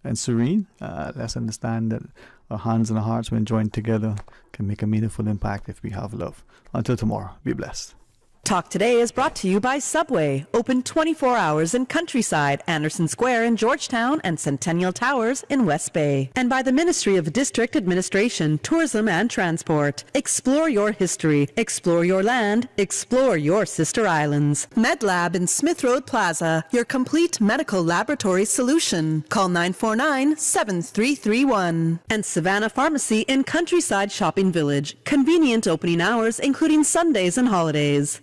and serene. Let's understand that our hands and our hearts, when joined together, can make a meaningful impact if we have love. Until tomorrow, be blessed. Talk Today is brought to you by Subway, open 24 hours in Countryside, Anderson Square in Georgetown, and Centennial Towers in West Bay. And by the Ministry of District Administration, Tourism and Transport. Explore your history, explore your land, explore your sister islands. MedLab in Smith Road Plaza, your complete medical laboratory solution. Call 949-7331. And Savannah Pharmacy in Countryside Shopping Village, convenient opening hours including Sundays and holidays.